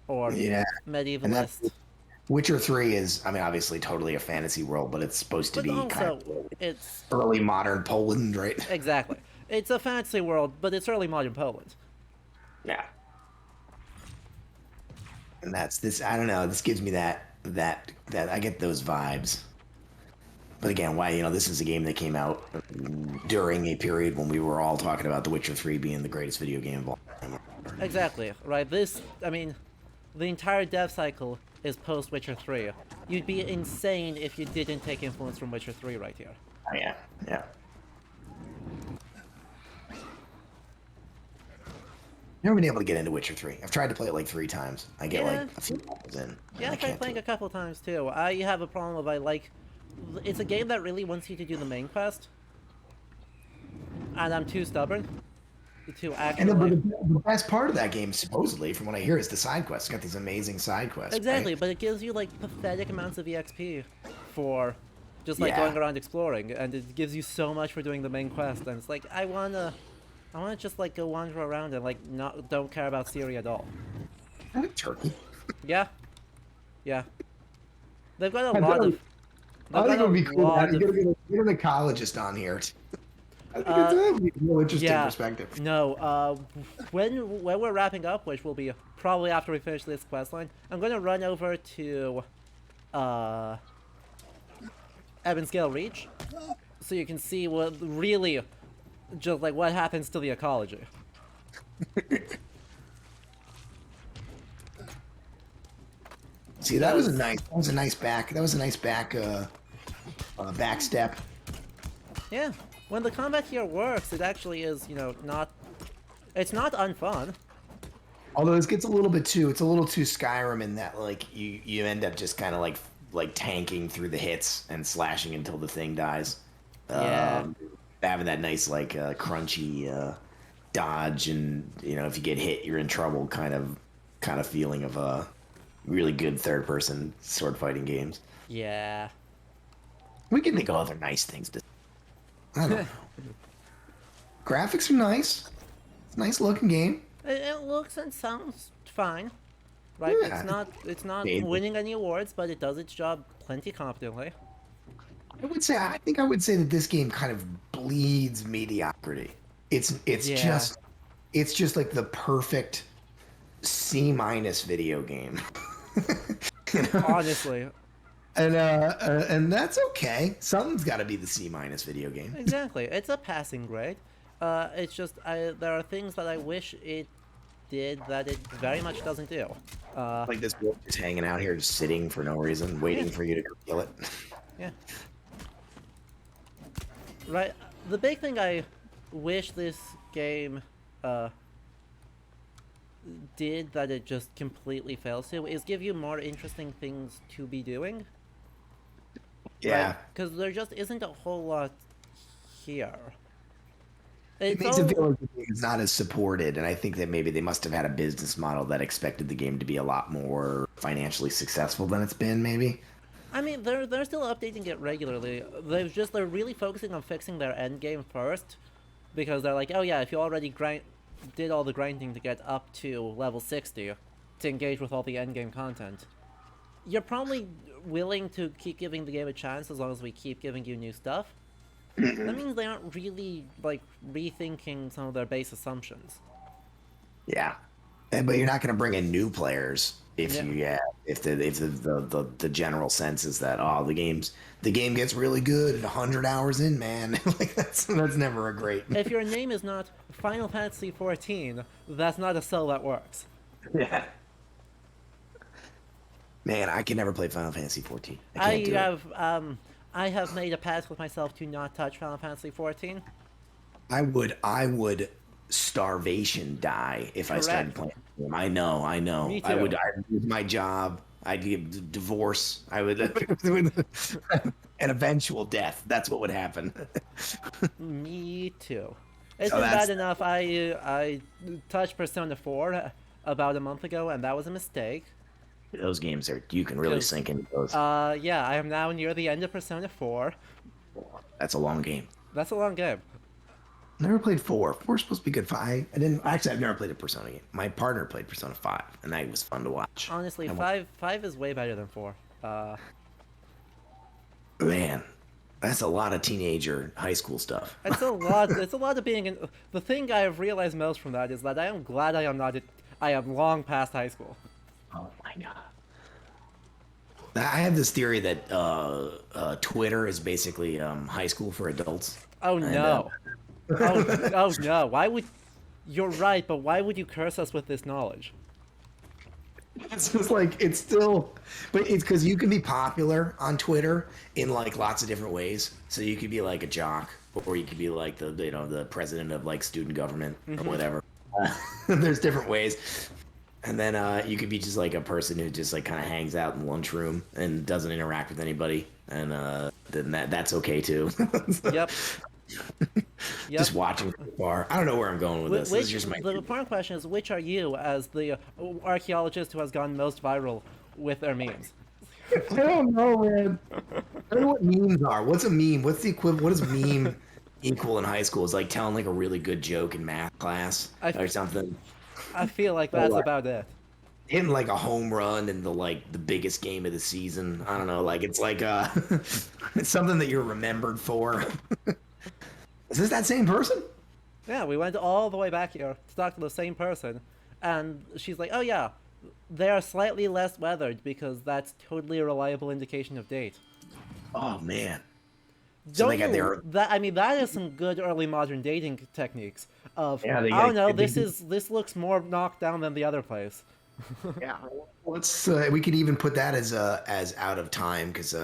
or Yeah. medievalist. Witcher 3 is, I mean, obviously totally a fantasy world, but it's supposed to But be also, kind of it's early modern Poland, right? exactly. It's a fantasy world, but it's early modern Poland. Yeah. And that's this. I don't know. This gives me that I get those vibes. But again, why this is a game that came out during a period when we were all talking about The Witcher 3 being the greatest video game of all time. Exactly. Right. I mean, the entire dev cycle is post Witcher 3. You'd be insane if you didn't take influence from Witcher 3 right here. Oh, yeah. Yeah. Never been able to get into Witcher 3. I've tried to play it like 3 times. I get Yeah. like a few hours in. Yeah, I tried playing a couple times too. I have a problem of it's a game that really wants you to do the main quest, and I'm too stubborn to And actually. the best part of that game, supposedly, from what I hear, is the side quests. It's got these amazing side quests. Exactly, right? but it gives you like pathetic amounts of EXP for just like Yeah. going around exploring, and it gives you so much for doing the main quest. And it's like I wanna just like go wander around and like don't care about Siri at all. Turkey. Yeah, yeah. They've got a I lot think of. I think it would be cool. lot You of- get an ecologist on here. I think it's a real interesting yeah. perspective. No, when we're wrapping up, which will be probably after we finish this quest line, I'm gonna run over to Ebonscale Reach, so you can see what really, just like what happens to the ecology. See, that was a nice back. backstep. Yeah, when the combat here works, it actually is, not... It's not unfun. Although it gets a little bit too, it's a little too Skyrim in that like you end up just kind of like tanking through the hits and slashing until the thing dies. Yeah. Having that nice like crunchy dodge, and if you get hit, you're in trouble kind of feeling of really good third person sword fighting games. Yeah. We can think of other nice things to. I don't know. Graphics are nice. It's a nice looking game. It looks and sounds fine. Right? Yeah. It's not Maybe. winning any awards, but it does its job plenty competently. I think I would say that this game kind of bleeds mediocrity. It's Yeah. just like the perfect C- video game. Honestly. And that's okay. Something's got to be the C- video game. Exactly. It's a passing grade. It's just there are things that I wish it did that it very much doesn't do. Like this wolf just hanging out here, just sitting for no reason, waiting Yeah. for you to go kill it. Yeah. Right. The big thing I wish this game did that it just completely fails to is give you more interesting things to be doing. Yeah. Because there just isn't a whole lot here. It It's makes it all- feel like the game is not as supported, and I think that maybe they must have had a business model that expected the game to be a lot more financially successful than it's been, maybe. I mean, they're still updating it regularly. They're really focusing on fixing their end game first, because they're like, oh yeah, if you already did all the grinding to get up to level 60 to engage with all the end game content, you're probably willing to keep giving the game a chance as long as we keep giving you new stuff. That means they aren't really like rethinking some of their base assumptions. Yeah, but you're not going to bring in new players if Yeah. if the general sense is that the game gets really good at 100 hours in, man. Like that's never a great. If your name is not Final Fantasy 14, that's not a sell that works. Yeah. Man, I can never play Final Fantasy 14. I I can't do it. have I have made a pact with myself to not touch Final Fantasy 14. I would starvation die if I started Correct. playing. I know. Me I would. too. I'd lose my job. I'd give divorce. I would, an eventual death. That's what would happen. Me too. It's So been that's- bad enough. I touched Persona 4 about a month ago, and that was a mistake. Those games you can really Because, sink into those. Yeah, I am now near the end of Persona 4. That's a long game. That's a long game. Never played 4. 4's supposed to be good. I didn't actually. I've never played a Persona game. My partner played Persona 5, and that was fun to watch. Honestly, And 5 is way better than 4. Man, that's a lot of teenager high school stuff. It's a lot. It's a lot of being in. The thing I have realized most from that is that I am glad I am not. I am long past high school. Oh my god. I have this theory that Twitter is basically high school for adults. Oh And, no. Oh no. Why would? You're right, but why would you curse us with this knowledge? It's just like it's still, but it's because you can be popular on Twitter in like lots of different ways. So you could be like a jock, or you could be like the president of like student government or whatever. There's different ways. And then you could be just like a person who just like kind of hangs out in the lunchroom and doesn't interact with anybody, and then that's okay too. Yep. Yep. Just watching from afar. I don't know where I'm going with this. This is just my. The important question is, which are you as the archaeologist who has gone most viral with their memes? I don't know, man. I don't know what memes are. What's a meme? What's the equivalent? What does meme equal in high school? It's like telling like a really good joke in math class or something. I feel like that's about it. Hitting like a home run in the biggest game of the season. I don't know. Like it's like it's something that you're remembered for. Is this that same person? Yeah, we went all the way back here to talk to the same person, and she's like, "Oh yeah, they are slightly less weathered because that's totally a reliable indication of date." Oh man. So Don't they got you? their- That I mean, that is some good early modern dating techniques. Of Yeah, I they don't know, they- this looks more knocked down than the other place. Yeah, let's. We could even put that as out of time because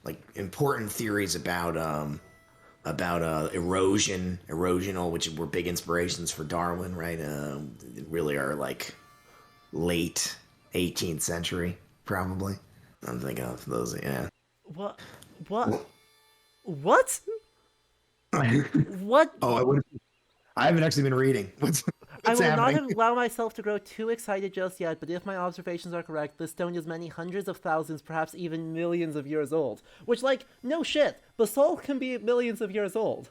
like important theories about erosional, which were big inspirations for Darwin, right? Really are like late 18th century, probably. I'm thinking of those, yeah. What? What? What? What? Oh, I haven't actually been reading. I What's will not happening? allow myself to grow too excited just yet, but if my observations are correct, this stone is many hundreds of thousands, perhaps even millions of years old. Which, like, no shit, basalt can be millions of years old.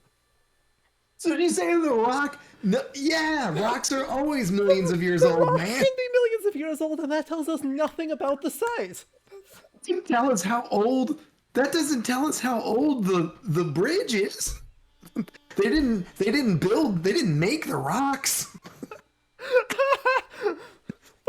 So did you say the rock? No, yeah, rocks are always millions of years The old, rock man. can be millions of years old, and that tells us nothing about the site. Doesn't tell us how old. That doesn't tell us how old the bridge is. They didn't make the rocks.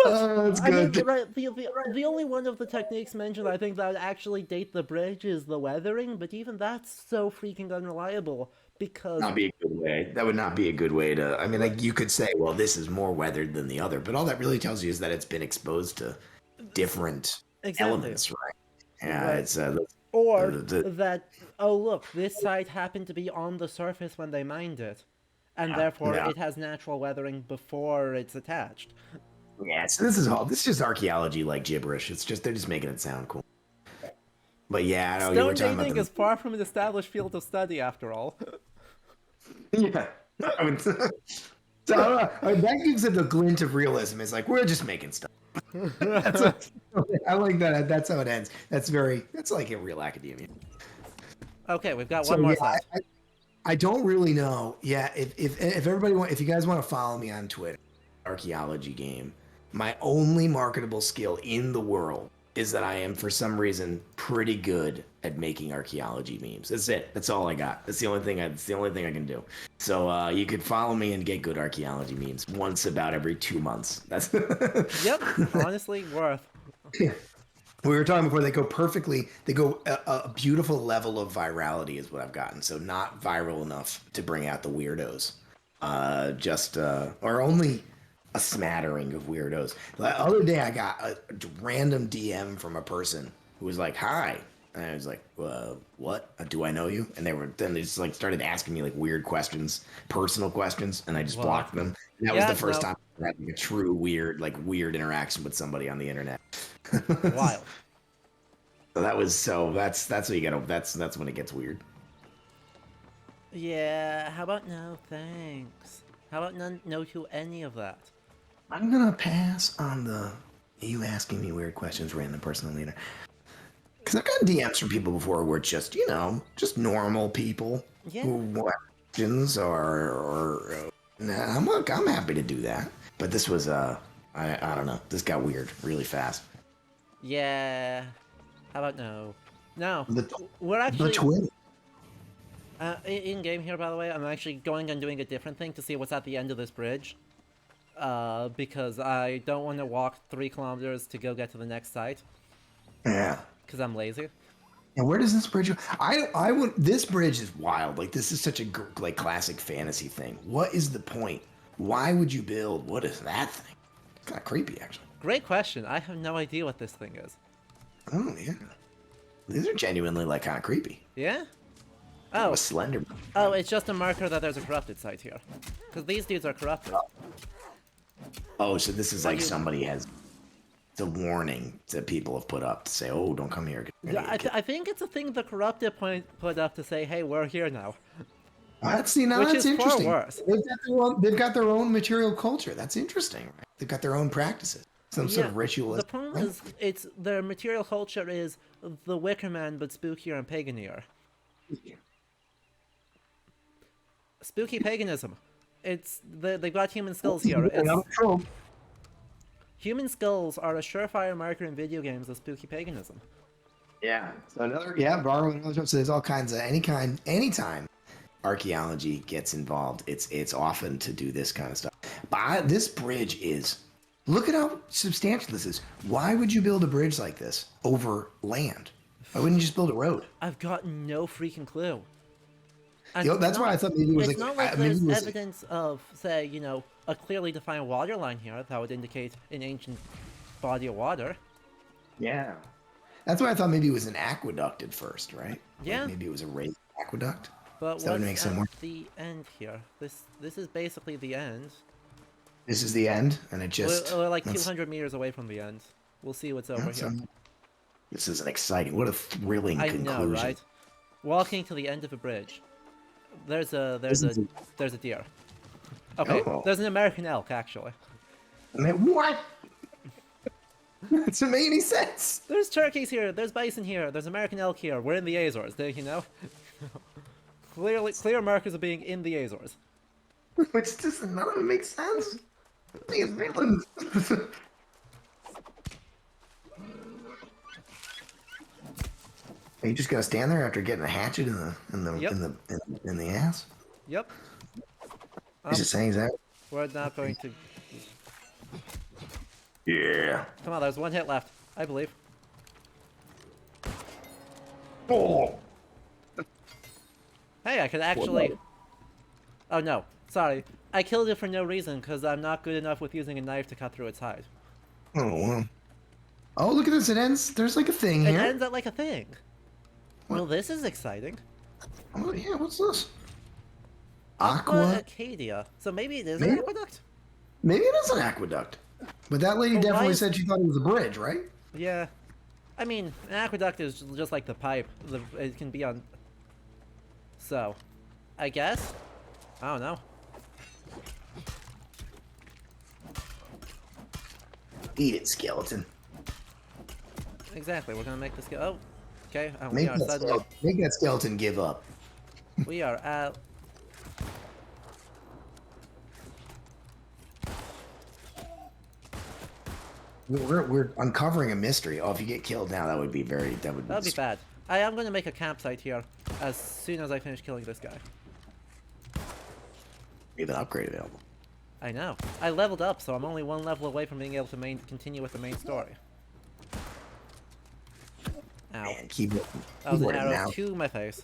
That's I mean, good. right, the only one of the techniques mentioned I think that would actually date the bridge is the weathering, but even that's so freaking unreliable because Not be a good way. That would not be a good way to. I mean, like you could say, well, this is more weathered than the other, but all that really tells you is that it's been exposed to different elements, right? Yeah, Right. it's or the that, oh look, this site happened to be on the surface when they mined it, and therefore yeah. it has natural weathering before it's attached. yeah. So this is just archaeology like gibberish. It's just they're just making it sound cool. But yeah, I know you were Stone talking about dating is far from an established field of study, after all. yeah. I mean, so that gives it a glint of realism. It's like we're just making stuff. I like that. That's how it ends. That's like a real academia. Okay, we've got So one more yeah, site. I don't really know. Yeah, if everybody if you guys want to follow me on Twitter, Archaeology game, my only marketable skill in the world is that I am for some reason pretty good at making archaeology memes. That's it. That's all I got. That's the only thing I can do. So you could follow me and get good archaeology memes once about every 2 months. That's Yep, honestly, worth. we were talking before, they go perfectly, they go a beautiful level of virality is what I've gotten. So not viral enough to bring out the weirdos. Or only a smattering of weirdos. The other day I got a random DM from a person who was like, hi. And I was like, what? Do I know you? And then they just like started asking me like weird questions, personal questions, and I just blocked them. And that was the first time I had like a true weird interaction with somebody on the internet. Wild. That's what you gotta that's when it gets weird. Yeah, how about no thanks? How about no to any of that? I'm gonna pass on you asking me weird questions, random person on the internet. Because I've gotten DMs from people before who are just, just normal people who want questions or I'm happy to do that. But this was, I don't know. This got weird really fast. Yeah. How about no? No. We're The actually... twin. In game here, by the way, I'm actually going and doing a different thing to see what's at the end of this bridge. Because I don't want to walk 3 kilometers to go get to the next site. Yeah. Because I'm lazy. And where does this bridge go? I would. This bridge is wild. Like this is such a classic fantasy thing. What is the point? Why would you build? What is that thing? It's kind of creepy, actually. Great question. I have no idea what this thing is. Oh yeah. These are genuinely like kind of creepy. Yeah? Oh. A slender. Oh, it's just a marker that there's a corrupted site here. Because these dudes are corrupted. Oh, so this is like somebody has. It's a warning that people have put up to say, "Oh, don't come here." I think it's a thing the corrupted put up to say, "Hey, we're here now." That's Which that's is interesting. far worse. They've got their own material culture. That's interesting. Right? They've got their own practices. Some sort of ritualism. The problem is, their material culture is the Wicker Man, but spookier and paganier. Spooky paganism. They've got human skulls here. Human skulls are a surefire marker in video games of spooky paganism. Yeah. So borrowing another joke. So there's all kinds of anytime archaeology gets involved, it's often to do this kind of stuff. But this bridge is. Look at how substantial this is. Why would you build a bridge like this over land? Why wouldn't you just build a road? I've got no freaking clue. That's why I thought maybe it was it's not like there's evidence of, say, a clearly defined water line here that would indicate an ancient body of water. Yeah. That's why I thought maybe it was an aqueduct at first, right? Yeah. Like maybe it was a raised aqueduct. But Is that what what's makes at it more? the end here? This is basically the end. This is the end, and it just. We're like let's- 200 meters away from the end. We'll see what's over that's, here. This is an exciting. What a thrilling I conclusion. know, right? Walking to the end of a bridge. There's a deer. Okay, Oh. there's an American elk actually. I mean, what? That doesn't make any sense. There's turkeys here. There's bison here. There's American elk here. We're in the Azores. Did you know? Clear markers of being in the Azores. Which just none of it makes sense. These villains. Are you just gonna stand there after getting a hatchet Yep. in the ass? Yep. He's just saying that. We're not going to. Yeah. Come on, there's one hit left. I believe. Oh. Hey, I could actually. Oh no, sorry. I killed it for no reason because I'm not good enough with using a knife to cut through its hide. Oh well. Oh, look at this! It ends. There's like a thing It here. ends at like a thing. What? Well, this is exciting. Oh yeah, what's this? Aqua Aqua. Acadia. So maybe it is Maybe? an aqueduct? Maybe it is an aqueduct. But that lady But why definitely is- said she thought it was a bridge, right? Yeah. I mean, an aqueduct is just like the pipe. It can be on. So, I guess? I don't know. Eat it, skeleton. Exactly, we're gonna make this go. Oh, okay. We Make are that, suddenly. make that skeleton give up. We are at. We're uncovering a mystery. Oh, if you get killed now, that would be very. That That'd be bad. I am gonna make a campsite here as soon as I finish killing this guy. We have an upgrade available. I know. I leveled up, so I'm only one level away from being able to continue with the main story. Ow. Man, keyboard, That was an keyboard and arrow mouse. to my face.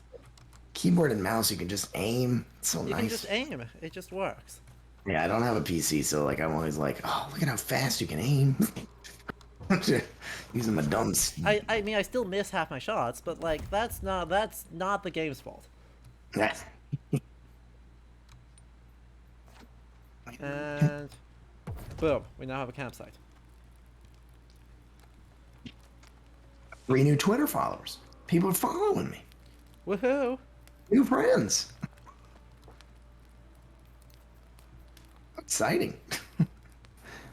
Keyboard and mouse, you can just aim. It's so You nice. can just aim. It just works. Yeah, I don't have a PC, so like I'm always like, oh, look at how fast you can aim. Using my dumb. I mean, I still miss half my shots, but like that's not the game's fault. And boom, we now have a campsite. 3 new Twitter followers. People are following me. Woohoo! New friends. Exciting.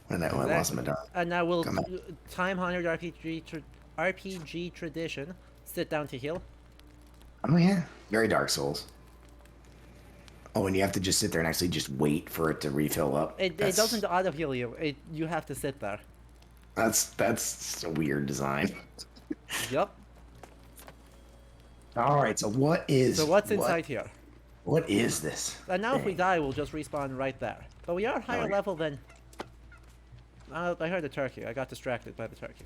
when I lost my dog. And now we'll Come on. time-honored RPG tradition. Sit down to heal. Oh yeah, very Dark Souls. Oh, and you have to just sit there and actually just wait for it to refill up. It doesn't auto heal you. You have to sit there. That's a weird design. Yup. All right, so what's What's inside here? What is this? And now if we thing? die, we'll just respawn right there. But we are higher yeah. level than. I heard a turkey. I got distracted by the turkey.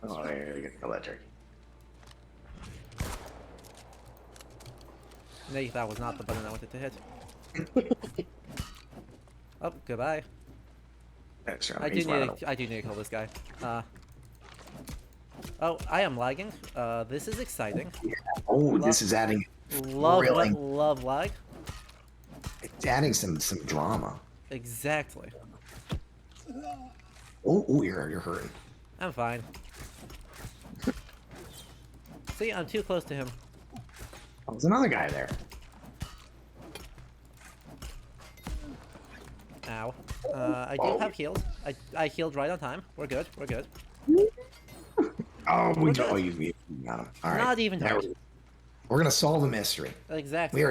Oh, there you go. Kill that turkey. Nay, that was not the button I wanted to hit. Oh, goodbye. That's right. I do need to kill this guy. Oh, I am lagging. This is exciting. Oh, this is adding. Love lag. It's adding some drama. Exactly. Oh, you're hurting. I'm fine. See, I'm too close to him. Oh, there's another guy there. Ow. I do have heals. I healed right on time. We're good. We're good. Oh, We're good. you got him. All right. Not even Now hurt. we're gonna solve a mystery. Exactly. We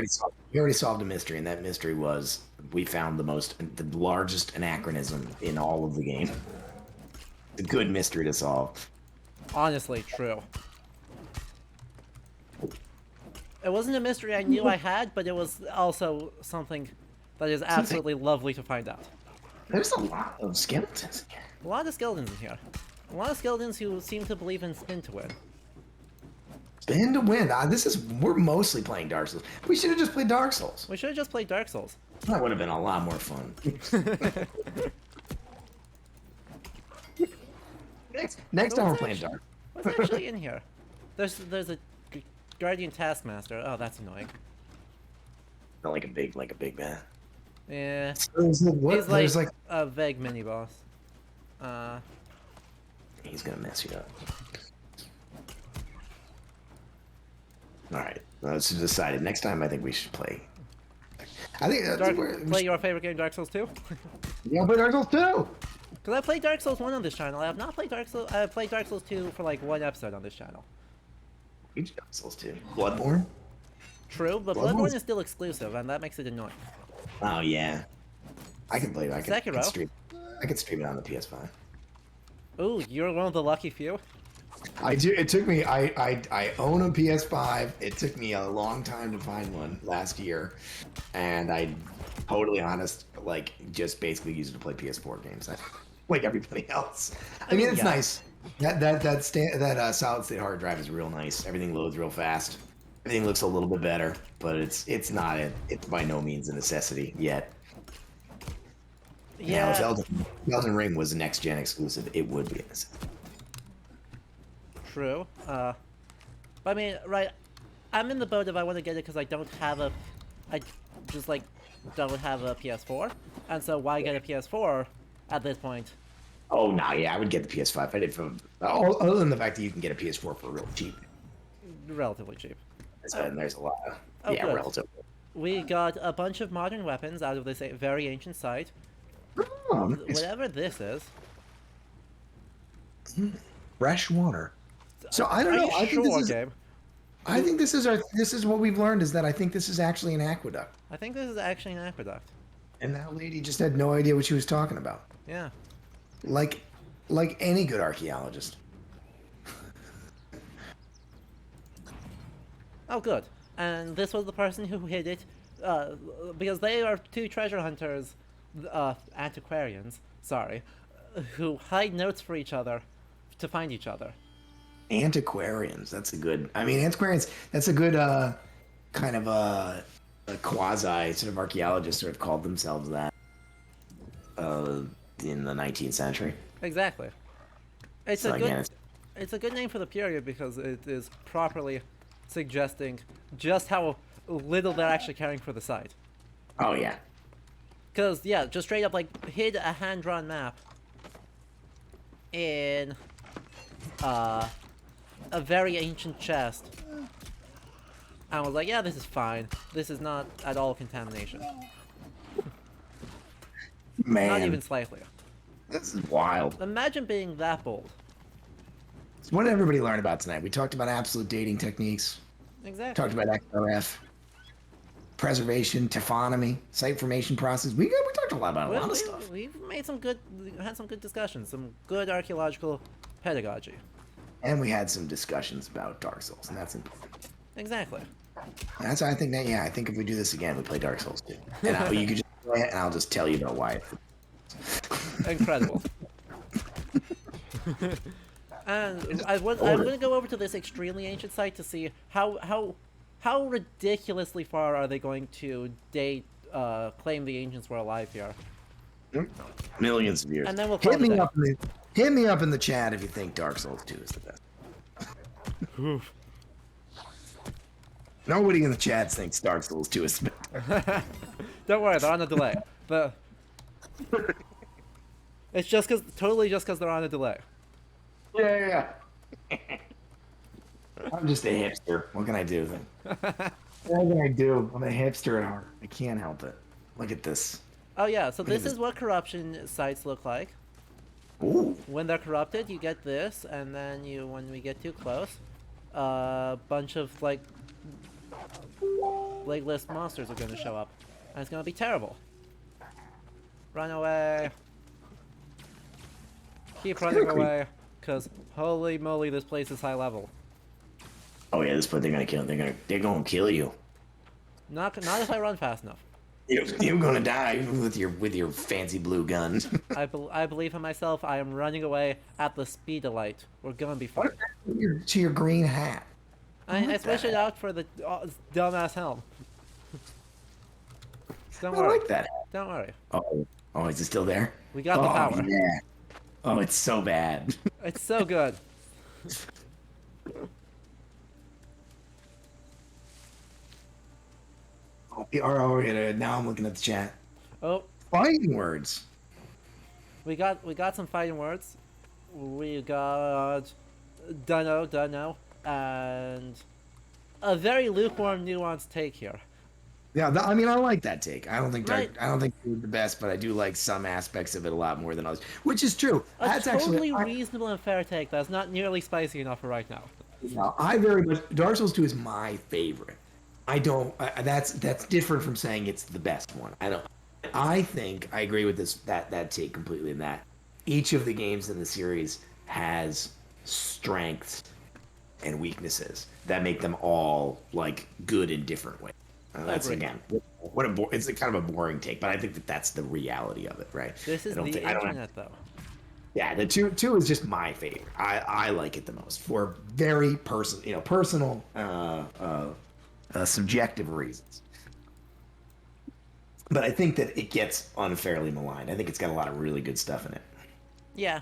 already solved a mystery, and that mystery was we found the largest anachronism in all of the game. It's a good mystery to solve. Honestly, true. It wasn't a mystery I knew I had, but it was also something that is absolutely lovely to find out. There's a lot of skeletons here. A lot of skeletons in here. A lot of skeletons who seem to believe in spin to win. Spin to win. We're mostly playing Dark Souls. We should have just played Dark Souls. We should have just played Dark Souls. That would have been a lot more fun. Next time we're playing Dark. What's actually in here? There's a Guardian Taskmaster. Oh, that's annoying. Not like a big man. Yeah. There's He's there's like a vague mini boss. he's gonna mess you up. All right, let's decided. Next time, I think we should play. I think Play your favorite game, Dark Souls 2? Yeah, play Dark Souls 2. Because I played Dark Souls 1 on this channel. I have not played Dark Souls. I played Dark Souls 2 for like one episode on this channel. Which Dark Souls 2? Bloodborne. True, but Bloodborne's- Bloodborne is still exclusive, and that makes it annoying. Oh yeah, I can play. I Sekiro. can stream. I can stream it on the PS5. Ooh, you're one of the lucky few. I do. It took me. I own a PS5. It took me a long time to find one last year, and I, totally honest, like just basically use it to play PS4 games, like everybody else. I mean, it's yeah. nice. That solid state hard drive is real nice. Everything loads real fast. Everything looks a little bit better, but it's not it's by no means a necessity yet. Yeah. Now, if Elden Ring was a next gen exclusive, it would be a necessity. True. But I mean, right, I'm in the boat if I want to get it because I don't have I just like don't have a PS4, and so why get a PS4 at this point? Oh no, yeah, I would get the PS5. I did from other than the fact that you can get a PS4 for real cheap. Relatively cheap. And there's a lot of good. relative. We got a bunch of modern weapons out of this very ancient site. Oh, nice. Whatever this is. Fresh water. So I don't Are know. you I think sure, this is. Gabe? I think this is what we've learned is that I think this is actually an aqueduct. I think this is actually an aqueduct. And that lady just had no idea what she was talking about. Yeah. Like any good archaeologist. Oh, good. And this was the person who hid it, because they are two treasure hunters, antiquarians, sorry, who hide notes for each other to find each other. Antiquarians. That's a good. I mean, antiquarians. That's a good kind of a quasi sort of archaeologists sort of called themselves that in the 19th century. Exactly. It's So a again, good. It's a good name for the period because it is properly suggesting just how little they're actually caring for the site. Oh yeah. Because, yeah, just straight up, like, hid a hand-drawn map in, a very ancient chest. I was like, yeah, this is fine. This is not at all contamination. Man. Not even slightly. This is wild. Imagine being that bold. So what did everybody learn about tonight? We talked about absolute dating techniques. Exactly. Talked about XRF, preservation, taphonomy, site formation process. We talked a lot about a lot of stuff. We've had some good discussions, some good archaeological pedagogy. And we had some discussions about Dark Souls, and that's important. Exactly. That's I think that I think if we do this again, we play Dark Souls 2. And you could just play it, and I'll just tell you about why. Incredible. And I'm going to go over to this extremely ancient site to see how ridiculously far are they going to claim the ancients were alive here. Millions of years. And then we'll call it a day. Hit me up in the chat if you think Dark Souls 2 is the best. Nobody in the chat thinks Dark Souls 2 is the best. Don't worry, they're on a delay. It's just because they're on a delay. Yeah. I'm just a hipster. What can I do? What can I do? I'm a hipster at heart. I can't help it. Look at this. Oh yeah, so this is what corruption sites look like. Ooh. When they're corrupted, you get this, and then when we get too close, a bunch of legless monsters are gonna show up, and it's gonna be terrible. Run away. Keep running away, cause holy moly, this place is high level. Oh yeah, this point they're gonna kill you. Not if I run fast enough. You're gonna die with your fancy blue gun. I believe in myself. I am running away at the speed of light. We're gonna be fine. To your green hat. I switched it out for the dumbass helm. Don't I worry. like that. Don't worry. Oh, is it still there? We got the power. Yeah. Oh, it's so bad. It's so good. Now I'm looking at the chat. Oh, Fighting words. we got some fighting words. We got dunno, and a very lukewarm, nuanced take here. Yeah, I mean, I like that take. I don't think Right. I don't think they're the best, but I do like some aspects of it a lot more than others, which is true. A That's totally actually reasonable and fair take that's not nearly spicy enough for right now. I very much Dark Souls 2 is my favorite. I don't. That's different from saying it's the best one. I don't. I think I agree with that take completely. In that each of the games in the series has strengths and weaknesses that make them all like good in different ways. That's Agreed. again, it's a kind of a boring take, but I think that's the reality of it, right? This is the internet, though. Yeah, the two is just my favorite. I like it the most for very personal, subjective reasons. But I think that it gets unfairly maligned. I think it's got a lot of really good stuff in it. Yeah.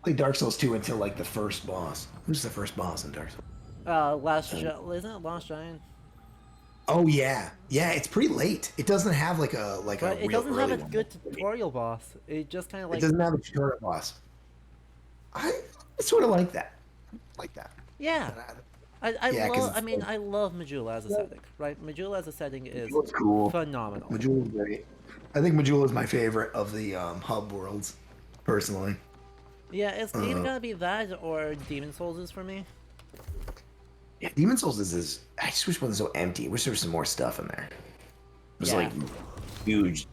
I played Dark Souls 2 until like the first boss. Who's the first boss in Dark Souls? Isn't it Last Giant? Oh yeah, it's pretty late. It doesn't have like a But it real doesn't have early a one. good tutorial boss. It just kind of It like doesn't have a tutorial boss. I sort of like that. Like that. yeah. Yeah, 'cause I mean, I love Majula as a setting, right? Majula as a setting is Majula's cool. phenomenal. Majula's great. I think Majula is my favorite of the hub worlds, personally. Yeah, it's either gonna be that or Demon Souls is for me. Yeah, Demon Souls is. I just wish it wasn't so empty. I wish there was some more stuff in there. There's Yeah. like huge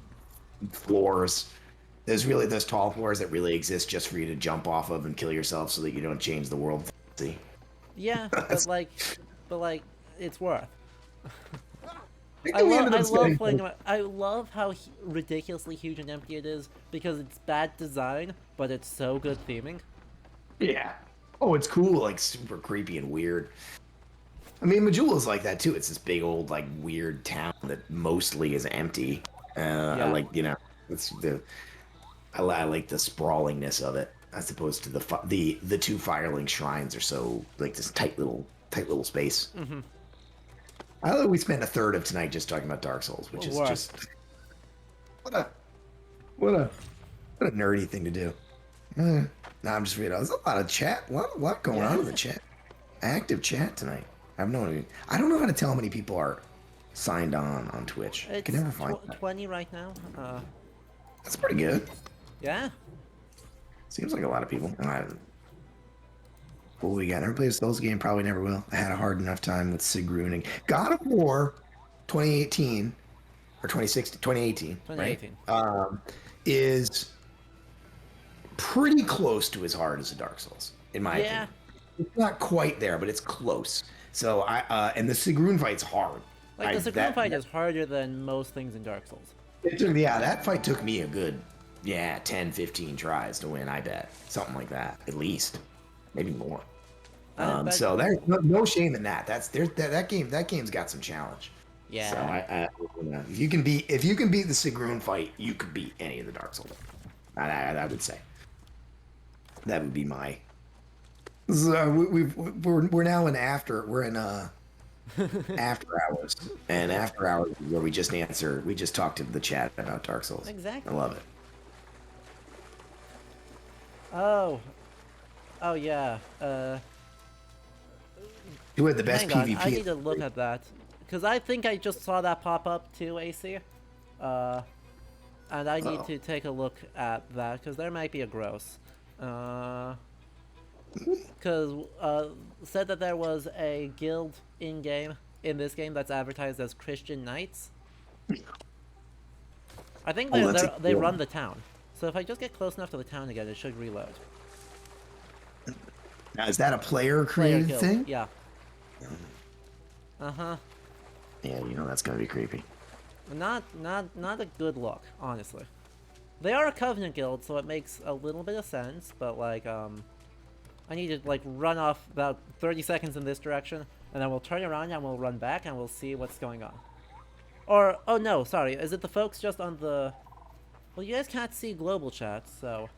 floors. There's really those tall floors that really exist just for you to jump off of and kill yourself so that you don't change the world. See? Yeah, but like, it's worth. think I we love, ended I up love saying- playing. I love how ridiculously huge and empty it is because it's bad design, but it's so good theming. Yeah. Oh, it's cool, like super creepy and weird. I mean, Majula's like that too. It's this big old like weird town that mostly is empty. I like it's I like the sprawlingness of it as opposed to the two Firelink shrines are so like this tight little space. Mm-hmm. I thought we spent a third of tonight just talking about Dark Souls, which is Wow. just what a nerdy thing to do. No, I'm just reading. There's a lot of chat, a lot going on in the chat. Active chat tonight. I don't know how to tell how many people are signed on Twitch. I It's can never find that. 20 right now. That's pretty good. Yeah. Seems like a lot of people. What we got? Never played a Souls game. Probably never will. I had a hard enough time with Sigruning. God of War 2018 or 2016, 2018, 2018. right? Is pretty close to as hard as a Dark Souls, in my opinion. It's not quite there, but it's close. So and the Sigrun fight's hard. Like the Sigrun fight is harder than most things in Dark Souls. That fight took me a good 10, 15 tries to win, I bet. Something like that, at least. Maybe more. So there's no shame in that. That game's got some challenge. Yeah. So if you can beat the Sigrun fight, you could beat any of the Dark Souls. I would say. That would be my. So we're now in after hours, and after hours is where we just talked to the chat about Dark Souls. Exactly. I love it. Oh yeah. You had the best Hang on, PvP. I need to look at that because I think I just saw that pop up too, AC. And I need to take a look at that because there might be a gross. Because said that there was a guild in this game that's advertised as Christian Knights. I think they run the town. So if I just get close enough to the town again, it should reload. Now, is that a player created guild, thing? yeah. Uh-huh. Yeah, that's gonna be creepy. Not a good look, honestly. They are a Covenant guild, so it makes a little bit of sense, but like I need to like run off about 30 seconds in this direction, and then we'll turn around and we'll run back and we'll see what's going on. Or oh no, sorry, is it the folks just on the? Well, you guys can't see global chat, so.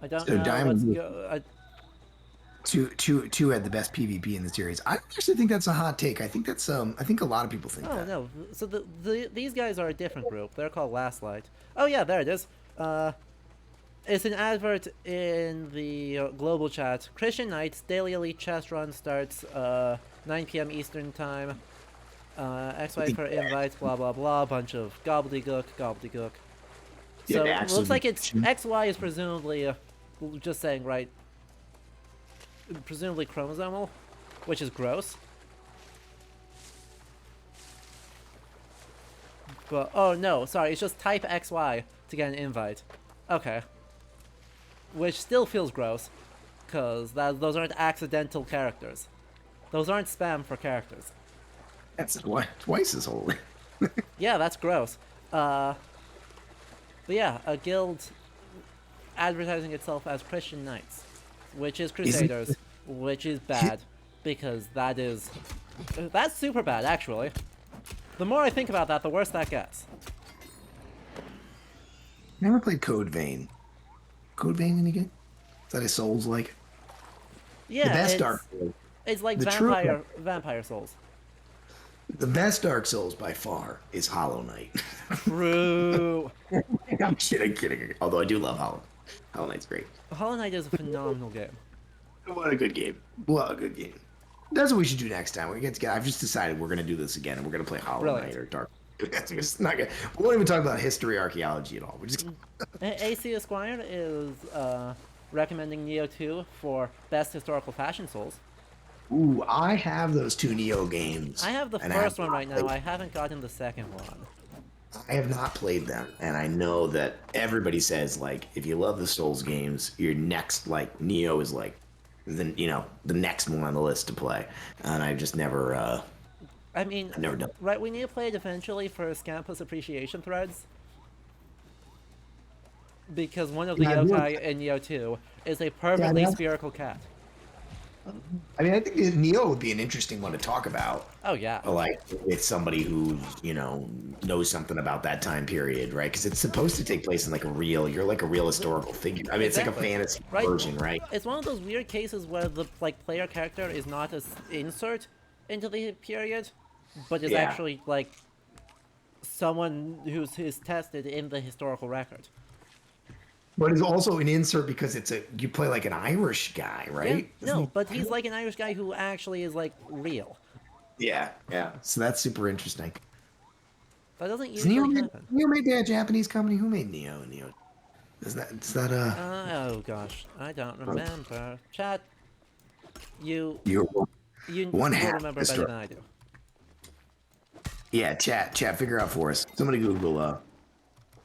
I don't So know what's Diamond go. two had the best PvP in the series. I don't actually think that's a hot take. I think that's I think a lot of people think Oh that. no, so these guys are a different group. They're called Last Light. Oh yeah, there it is. It's an advert in the global chat. Christian Knights daily elite chess run starts 9 p.m. Eastern time. XY for invites, blah blah blah. Bunch of gobbledygook. Yeah, So it looks absolutely. like it's XY is presumably just saying right. Presumably chromosomal, which is gross. But oh no, sorry, it's just type XY to get an invite. Okay. Which still feels gross, cause those aren't accidental characters. Those aren't spam for characters. That's twice as holy. Yeah, that's gross. But yeah, a guild advertising itself as Christian Knights, which is Crusaders, which is bad, because that's super bad actually. The more I think about that, the worse that gets. Never played Code Vein. Code Vein any good? Is that a Souls like? Yeah, The best Dark Souls. It's like The true- vampire souls. The best Dark Souls by far is Hollow Knight. True. I'm kidding. Although I do love Hollow Knight's great. Hollow Knight is a phenomenal game. What a good game. What a good game. That's what we should do next time. We get together. I've just decided we're going to do this again, and we're going to play Hollow Brilliant. Knight or Dark. It's not good. We won't even talk about history, archaeology at all. We're just. AC Esquire is recommending Neo 2 for best historical fashion souls. Ooh, I have those two Neo games. I have the and first one right now. played- I haven't gotten the second one. I have not played them, and I know that everybody says like if you love the Souls games, your next like Neo is like the next one on the list to play, and I've just never I mean, I've never done. right, we need to play it eventually for Scampus appreciation threads. Because one of the Yeah, I yokai in Neo 2 is a perfectly that's- spherical cat. I mean, I think Neo would be an interesting one to talk about. Oh yeah. Like with somebody who knows something about that time period, right? Because it's supposed to take place in you're like a real historical figure. I mean, it's like a Exactly. fantasy Right. version, right? It's one of those weird cases where the player character is not an insert into the period, but is Yeah. actually like someone who's tested in the historical record. But it's also an insert because you play like an Irish guy, right? Yeah, no, but he's like an Irish guy who actually is like real. Yeah. So that's super interesting. That doesn't Is Neo usually made, happen. Neo made by a Japanese company? Who made Neo? Is that Oh gosh, I don't remember. Chat, you you're one will half remember the better story. than I do. Yeah, chat, figure out for us. Somebody Google.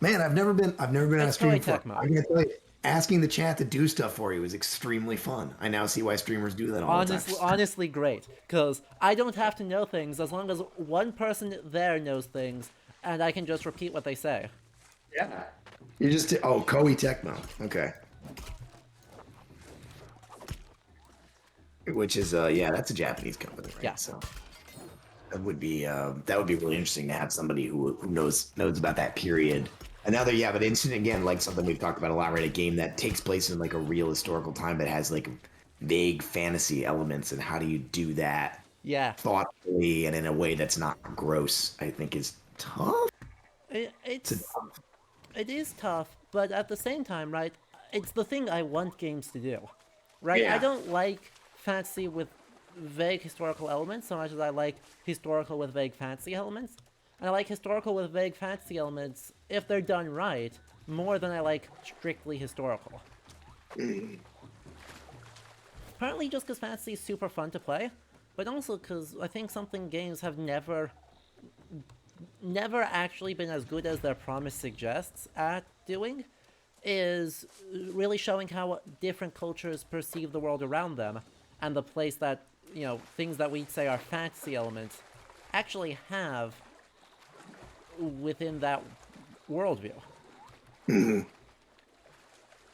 Man, I've never been on a It's stream Koei before. Tecmo. I'm gonna tell you, asking the chat to do stuff for you is extremely fun. I now see why streamers do that all the time. Honestly great, because I don't have to know things as long as one person there knows things, and I can just repeat what they say. Yeah. You just Koei Tecmo. Okay. Which is that's a Japanese company, right? Yeah. So that would be really interesting to have somebody who knows about that period. Another but instant again, like something we've talked about a lot, right? A game that takes place in like a real historical time but has like vague fantasy elements, and how do you do that Yeah, thoughtfully and in a way that's not gross, I think is tough. it is tough, but at the same time, right? It's the thing I want games to do, right? Yeah. I don't like fantasy with vague historical elements so much as I like historical with vague fantasy elements. And I like historical with vague fantasy elements, if they're done right, more than I like strictly historical. Partly just because fantasy is super fun to play, but also because I think something games have never actually been as good as their promise suggests at doing, is really showing how different cultures perceive the world around them, and the place that, things that we'd say are fantasy elements actually have within that worldview.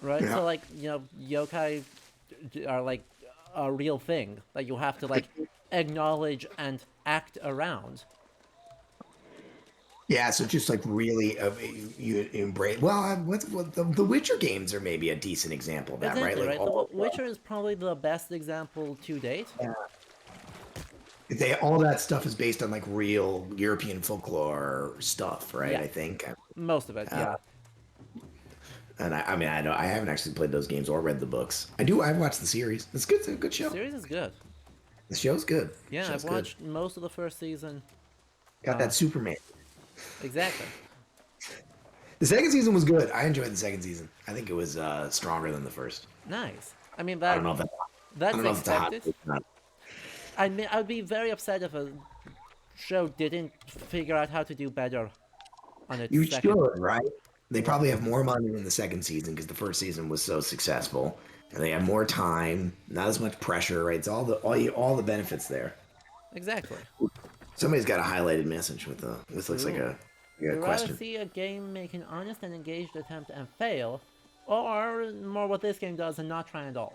Right? Yeah. So, like, yokai are like a real thing that you have to, like, acknowledge and act around. Yeah, so just like really, you embrace. Well, what the Witcher games are maybe a decent example of that, right? Exactly, Like right? The all Witcher is probably the best example to date. all that stuff is based on like real European folklore stuff, right? Yeah, I think. most of it, Uh, yeah. and I mean, I know I haven't actually played those games or read the books. I do. I've watched the series. It's good. It's a good The show. series is good. The show's good. The Yeah, I've show's good. watched most of the first season. Got that Superman. Exactly. The second season was good. I enjoyed the second season. I think it was stronger than the first. Nice. I mean, I don't know if that. I that's don't know if it's a hot expected. take or not. I mean, I'd be very upset if a show didn't figure out how to do better on its You second. should, right? They probably have more money in the second season because the first season was so successful, and they have more time, not as much pressure, right? It's all the benefits there. Exactly. Somebody's got a highlighted message with looks like Ooh. a We'd rather question. see a game make an honest and engaged attempt and fail, or more what this game does and not try at all.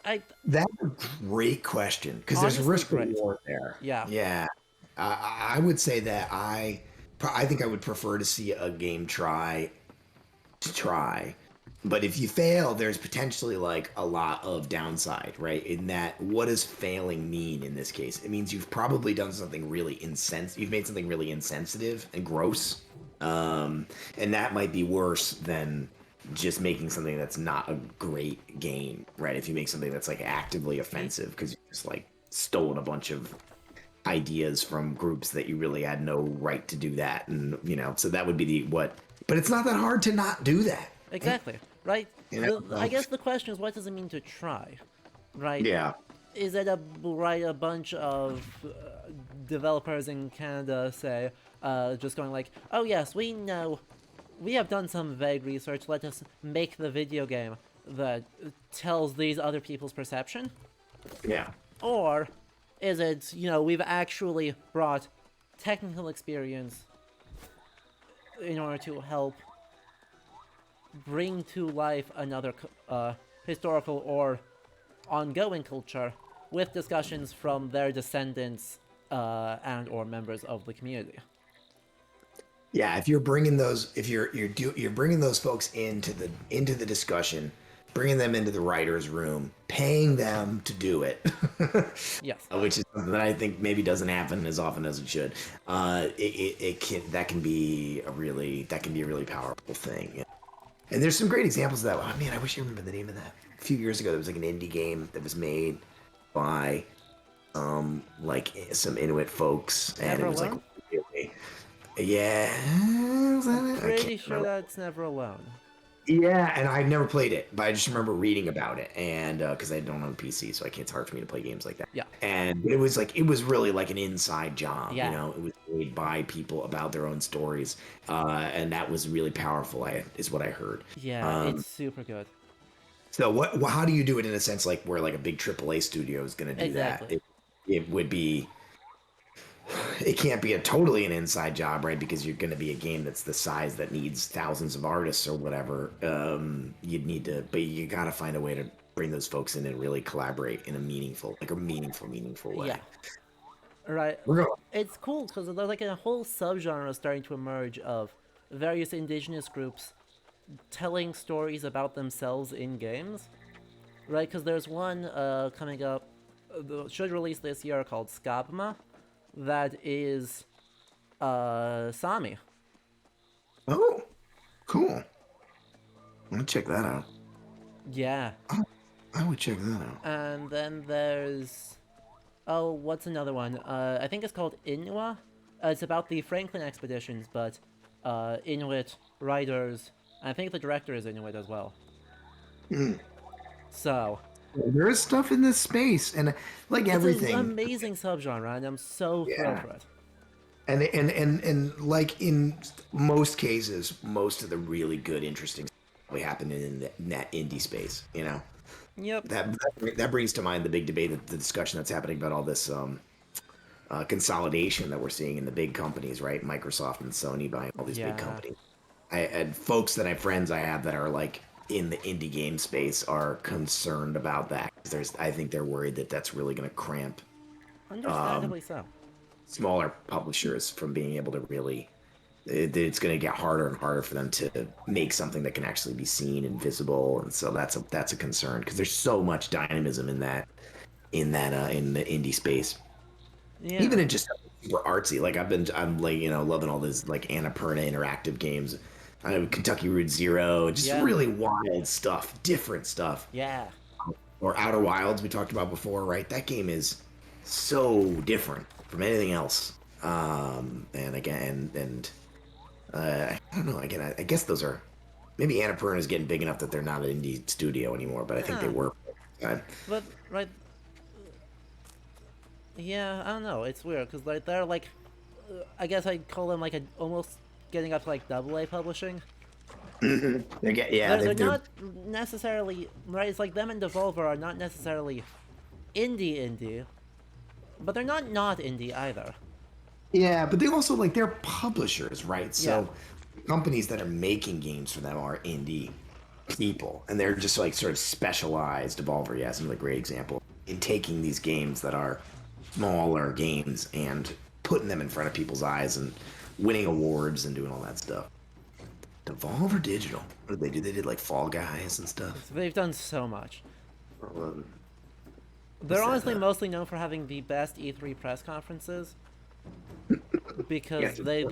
I That's a great question because there's a Honestly, risk great. reward there. Yeah. Yeah. I would say that I think I would prefer to see a game try, but if you fail, there's potentially like a lot of downside, right? In that, what does failing mean in this case? It means you've probably done something really You've made something really insensitive and gross, and that might be worse than just making something that's not a great game, right? If you make something that's like actively offensive because you just like stolen a bunch of ideas from groups that you really had no right to do that, and so that would be but it's not that hard to not do that. Exactly. Right? You know? I guess the question is, what does it mean to try? Right? Yeah. Is it a bunch of developers in Canada say, just going like, oh yes, we know, we have done some vague research, let us make the video game that tells these other people's perception? Yeah. Or is it, we've actually brought technical experience in order to help bring to life another historical or ongoing culture with discussions from their descendants and or members of the community. Yeah, if you're bringing those, if you're bringing those folks into the discussion, bringing them into the writers' room, paying them to do it, Yes. which is something that I think maybe doesn't happen as often as it should. That can be a really powerful thing. And there's some great examples of that. Oh, man, I wish I remember the name of that. A few years ago, there was like an indie game that was made by like some Inuit folks, and Never it was Alone? like really, yeah, was that it? I Pretty can't sure remember. that's Never Alone. Yeah, and I've never played it, but I just remember reading about it, and because I don't own a PC, so it's hard for me to play games like that. Yeah. And it was really like an inside job. Yeah. It was made by people about their own stories, and that was really powerful. Is what I heard. Yeah, it's super good. So how do you do it in a sense like where like a big AAA studio is going to do Exactly. that? It would be. It can't be totally an inside job, right? Because you're going to be a game that's the size that needs thousands of artists or whatever. You'd need to, but you got to find a way to bring those folks in and really collaborate in a meaningful way. Yeah. Right. We're going. It's cool because there's like a whole subgenre starting to emerge of various indigenous groups telling stories about themselves in games. Right? Because there's one coming up, should release this year, called Skabma, that is Sami. Oh, cool. I'm gonna check that out. Yeah. I would check that out. And then there's, what's another one? I think it's called Inua. It's about the Franklin expeditions, but Inuit writers. I think the director is Inuit as well. So There is stuff in this space, and like everything, it's an amazing subgenre, and I'm so thrilled for it. And like in most cases, most of the really good, interesting stuff happen in that indie space. Yep. That brings to mind the big debate, the discussion that's happening about all this consolidation that we're seeing in the big companies, right? Microsoft and Sony buying all these big companies. I had friends I have that are like in the indie game space are concerned about that. I think they're worried that that's really going to cramp. Understandably so. smaller publishers from being able to really. It's going to get harder and harder for them to make something that can actually be seen and visible, and so that's a concern because there's so much dynamism in the indie space. Yeah. Even in just super artsy, like I'm like loving all these like Annapurna interactive games. I know Kentucky Route Zero, just Yeah. really wild stuff, different stuff. Yeah. Or Outer Wilds we talked about before, right? That game is so different from anything else. And again, I don't know. Again, I guess those are maybe Annapurna is getting big enough that they're not an indie studio anymore, but I think they Yeah. were. But right. Yeah, I don't know. It's weird because like they're like, I guess I'd call them like almost getting up to like AA publishing. Yeah, They're not necessarily right. It's like them and Devolver are not necessarily indie, but they're not indie either. Yeah, but they also like they're publishers, right? So companies that are making games for them are indie people, and they're just like sort of specialized. Devolver, yeah, is another great example in taking these games that are smaller games and putting them in front of people's eyes and winning awards and doing all that stuff. Devolver Digital, what did they do? They did like Fall Guys and stuff. They've done so much. Um, They're that, honestly mostly known for having the best E3 press conferences because they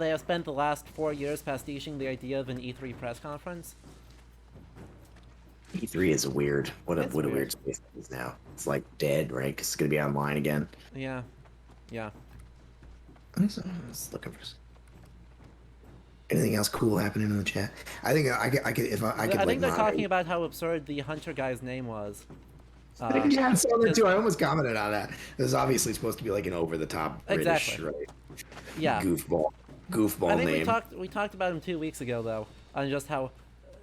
have spent the last 4 years pastiching the idea of an E3 press conference. E3 is a weird, what a It's weird weird. space it is now. It's like dead, right? Because it's gonna be online again. Yeah. I'm just looking for anything else cool happening in the chat. I think I could if I could. I think they're moderate. talking about how absurd the hunter guy's name was. Yeah, I saw that too. I almost commented on that. It was obviously supposed to be like an over-the-top British, Exactly. right? Yeah. Goofball I think name. we talked about him 2 weeks ago though, on just how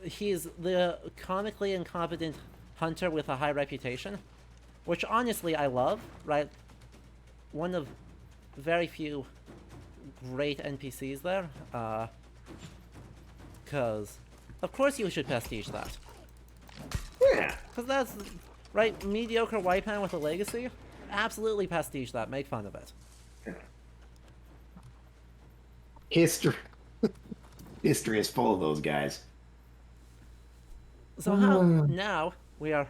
he's the comically incompetent hunter with a high reputation, which honestly I love. Right, one of very few great NPCs there. Cause of course you should pastiche that. Yeah. Cause that's right, mediocre white man with a legacy. Absolutely pastiche that. Make fun of it. History. History is full of those guys. So how now we are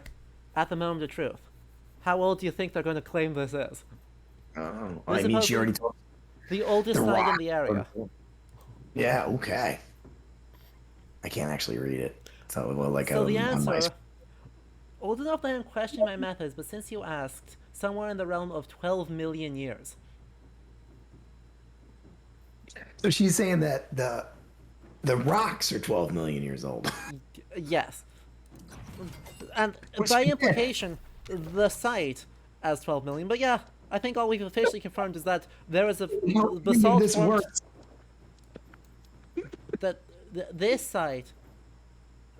at the moment of truth. How old do you think they're going to claim this is? Oh, We're I mean, she supposed already to- told. The oldest The site in Rock. the area. Yeah. Okay. I can't actually read it. So well, like So the on my answer, old enough that I'm questioning my methods, but since you asked, somewhere in the realm of 12 million years. So she's saying that the rocks are 12 million years old. Yes. And Which- by implication, the site as 12 million. But yeah, I think all we've officially confirmed is that there is a basalt this formed, works. that this site,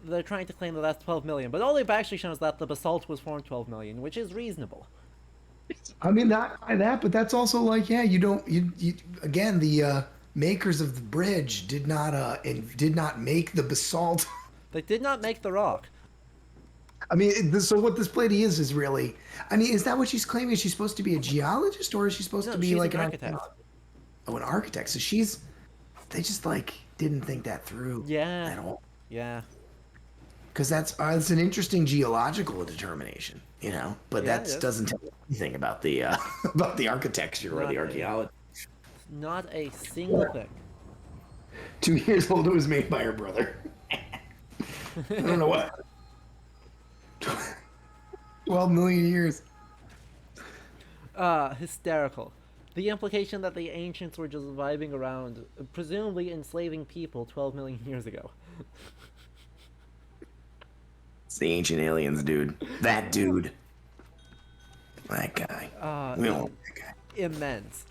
they're trying to claim that that's 12 million. But all they've actually shown is that the basalt was formed 12 million, which is reasonable. I mean, not by that, but that's also like, yeah, you again, the makers of the bridge did not make the basalt. They did not make the rock. I mean, so what this lady is really, I mean, is that what she's claiming? Is she supposed to be a geologist, or is she supposed No, to be she's like an architect. Oh, an architect. So they just like didn't think that through Yeah. at all. Yeah. Because that's an interesting geological determination, but Yeah, that it is. doesn't tell you anything about the about the architecture or Not the really. archaeology. Not a single thing. 2 years old, it was made by her brother. I don't know what. 12 million years. Hysterical. The implication that the ancients were just vibing around, presumably enslaving people 12 million years ago. It's the ancient aliens, dude. That dude. That guy. We don't like that guy. Immense.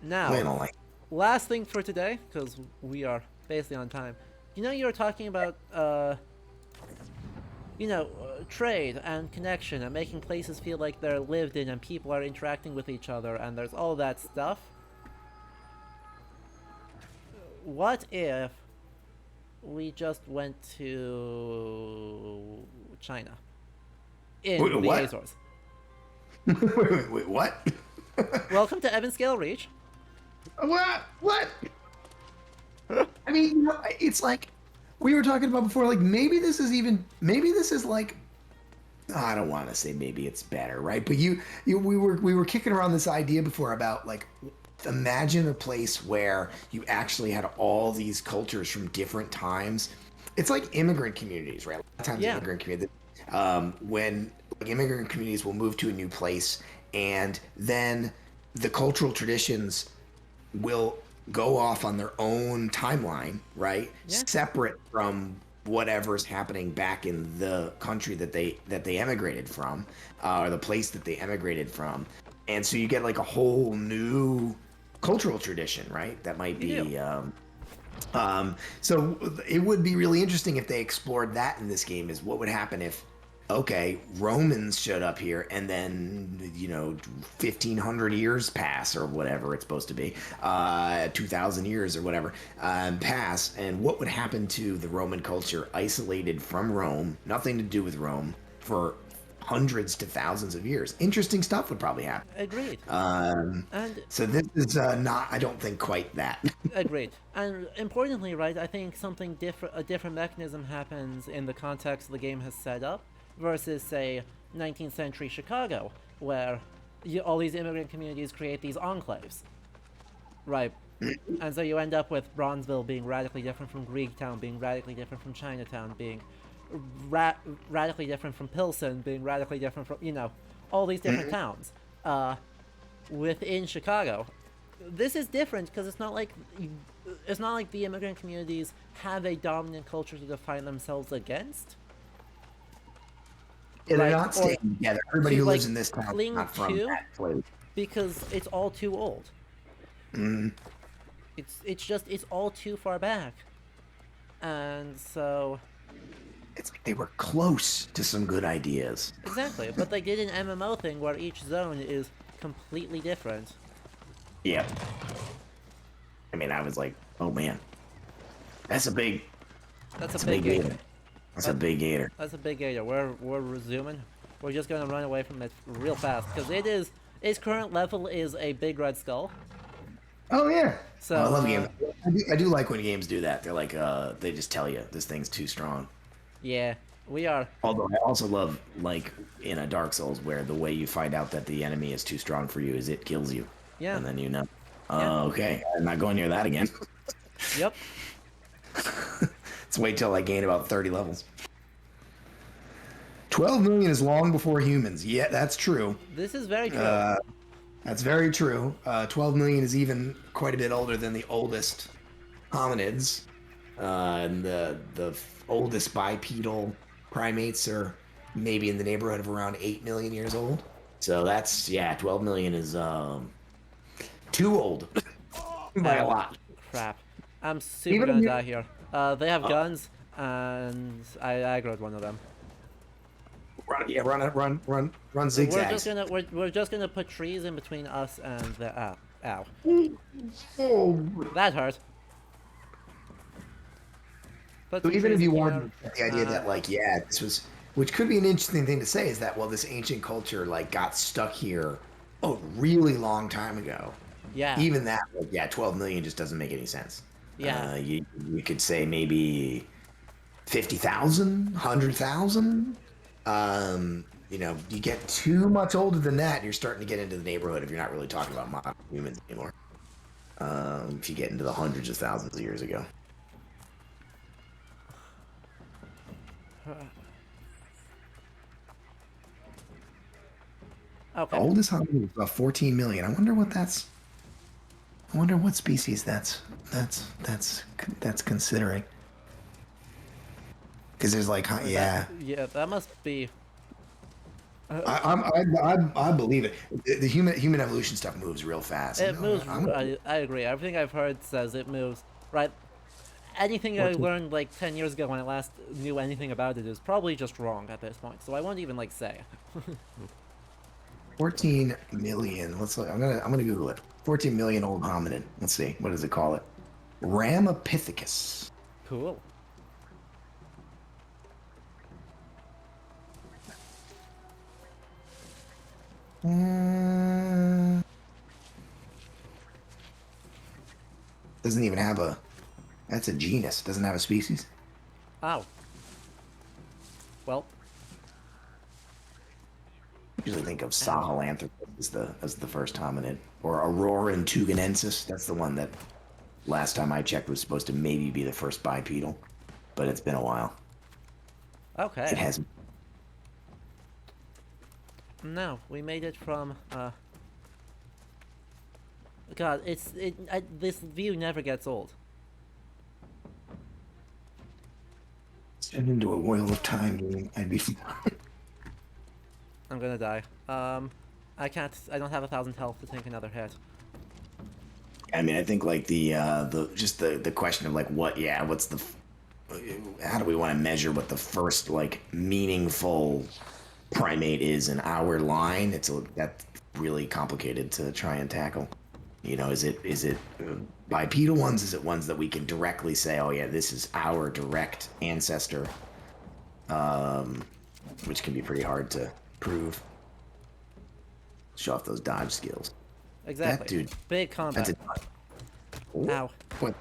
We Now, don't like. last thing for today, because we are basically on time. You were talking about, trade and connection and making places feel like they're lived in and people are interacting with each other and there's all that stuff. What if we just went to China? In Wait, the what? Azores. Wait, what? Welcome to Evan Scale Reach. What? What? I mean, it's like we were talking about before. Like maybe this is like I don't want to say maybe it's better, right? But we were kicking around this idea before about like imagine a place where you actually had all these cultures from different times. It's like immigrant communities, right? A lot of times Yeah. immigrant communities, when like, immigrant communities will move to a new place, and then the cultural traditions will go off on their own timeline, right? Yeah. Separate from whatever's happening back in the country that they emigrated from, or the place that they emigrated from, and so you get like a whole new cultural tradition, right? That might You do. be. So it would be really interesting if they explored that in this game. Is what would happen if, okay, Romans showed up here, and then 1,500 years pass or whatever it's supposed to be, 2,000 years or whatever pass, and what would happen to the Roman culture isolated from Rome, nothing to do with Rome, for hundreds to thousands of years? Interesting stuff would probably happen. Agreed. And So this is not, I don't think, quite that. agreed. And importantly, right, I think something different, a different mechanism happens in the context the game has set up versus, say, 19th century Chicago, where all these immigrant communities create these enclaves, right? And so you end up with Bronzeville being radically different from Greektown, being radically different from Chinatown, being radically different from Pilsen, being radically different from, all these different towns within Chicago. This is different because it's not like the immigrant communities have a dominant culture to define themselves against. Yeah, they're Right, not or staying together. Everybody to, who like, lives in this town is cling not from to- that place. because it's all too old. It's all too far back, and so It's like they were close to some good ideas. exactly. But they did an MMO thing where each zone is completely different. Yep. I mean, I was like, oh man, that's a big That's a big gator. That's a big gator. That's a big gator. We're resuming. We're just gonna run away from it real fast because its current level is a big red skull. Oh yeah. So, I love games. I do like when games do that. They're like, they just tell you this thing's too strong. Yeah, we are. Although I also love, like in a Dark Souls, where the way you find out that the enemy is too strong for you is it kills you. Yeah. And then you know. Yeah. Okay, I'm not going near that again. Yep. Let's wait till I gain about 30 levels. 12 million is long before humans. Yeah, that's true. This is very true. That's very true. 12 million is even quite a bit older than the oldest hominids. And the oldest bipedal primates are maybe in the neighborhood of around 8 million years old. So that's, 12 million is too old by a lot. Crap. I'm super Even gonna you- die here. They have guns, and I aggroed one of them. Run zigzags. We're just gonna put trees in between us and the ow. Oh. That hurt. Put So some even if trees you in wanted here. the idea that like this was, which could be an interesting thing to say, is that this ancient culture like got stuck here a really long time ago. Yeah. Even that 12 million just doesn't make any sense. Yeah. You could say maybe 50,000, 100,000. You get too much older than that, you're starting to get into the neighborhood if you're not really talking about modern humans anymore. If you get into the hundreds of thousands of years ago. Okay. The oldest hominid is about 14 million. I wonder what species that's considering. Because there's like, Yeah, that must be. I believe it. The human evolution stuff moves real fast. It moves. I agree. Everything I've heard says it moves. Right. Anything I learned like 10 years ago when I last knew anything about it is probably just wrong at this point. So I won't even say. 14 million. Let's look. I'm gonna Google it. 14 million old hominid. Let's see. What does it call it? Ramapithecus. Cool. Doesn't even have a. That's a genus. Doesn't have a species. Oh. Well, I usually think of Sahelanthropus as the first hominid, or Auroran tuganensis. That's the one that last time I checked was supposed to maybe be the first bipedal, but it's been a while. okay. It hasn't. No, we made it from, God, this view never gets old. Turned into a Wheel of Time game. I'd be. I'm gonna die. I don't have 1,000 health to take another hit. I mean, I think like the question of like what's the, how do we want to measure what the first like meaningful primate is in our line? That's really complicated to try and tackle. You know, is it bipedal ones? Is it ones that we can directly say, oh yeah, this is our direct ancestor, which can be pretty hard to prove. Show off those dodge skills. Exactly. That dude, Big combat. Ow. But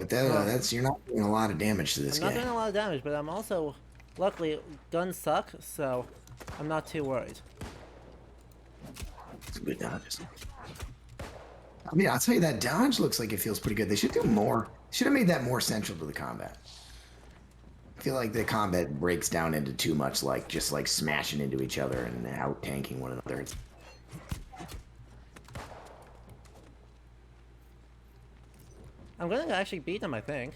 that's you're not doing a lot of damage to this I'm not guy. doing a lot of damage, but I'm also, luckily, guns suck, so I'm not too worried. It's good dodges. I mean, I'll tell you that dodge looks like it feels pretty good. They should do more. Should have made that more central to the combat. I feel like the combat breaks down into too much, like just like smashing into each other and out tanking one another. I'm gonna actually beat him, I think.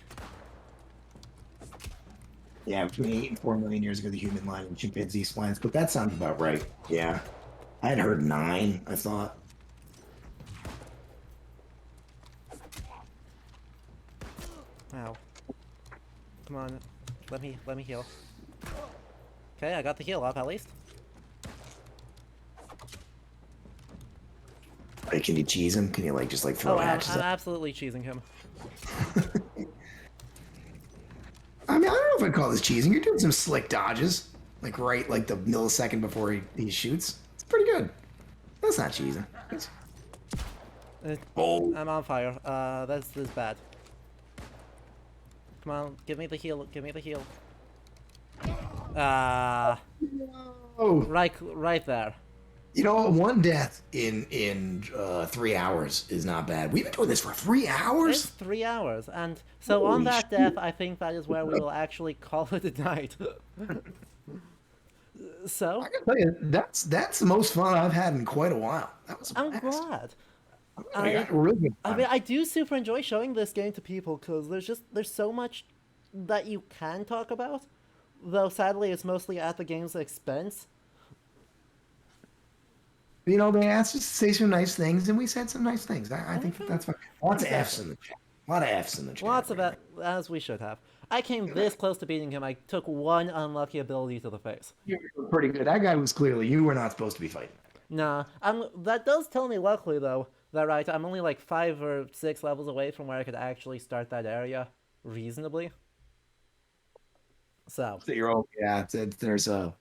Yeah, between 8 and 4 million years ago, the human line and chimpanzee splines. But that sounds about right. Yeah, I had heard 9. I thought. Ow. Come on, let me heal. Okay, I got the heal up at least. Like, can you cheese him? Can you like just like throw Oh, I'm hatches? absolutely cheesing him. I mean, I don't know if I'd call this cheesing. You're doing some slick dodges, like right, like the millisecond before he shoots. It's pretty good. That's not cheesing. Oh. I'm on fire. This is bad. Come on, give me the heal. Give me the heal. Oh. Right there. You know, 1 death in 3 hours is not bad. We've been doing this for 3 It's hours. 3 hours, and so on Holy that shit. death, I think that is where we will actually call it a night. So, I can tell you, that's the most fun I've had in quite a while. That was a I'm blast. glad. I got a really good I time. mean, I do super enjoy showing this game to people because there's so much that you can talk about, though sadly it's mostly at the game's expense. You know, they asked us to say some nice things, and we said some nice things. I think that's fine. Lots of F's in the chat. A lot of F's in the chat. Lots of it, as we should have. I came this close to beating him. I took one unlucky ability to the face. You were pretty good. That guy was clearly, you were not supposed to be fighting. Nah, that does tell me, luckily though, that right, I'm only like 5 or 6 levels away from where I could actually start that area reasonably. So you're all, yeah, the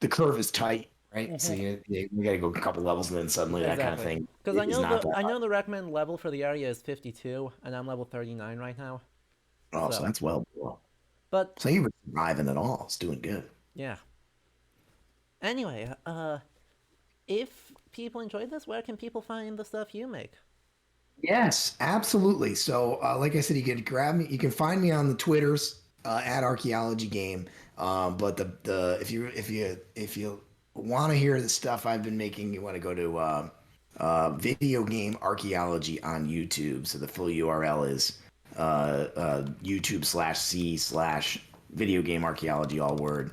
curve is tight, right? So you got to go a couple levels and then suddenly that kind of thing. Because I is know not that I hard. know the recommended level for the area is 52, and I'm level 39 right now. Oh, so that's well below. But So you were surviving at all. It's doing good. yeah. Anyway, if people enjoyed this, where can people find the stuff you make? Yes, absolutely. So, like I said, you can grab me. You can find me on the Twitters at Archaeology Game. But if you want to hear the stuff I've been making, you want to go to Video Game Archaeology on YouTube. So the full URL is YouTube/C/Video Game Archaeology, all one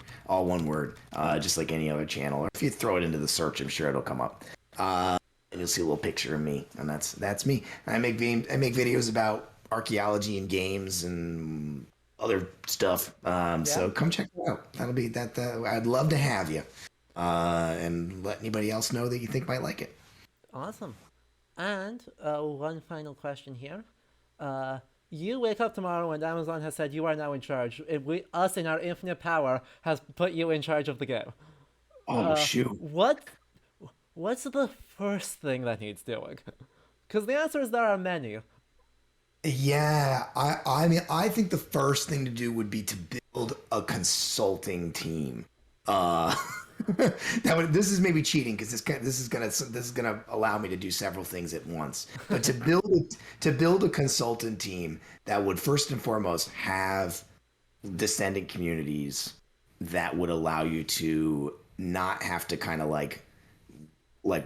word, just like any other channel. Or if you throw it into the search, I'm sure it'll come up. And you'll see a little picture of me, and that's me. I make videos about archaeology and games and other stuff. So come check it out. That'll be that. I'd love to have you, and let anybody else know that you think might like it. Awesome. And one final question here. You wake up tomorrow and Amazon has said you are now in charge. Us in our infinite power has put you in charge of the game. Oh shoot! What's the first thing that needs doing? Because the answer is there are many. Yeah, I mean I think the first thing to do would be to build a consulting team. Uh this is maybe cheating because this is gonna allow me to do several things at once. But to build a consultant team that would first and foremost have descendant communities that would allow you to not have to kind of like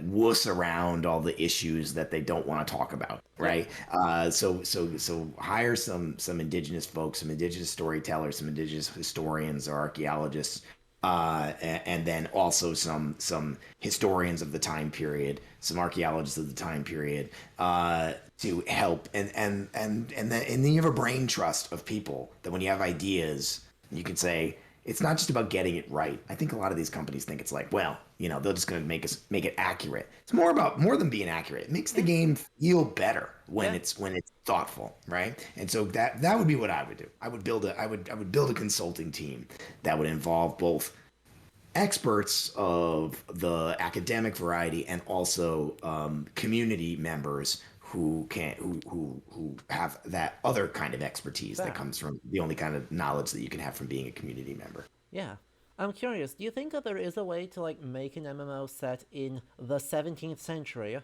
wuss around all the issues that they don't want to talk about, right? So hire some indigenous folks, some indigenous storytellers, some indigenous historians or archaeologists, and then also some historians of the time period, some archaeologists of the time period, to help and then you have a brain trust of people that when you have ideas, you can say it's not just about getting it right. I think a lot of these companies think it's like, well, they're just going to make it accurate. It's more than being accurate. It makes the game feel better when it's thoughtful, right? And so that would be what I would do. I would build a consulting team that would involve both experts of the academic variety and also community members who have that other kind of expertise that comes from the only kind of knowledge that you can have from being a community member. Yeah. I'm curious, do you think that there is a way to like make an MMO set in the 17th century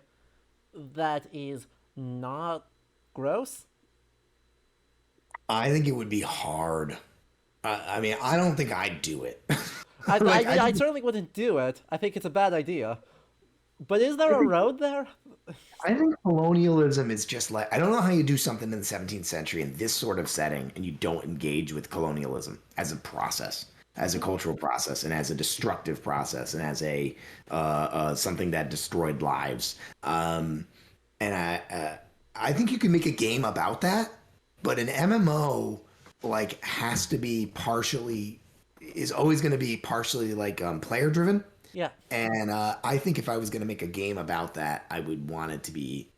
that is not gross? I think it would be hard. I mean, I don't think I'd do it. I like mean, I I think, certainly wouldn't do it. I think it's a bad idea. But is there I a think road there? I think colonialism is just like I don't know how you do something in the 17th century in this sort of setting and you don't engage with colonialism as a process, as a cultural process, and as a destructive process, and as a something that destroyed lives. And I think you can make a game about that, but an MMO like has to be partially is always going to be partially like player driven. Yeah, And I think if I was going to make a game about that, I would want it to be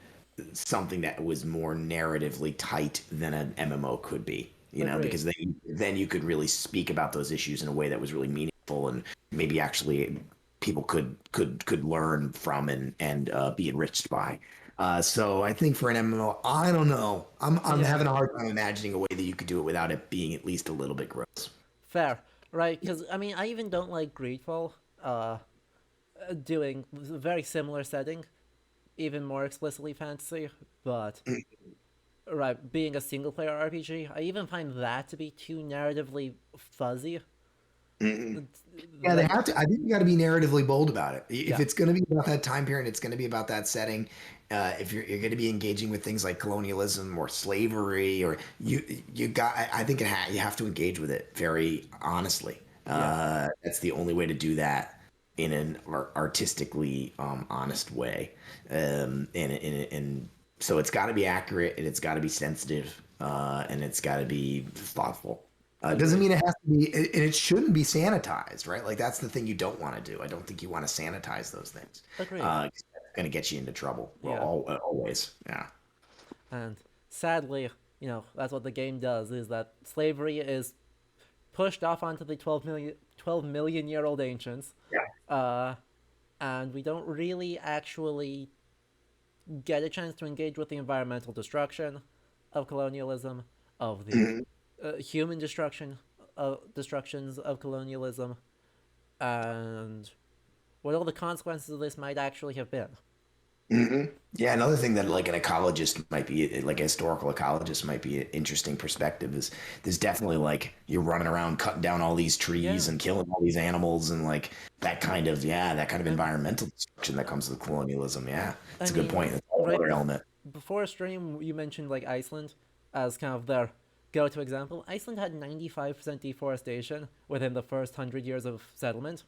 something that was more narratively tight than an MMO could be. agreed. Because then you could really speak about those issues in a way that was really meaningful and maybe actually people could learn from and be enriched by. So I think for an MMO, I don't know. I'm Yeah, having a hard time imagining a way that you could do it without it being at least a little bit gross. fair. Right, because, I mean, I even don't like Greedfall doing a very similar setting, even more explicitly fantasy, but, right, being a single player RPG, I even find that to be too narratively fuzzy. Yeah, they Like, have to. I think you got to be narratively bold about it. If yeah, it's going to be about that time period, it's going to be about that setting. If you're going to be engaging with things like colonialism or slavery, or you got, I think you have to engage with it very honestly. yeah, That's the only way to do that in an artistically honest way. And so it's got to be accurate and it's got to be sensitive and it's got to be thoughtful. It doesn't agreed, mean it has to be, and it shouldn't be sanitized, right? Like that's the thing you don't want to do. I don't think you want to sanitize those things. agreed, 'Cause that's going to get you into trouble. Well, yeah. always. Yeah. And sadly, that's what the game does, is that slavery is pushed off onto the 12 million year old ancients, Yeah. uh, and we don't really actually get a chance to engage with the environmental destruction of colonialism, of the human destructions of colonialism, and what all the consequences of this might actually have been. Yeah, another thing that like an ecologist might be like a historical ecologist might be an interesting perspective is there's definitely like you're running around cutting down all these trees Yeah, and killing all these animals and like that kind of and environmental destruction that comes with colonialism. Yeah, I it's a good mean, point. That's right another element. before stream, you mentioned like Iceland as kind of their go-to example. Iceland had 95% deforestation within the first 100 years of settlement.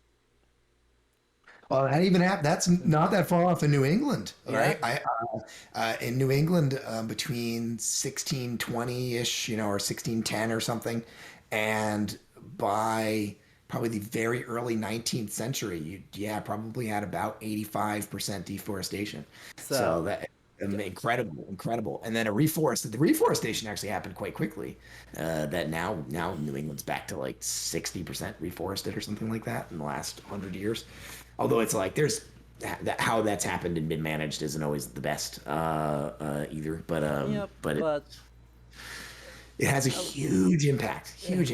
Well, that even that's not that far off in New England. All Yeah, right, in New England between 1620-ish, or 1610 or something, and by probably the very early 19th century, probably had about 85% deforestation. so So that yeah, incredible, incredible, and then the reforestation actually happened quite quickly. That now New England's back to like 60% reforested or something like that in the last 100 years. Although it's like there's how that's happened and been managed isn't always the best either. But yep, but but It has a huge impact, Yes, on the it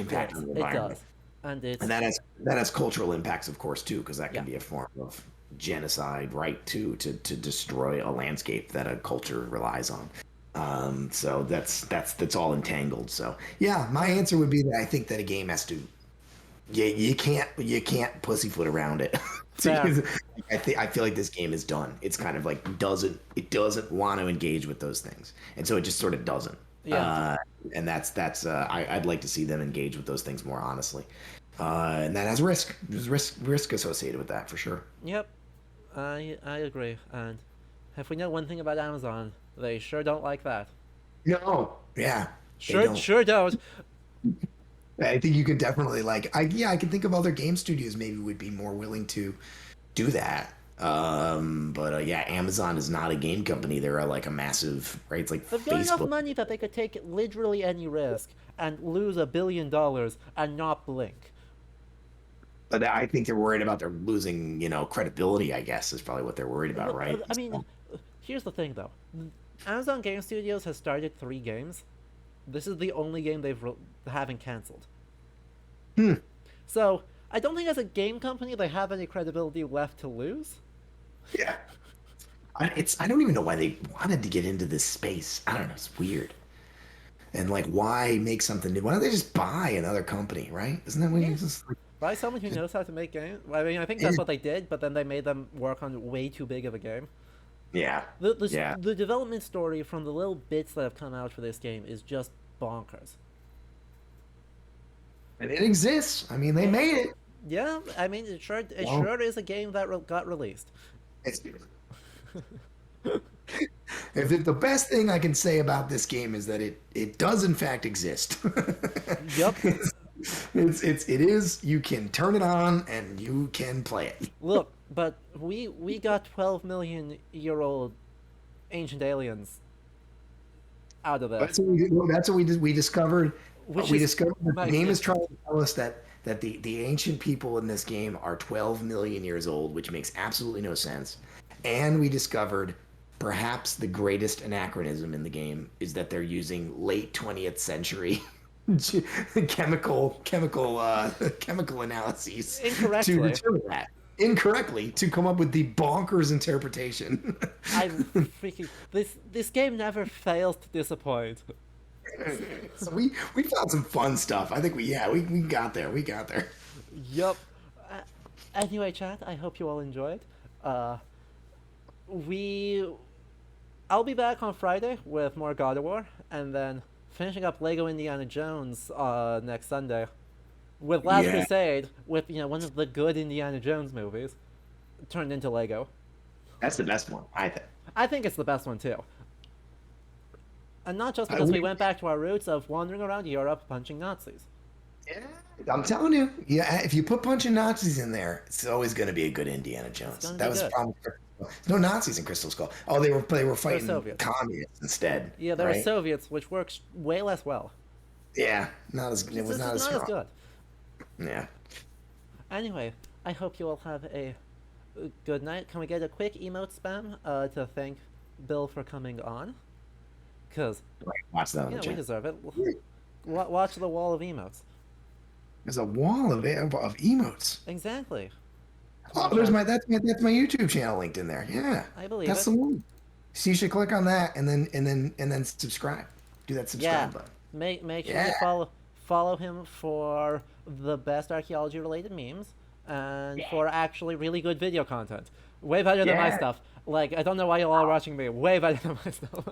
environment. does, and it's And that has cultural impacts, of course, too, because that yeah. can be a form of genocide, right? Too, to destroy a landscape that a culture relies on. So that's all entangled. So yeah, my answer would be that I think that a game has to. You can't pussyfoot around it. Fair. I feel like this game is done. It's kind of like doesn't want to engage with those things, and so it just sort of doesn't. Yeah. Uh, and I'd like to see them engage with those things more honestly. And that has risk. There's risk associated with that for sure. Yep. I agree. And if we know one thing about Amazon, they sure don't like that. No, yeah, they Sure, don't. sure don't. I think you could definitely I can think of other game studios maybe would be more willing to do that. But yeah, Amazon is not a game company. They're like a massive, right? It's like They've got enough Facebook. money that they could take literally any risk and lose $1 billion and not blink. But I think they're worried about their losing, credibility, I guess, is probably what they're worried about, right? I mean, here's the thing though. Amazon Game Studios has started 3 games. This is the only game they've haven't canceled. So I don't think as a game company they have any credibility left to lose. Yeah. I don't even know why they wanted to get into this space. I don't know. It's weird. And like, why make something new? Why don't they just buy another company, right? Isn't that what you just like? By someone who knows how to make games. I mean, I think that's what they did, but then they made them work on way too big of a game. Yeah. Yeah. The development story from the little bits that have come out for this game is just bonkers. And it exists. I mean, they made it. Yeah, I mean, it sure Well, sure is a game that got released. It's, if the best thing I can say about this game is that it does in fact exist. Yep. It is. You can turn it on and you can play it. Look, but we got 12 million-year-old ancient aliens out of this. That's what we did. We discovered. Which We is discovered that my the game is favorite. trying to tell us that the ancient people in this game are 12 million years old, which makes absolutely no sense. And we discovered perhaps the greatest anachronism in the game is that they're using late 20th century chemical analyses Incorrectly. to determine that incorrectly to come up with the bonkers interpretation. I freaking this game never fails to disappoint. So we found some fun stuff. I think we got there. We got there. Yup. Anyway, chat, I hope you all enjoyed. I'll be back on Friday with more God of War, and then finishing up Lego Indiana Jones next Sunday with Last Yeah. Crusade, with one of the good Indiana Jones movies turned into Lego. That's the best one, I think. I think it's the best one too. And not just because we went back to our roots of wandering around Europe punching Nazis. Yeah, I'm telling you. Yeah, if you put punching Nazis in there, it's always going to be a good Indiana Jones. gonna That be was the good. problem. There's no Nazis in Crystal Skull. Oh, they were fighting Soviets. communists instead. Yeah, there right? are Soviets, which works way less well. Yeah, it was This not is as not as strong. good. Yeah. Anyway, I hope you all have a good night. Can we get a quick emote spam to thank Bill for coming on? Because, Right, watch that on the we chat. deserve it. Watch the wall of emotes. There's a wall of emotes. Exactly. Oh, that's my YouTube channel linked in there. Yeah, I believe that's it. the one. So you should click on that and then subscribe. Do that subscribe Yeah. button. Make sure Yeah. you follow him for the best archaeology related memes and for actually really good video content. Way better than my Yeah. stuff. Like, I don't know why you're all watching me. Way better than my stuff.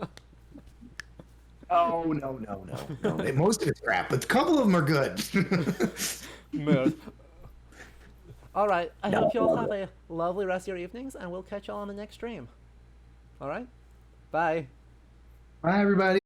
Oh no. Most of it's crap, but a couple of them are good. Mood. All right. I No. hope you all have a lovely rest of your evenings, and we'll catch you all on the next stream. All right. Bye. Bye, everybody.